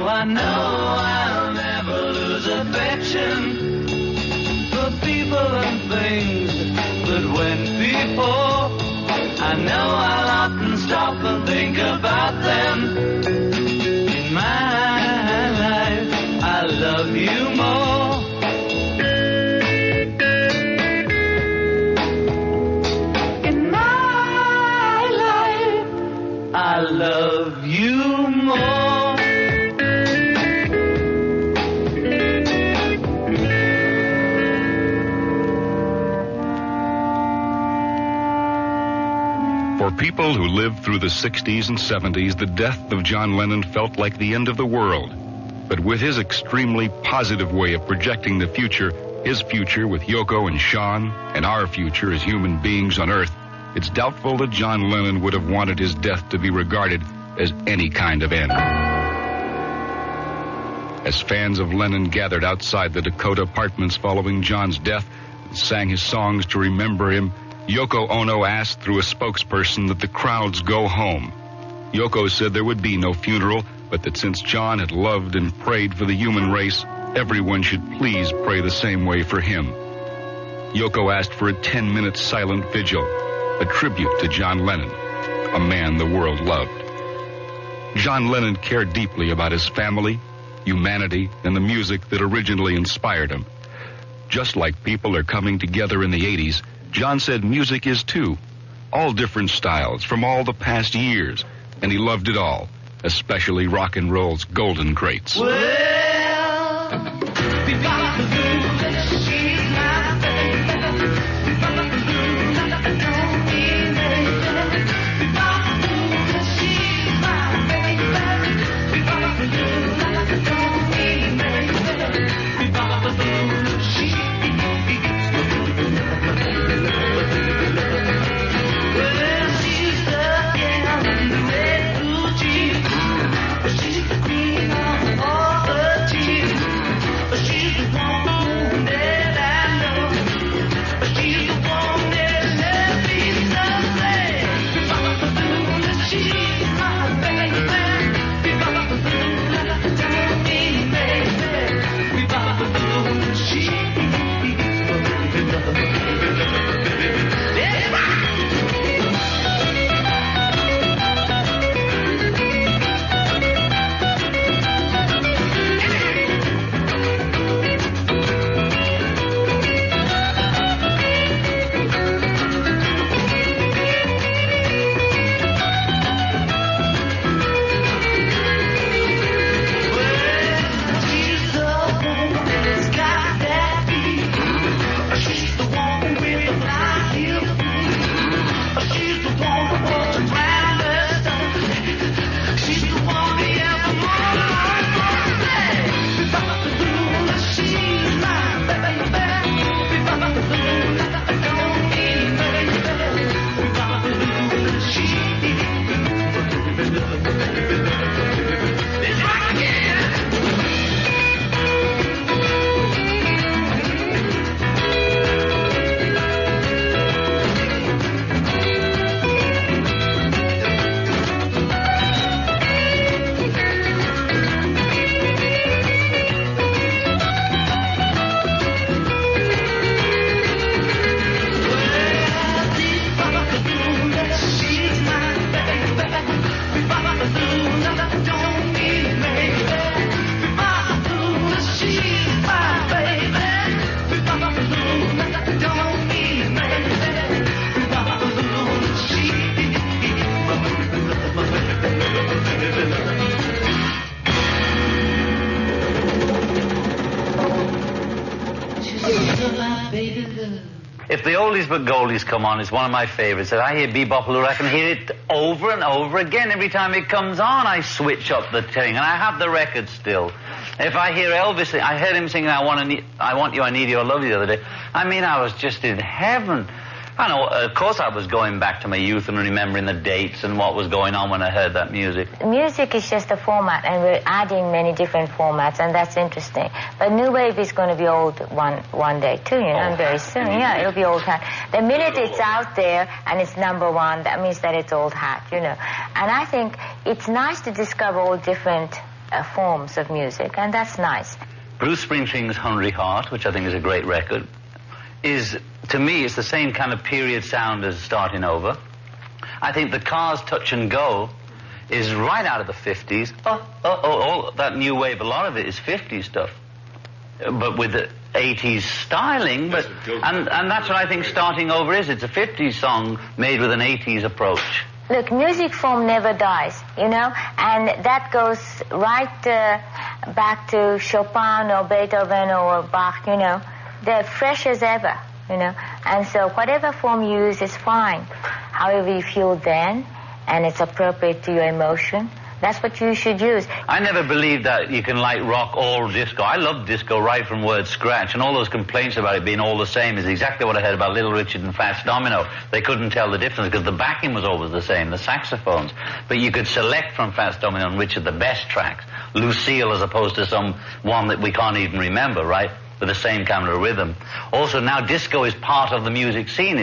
I know I'll never lose affection for people and things that went before. I know I'll often stop and think about them. In my life, I love you more. In my life, I love you more. For people who lived through the 60s and 70s, the death of John Lennon felt like the end of the world. But with his extremely positive way of projecting the future, his future with Yoko and Sean, and our future as human beings on Earth, it's doubtful that John Lennon would have wanted his death to be regarded as any kind of end. As fans of Lennon gathered outside the Dakota apartments following John's death and sang his songs to remember him, Yoko Ono asked through a spokesperson that the crowds go home. Yoko said there would be no funeral, but that since John had loved and prayed for the human race, everyone should please pray the same way for him. Yoko asked for a 10-minute silent vigil, a tribute to John Lennon, a man the world loved. John Lennon cared deeply about his family, humanity, and the music that originally inspired him. Just like people are coming together in the 80s, John said music is too. All different styles from all the past years, and he loved it all, especially rock and roll's golden greats. Well, we got the blue, she's my baby. We got the blue, we got the blue, she's my baby. We got the blue, we got the blue, she's the queen of all the if the oldies but goldies come on, it's one of my favorites. If I hear Bebopaloo, I can hear it over and over again. Every time it comes on, I switch up the thing, and I have the record still. If I hear Elvis, I heard him singing I Want You, I Need You, I Love You the other day. I mean, I was just in heaven. I know, of course I was going back to my youth and remembering the dates and what was going on when I heard that music. Music is just a format, and we're adding many different formats, and that's interesting. But New Wave is going to be old one day, too, and very soon. Yeah, it'll be old hat. The minute it's out there and it's number one, that means that it's old hat, And I think it's nice to discover all different forms of music, and that's nice. Bruce Springsteen's Hungry Heart, which I think is a great record, is, to me, it's the same kind of period sound as Starting Over. I think the Cars Touch and Go is right out of the 50s. All that new wave, a lot of it is 50s stuff, but with the 80s styling. But and that's what I think Starting Over is. It's a 50s song made with an 80s approach. Look, music form never dies, and that goes right back to Chopin or Beethoven or Bach, They're fresh as ever, And so whatever form you use is fine. However you feel then, and it's appropriate to your emotion, that's what you should use. I never believed that you can like rock all disco. I love disco right from word scratch, and all those complaints about it being all the same is exactly what I heard about Little Richard and Fats Domino. They couldn't tell the difference because the backing was always the same, the saxophones. But you could select from Fats Domino and which are the best tracks. Lucille as opposed to some one that we can't even remember, right? With the same kind of rhythm. Also, now disco is part of the music scene.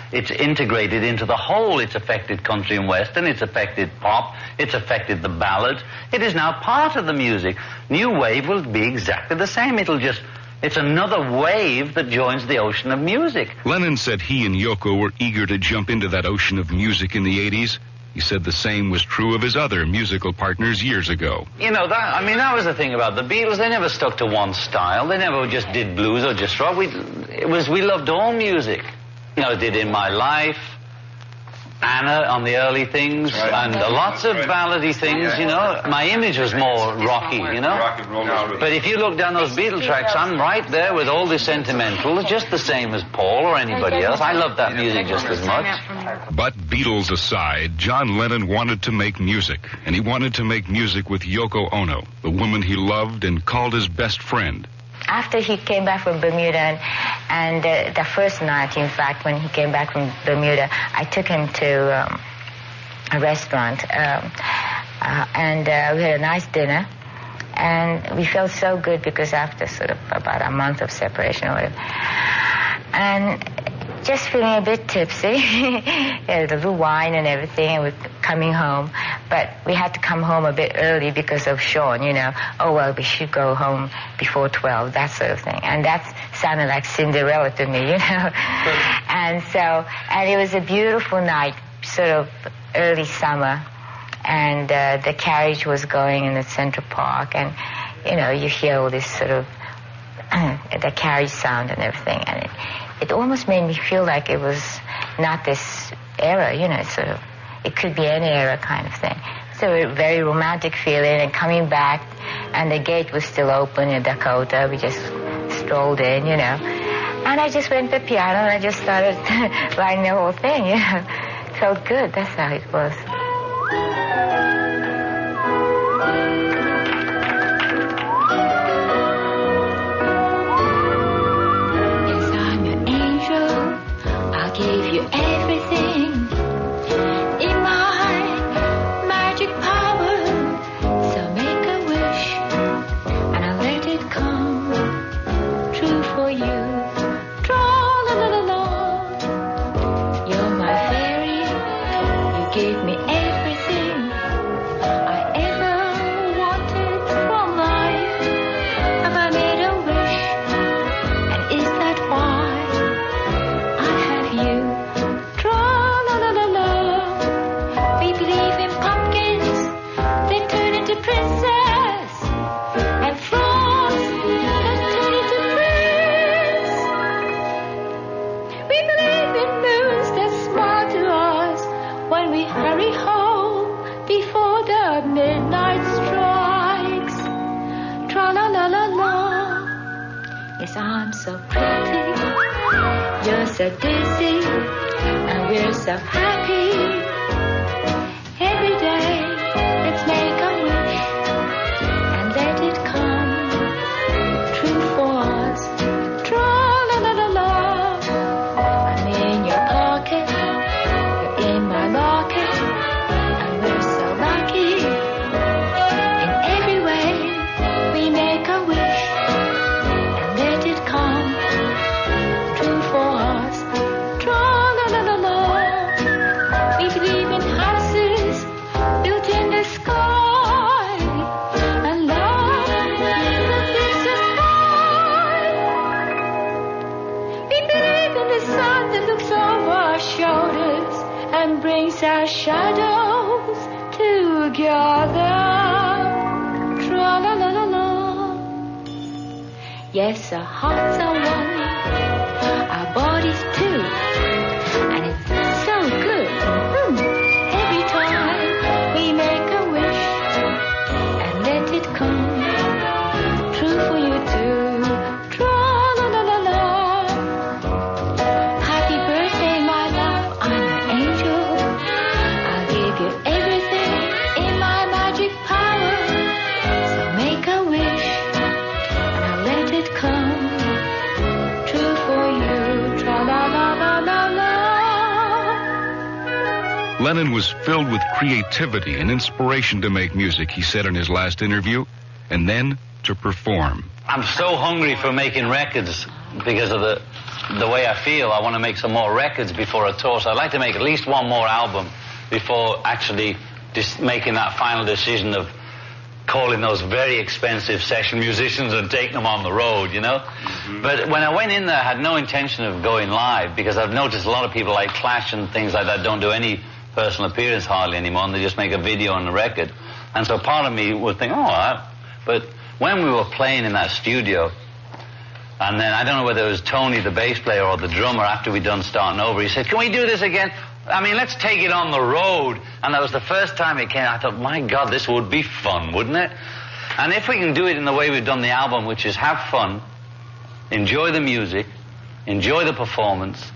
It's integrated into the whole. It's affected country and western. It's affected pop. It's affected the ballad. It is now part of the music. New wave will be exactly the same. It's another wave that joins the ocean of music. Lennon said he and Yoko were eager to jump into that ocean of music in the 80s. He said the same was true of his other musical partners years ago. That was the thing about the Beatles. They never stuck to one style. They never just did blues or just rock. We loved all music. Did In My Life, Anna on the early things, and lots of ballady things, My Image was more rocky, Rock and roll. But if you look down those Beatle tracks, I'm right there with all the sentimental, just the same as Paul or anybody else. I love that music just as much. But Beatles aside, John Lennon wanted to make music, and he wanted to make music with Yoko Ono, the woman he loved and called his best friend. After he came back from Bermuda, and the first night, in fact, when he came back from Bermuda, I took him to a restaurant, and we had a nice dinner, and we felt so good because after sort of about a month of separation or whatever, and just feeling a bit tipsy, a little wine and everything, and we're coming home. But we had to come home a bit early because of Sean, we should go home before 12, that sort of thing. And that sounded like Cinderella to me, And it was a beautiful night, sort of early summer, and the carriage was going in the Central Park, and, you hear all this sort of, the carriage sound and everything, and it almost made me feel like it was not this era, it could be any era kind of thing. So a very romantic feeling, and coming back, and the gate was still open in Dakota. We just strolled in, And I just went to the piano, and I just started writing the whole thing, It felt good, that's how it was. Give you everything in my magic power. So make a wish and I'll let it come true for you. Tra la la la la. You're my fairy. You gave me so dizzy, and we're so happy. Every day, let's make a wish and let it come true for us. Tra-la-la-la-la. I'm in your pocket, you're in my locket, and we're so lucky. In every way, we make a wish and let it come true for us. Tra-la-la-la-la. We believe in houses built in the sky and love that is the sky. We believe in the sun that looks over our shoulders and brings our shadows together. Tra-la-la-la-la. Yes, our hearts are one, our bodies too, and it's so good. Every time we make a wish and let it come true for you too. Tra-la-la-la-la. Happy birthday, my love, I'm an angel. I'll give you everything in my magic power. So make a wish and I'll let it come true for you. Tra-la-la-la-la-la. Lennon was filled with creativity and inspiration to make music, he said in his last interview, and then to perform. I'm so hungry for making records because of the way I feel. I want to make some more records before a tour. So I'd like to make at least one more album before actually just making that final decision of calling those very expensive session musicians and taking them on the road, you know? But when I went in there, I had no intention of going live because I've noticed a lot of people like Clash and things like that don't do any personal appearance hardly anymore, and they just make a video on the record. And so part of me would think, but when we were playing in that studio, and then I don't know whether it was Tony, the bass player, or the drummer, after we'd done Starting Over, he said, can we do this again? I mean, let's take it on the road. And that was the first time it came. I thought, my God, this would be fun, wouldn't it? And if we can do it in the way we've done the album, which is have fun, enjoy the music, enjoy the performance,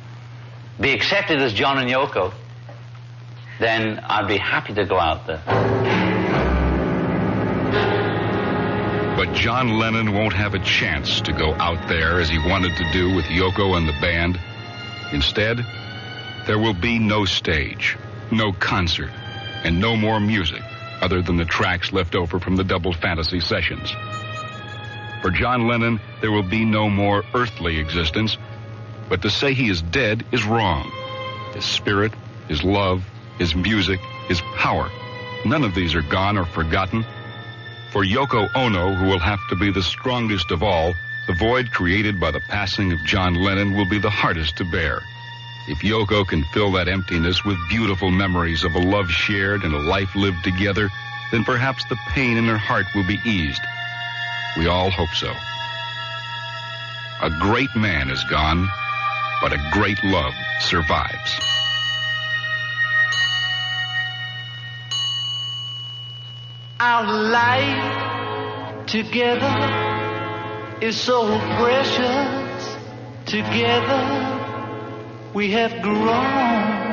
be accepted as John and Yoko, then I'd be happy to go out there. But John Lennon won't have a chance to go out there as he wanted to do with Yoko and the band. Instead, there will be no stage, no concert, and no more music other than the tracks left over from the Double Fantasy sessions. For John Lennon, there will be no more earthly existence, but to say he is dead is wrong. His spirit, his love, his music, his power, none of these are gone or forgotten. For Yoko Ono, who will have to be the strongest of all, the void created by the passing of John Lennon will be the hardest to bear. If Yoko can fill that emptiness with beautiful memories of a love shared and a life lived together, then perhaps the pain in her heart will be eased. We all hope so. A great man is gone, but a great love survives. Our life together is so precious. Together we have grown.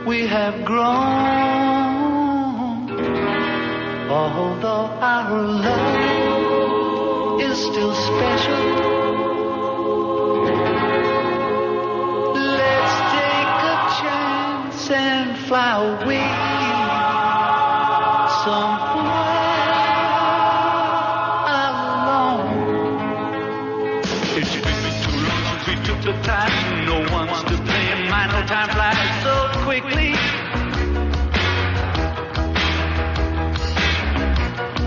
We have grown. Although our love is still special, let's take a chance and fly away somewhere alone. It's been too long since we took the time. No one's to blame. My no time flies so quickly.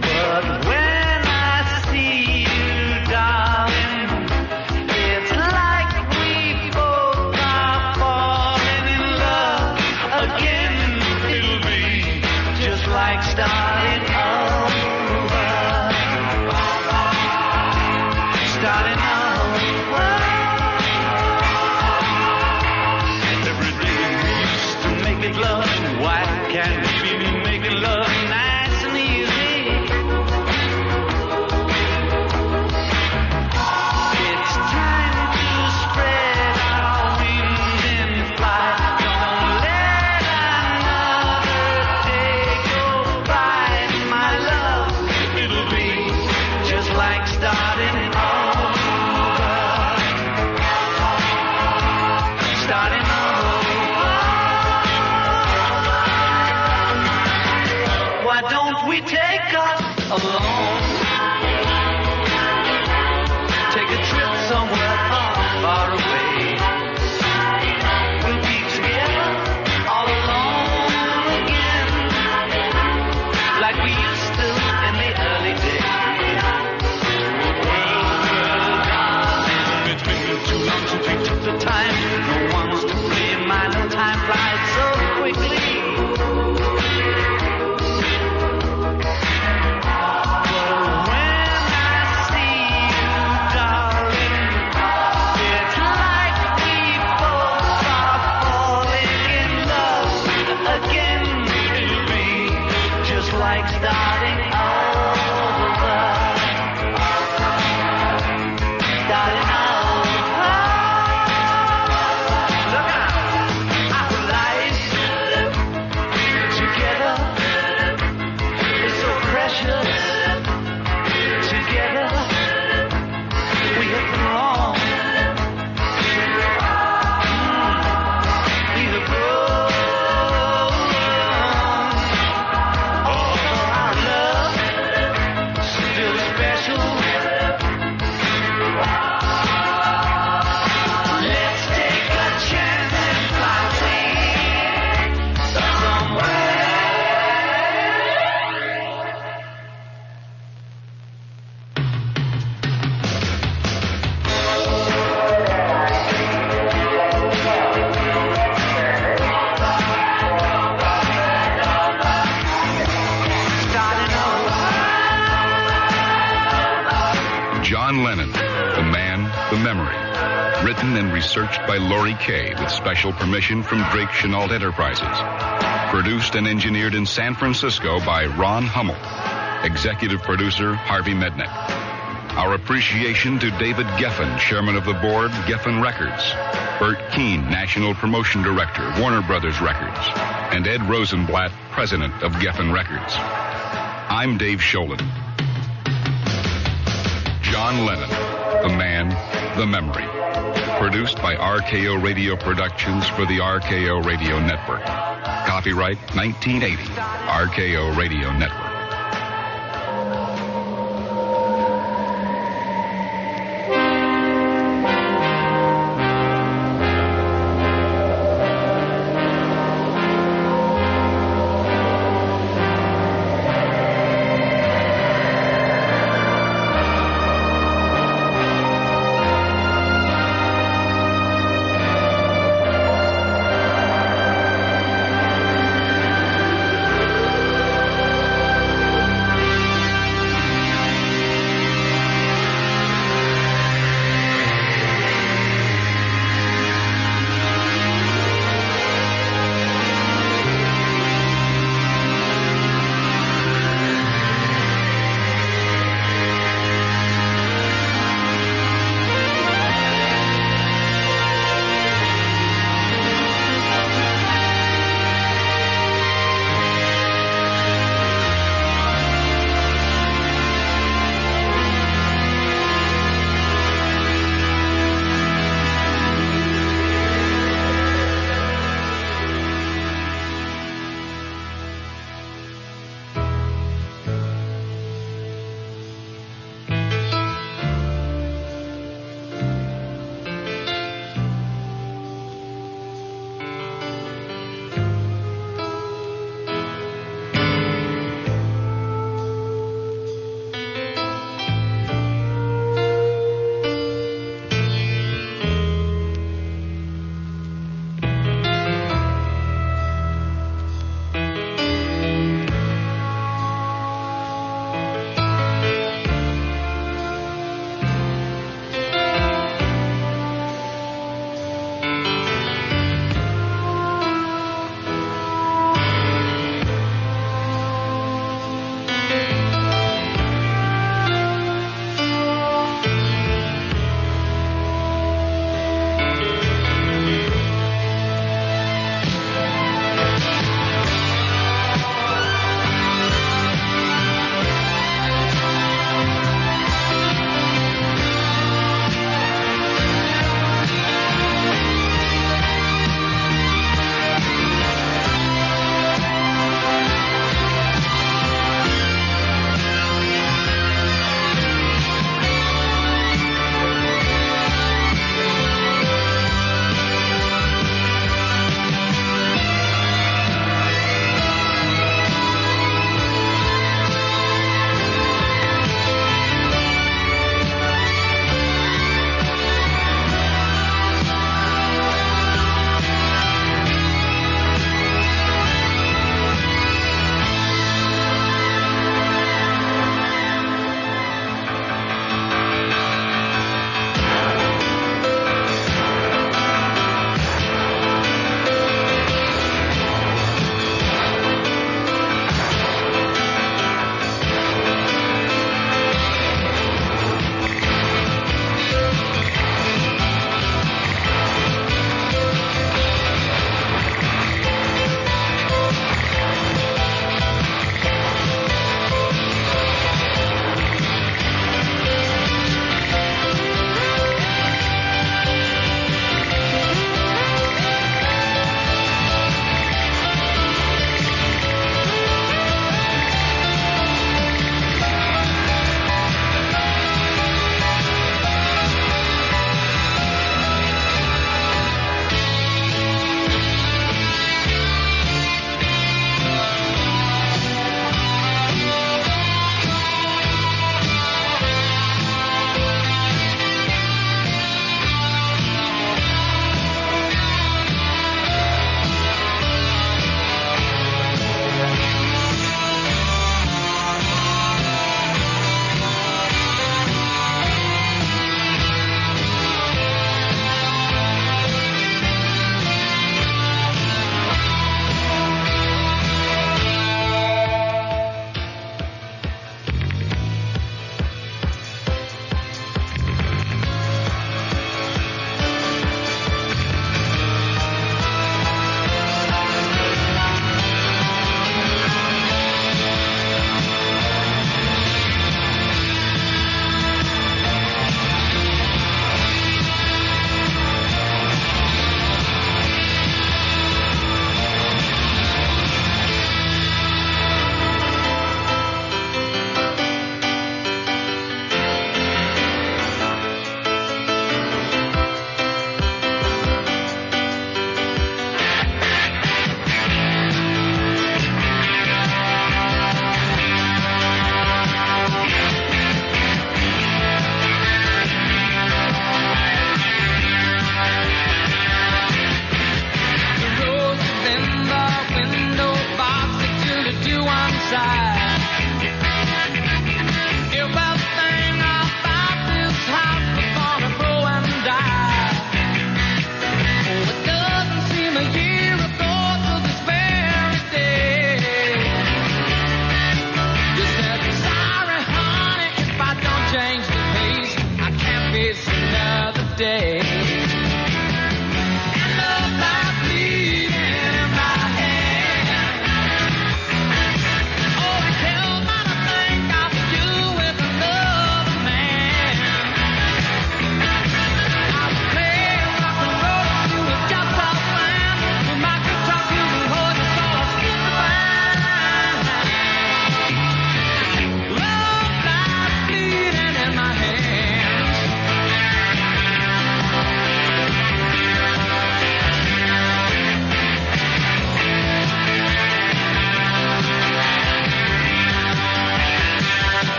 But when I see you, darling, it's like we both are falling in love again. It'll be just like starting over. Starting over. Every alone. Take a trip somewhere far, far away. We'll be together all alone again, like we used to in the early days. Well, darling, it's been too long since we took the time. No one's to blame, I know time flies so quickly. Like starting over, starting over. Look out, our life together is so precious. Together we hit them wrong. We the John Lennon, The Man, The Memory. Written and researched by Lori Kay with special permission from Drake Chenault Enterprises. Produced and engineered in San Francisco by Ron Hummel. Executive producer Harvey Mednick. Our appreciation to David Geffen, chairman of the board, Geffen Records. Bert Keane, national promotion director, Warner Brothers Records. And Ed Rosenblatt, president of Geffen Records. I'm Dave Sholin. John Lennon, The Man, The Memory. Produced by RKO Radio Productions for the RKO Radio Network. Copyright 1980, RKO Radio Network.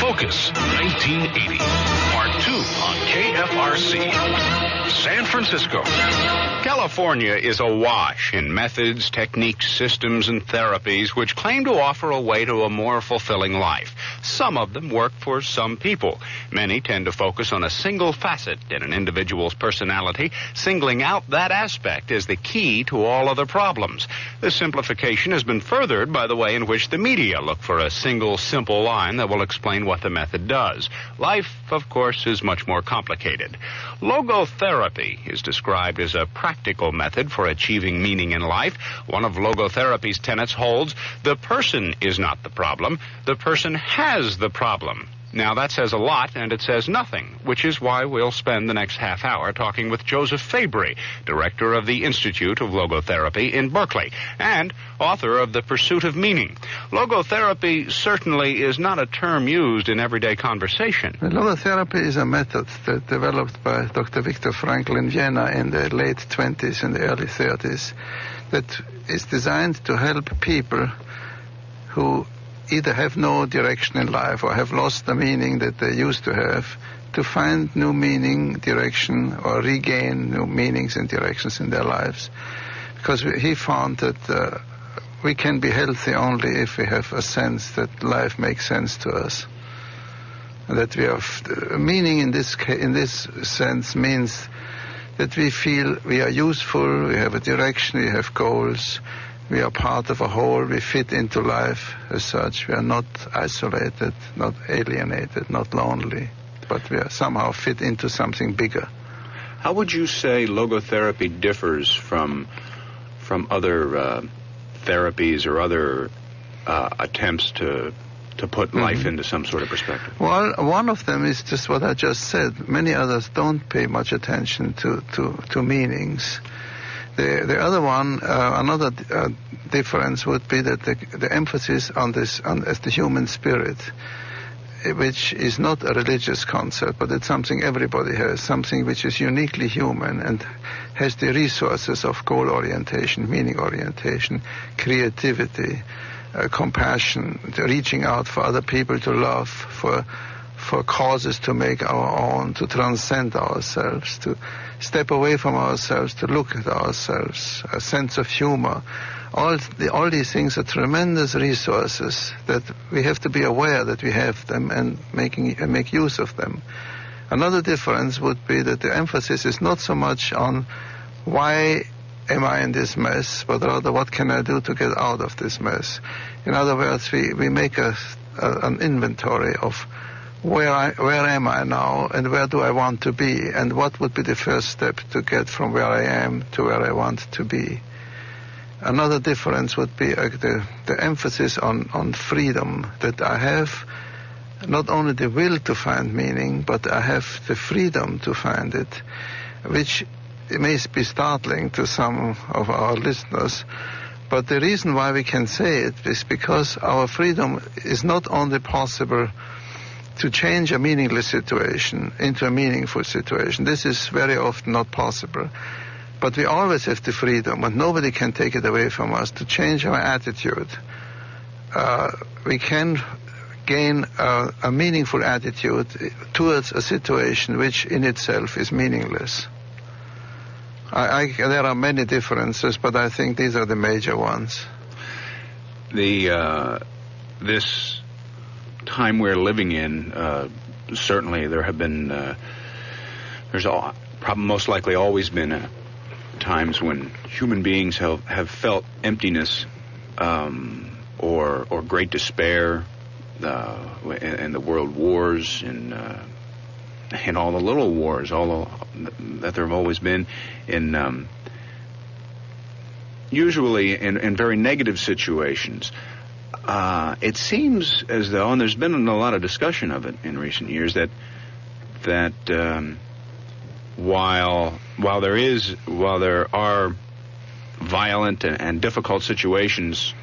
Focus 1980, Part 2 on KFRC, San Francisco. California is awash in methods, techniques, systems, and therapies which claim to offer a way to a more fulfilling life. Some of them work for some people. Many tend to focus on a single facet in an individual's personality. Singling out that aspect is the key to all other problems. This simplification has been furthered by the way in which the media look for a single, simple line that will explain what the method does. Life, of course, is much more complicated. Logotherapy is described as a practical method for achieving meaning in life. One of logotherapy's tenets holds the person is not the problem, the person has the problem. Now, that says a lot, and it says nothing, which is why we'll spend the next half hour talking with Joseph Fabry, director of the Institute of Logotherapy in Berkeley, and author of The Pursuit of Meaning. Logotherapy certainly is not a term used in everyday conversation. Logotherapy is a method that developed by Dr. Viktor Frankl in Vienna in the late 20s and the early 30s that is designed to help people who either have no direction in life or have lost the meaning that they used to have, to find new meaning, direction, or regain new meanings and directions in their lives. Because he found that we can be healthy only if we have a sense that life makes sense to us. And that we have meaning in this sense means that we feel we are useful, we have a direction, we have goals, we are part of a whole, we fit into life as such. We are not isolated, not alienated, not lonely, but we are somehow fit into something bigger. How would you say logotherapy differs from other therapies or other attempts to put life into some sort of perspective? Well, one of them is just what I just said. Many others don't pay much attention to meanings. The other one, another difference would be that the emphasis on as the human spirit, which is not a religious concept, but it's something everybody has, something which is uniquely human and has the resources of goal orientation, meaning orientation, creativity, compassion, reaching out for other people to love, for causes to make our own, to transcend ourselves, to step away from ourselves, to look at ourselves, a sense of humor. All these things are tremendous resources that we have to be aware that we have them and make use of them. Another difference would be that the emphasis is not so much on why am I in this mess, but rather what can I do to get out of this mess. In other words, we make an inventory of where am I now and where do I want to be and what would be the first step to get from where I am to where I want to be. Another difference would be the emphasis on freedom, that I have not only the will to find meaning, but I have the freedom to find it, which may be startling to some of our listeners. But the reason why we can say it is because our freedom is not only possible to change a meaningless situation into a meaningful situation. This is very often not possible. But we always have the freedom, and nobody can take it away from us, to change our attitude. We can gain a meaningful attitude towards a situation which in itself is meaningless. There are many differences, but I think these are the major ones. This time we're living in, certainly there have been, there's probably most likely always been times when human beings have felt emptiness or great despair in the world wars, in all the little wars, that there have always been, usually in very negative situations. It seems as though, and there's been a lot of discussion of it in recent years, that while there are violent and difficult situations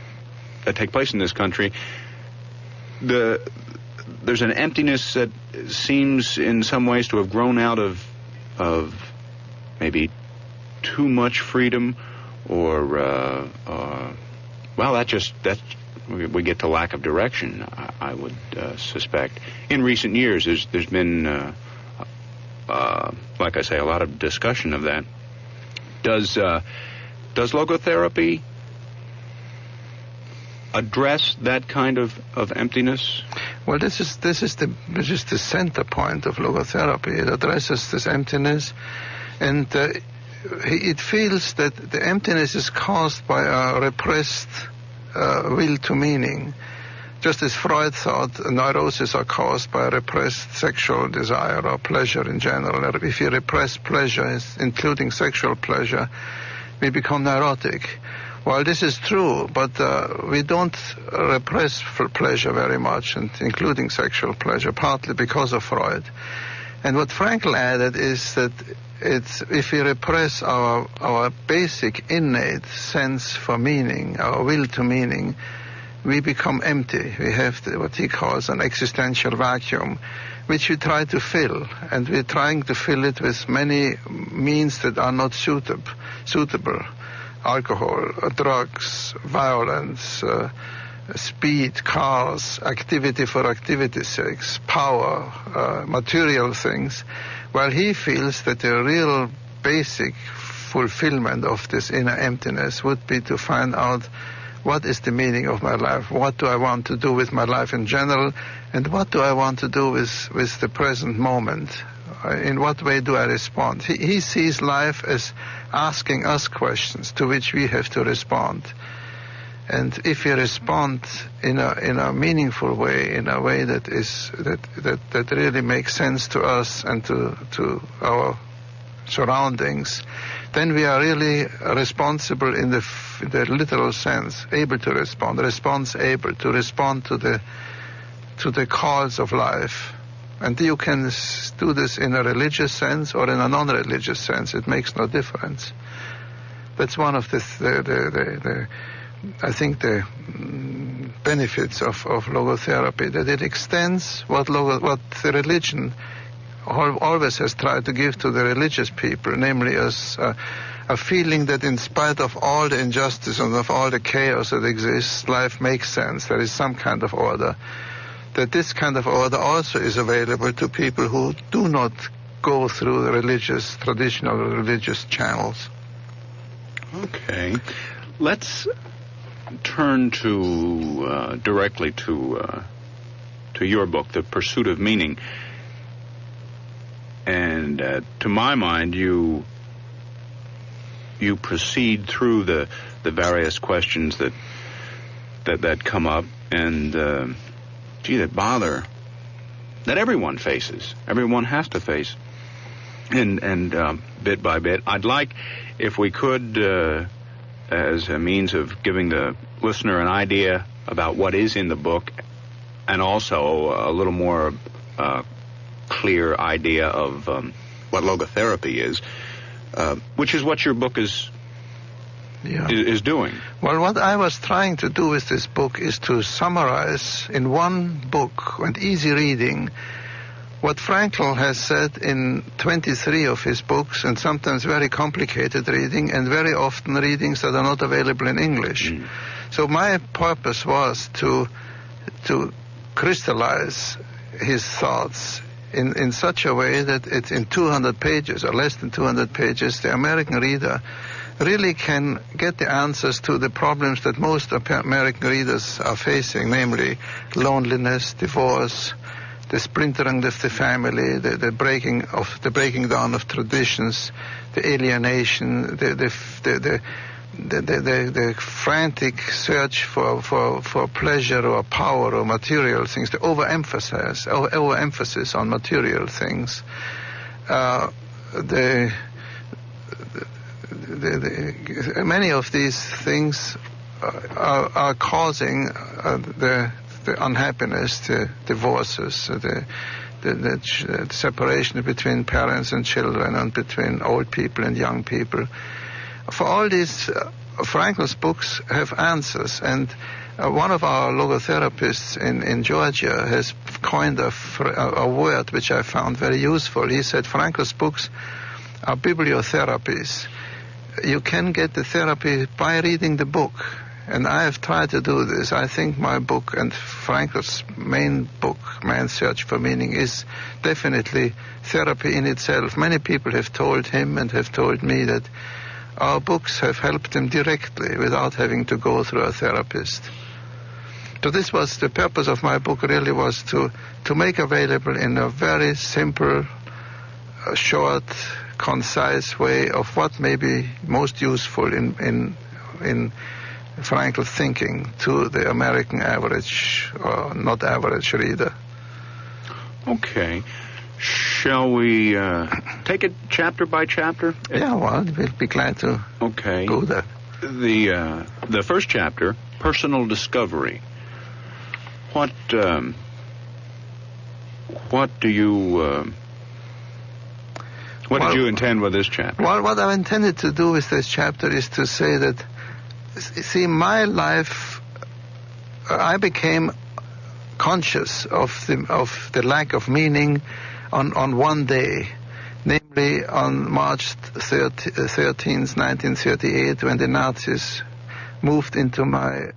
that take place in this country, there's an emptiness that seems in some ways to have grown out of maybe too much freedom, or we get to lack of direction. I would suspect. In recent years, there's been, like I say, a lot of discussion of that. Does logotherapy address that kind of emptiness? Well, this is the center point of logotherapy. It addresses this emptiness, and it feels that the emptiness is caused by a repressed will to meaning. Just as Freud thought neuroses are caused by repressed sexual desire or pleasure in general. If you repress pleasure, including sexual pleasure, we become neurotic. Well, this is true, but we don't repress pleasure very much, and including sexual pleasure, partly because of Freud. And what Frankl added is that if we repress our basic innate sense for meaning, our will to meaning, we become empty. We have what he calls an existential vacuum, which we try to fill, and we're trying to fill it with many means that are not suitable. Alcohol, drugs, violence, speed, cars, activity for activity's sake, power, material things, while he feels that the real basic fulfillment of this inner emptiness would be to find out what is the meaning of my life, what do I want to do with my life in general, and what do I want to do with the present moment. In what way do I respond? He sees life as asking us questions to which we have to respond. And if we respond in a meaningful way, in a way that really makes sense to us and to our surroundings, then we are really responsible in the literal sense, able to respond, able to respond to the calls of life. And you can do this in a religious sense or in a non-religious sense. It makes no difference. That's one of the I think the benefits of logotherapy, that it extends what the religion always has tried to give to the religious people, namely as a feeling that in spite of all the injustice and of all the chaos that exists, life makes sense. There is some kind of order. That this kind of order also is available to people who do not go through the traditional religious channels. Okay. Let's turn directly to your book, The Pursuit of Meaning. And to my mind, you proceed through the various questions that come up, and that bother, that everyone faces, everyone has to face, and bit by bit. I'd like, if we could, as a means of giving the listener an idea about what is in the book, and also a little more clear idea of what logotherapy is, which is what your book is is doing. Well, what I was trying to do with this book is to summarize in one book and easy reading what Frankl has said in 23 of his books, and sometimes very complicated reading, and very often readings that are not available in English. So my purpose was to crystallize his thoughts in such a way that it's in 200 pages or less than 200 pages, the American reader really can get the answers to the problems that most American readers are facing, namely loneliness, divorce, the splintering of the family, the breaking down of traditions, the alienation, the frantic search for pleasure or power or material things, the overemphasis on material things, many of these things are causing the unhappiness, the divorces, the separation between parents and children, and between old people and young people. For all these, Frankl's books have answers, and one of our logotherapists in Georgia has coined a word which I found very useful. He said Frankl's books are bibliotherapies. You can get the therapy by reading the book, and I have tried to do this. I think my book and Frankl's main book, Man's Search for Meaning, is definitely therapy in itself. Many people have told him and have told me that our books have helped them directly without having to go through a therapist. So this was the purpose of my book, really was to make available in a very simple, short, concise way of what may be most useful in Frankl's thinking to the American average or not average reader. Okay. Shall we take it chapter by chapter? Yeah, well, we'll be glad to go there. The first chapter, Personal Discovery. What do you... What did you intend with this chapter? Well, what I intended to do with this chapter is to say that, see, my life, I became conscious of the lack of meaning on one day, namely on March 13th, 1938, when the Nazis moved into my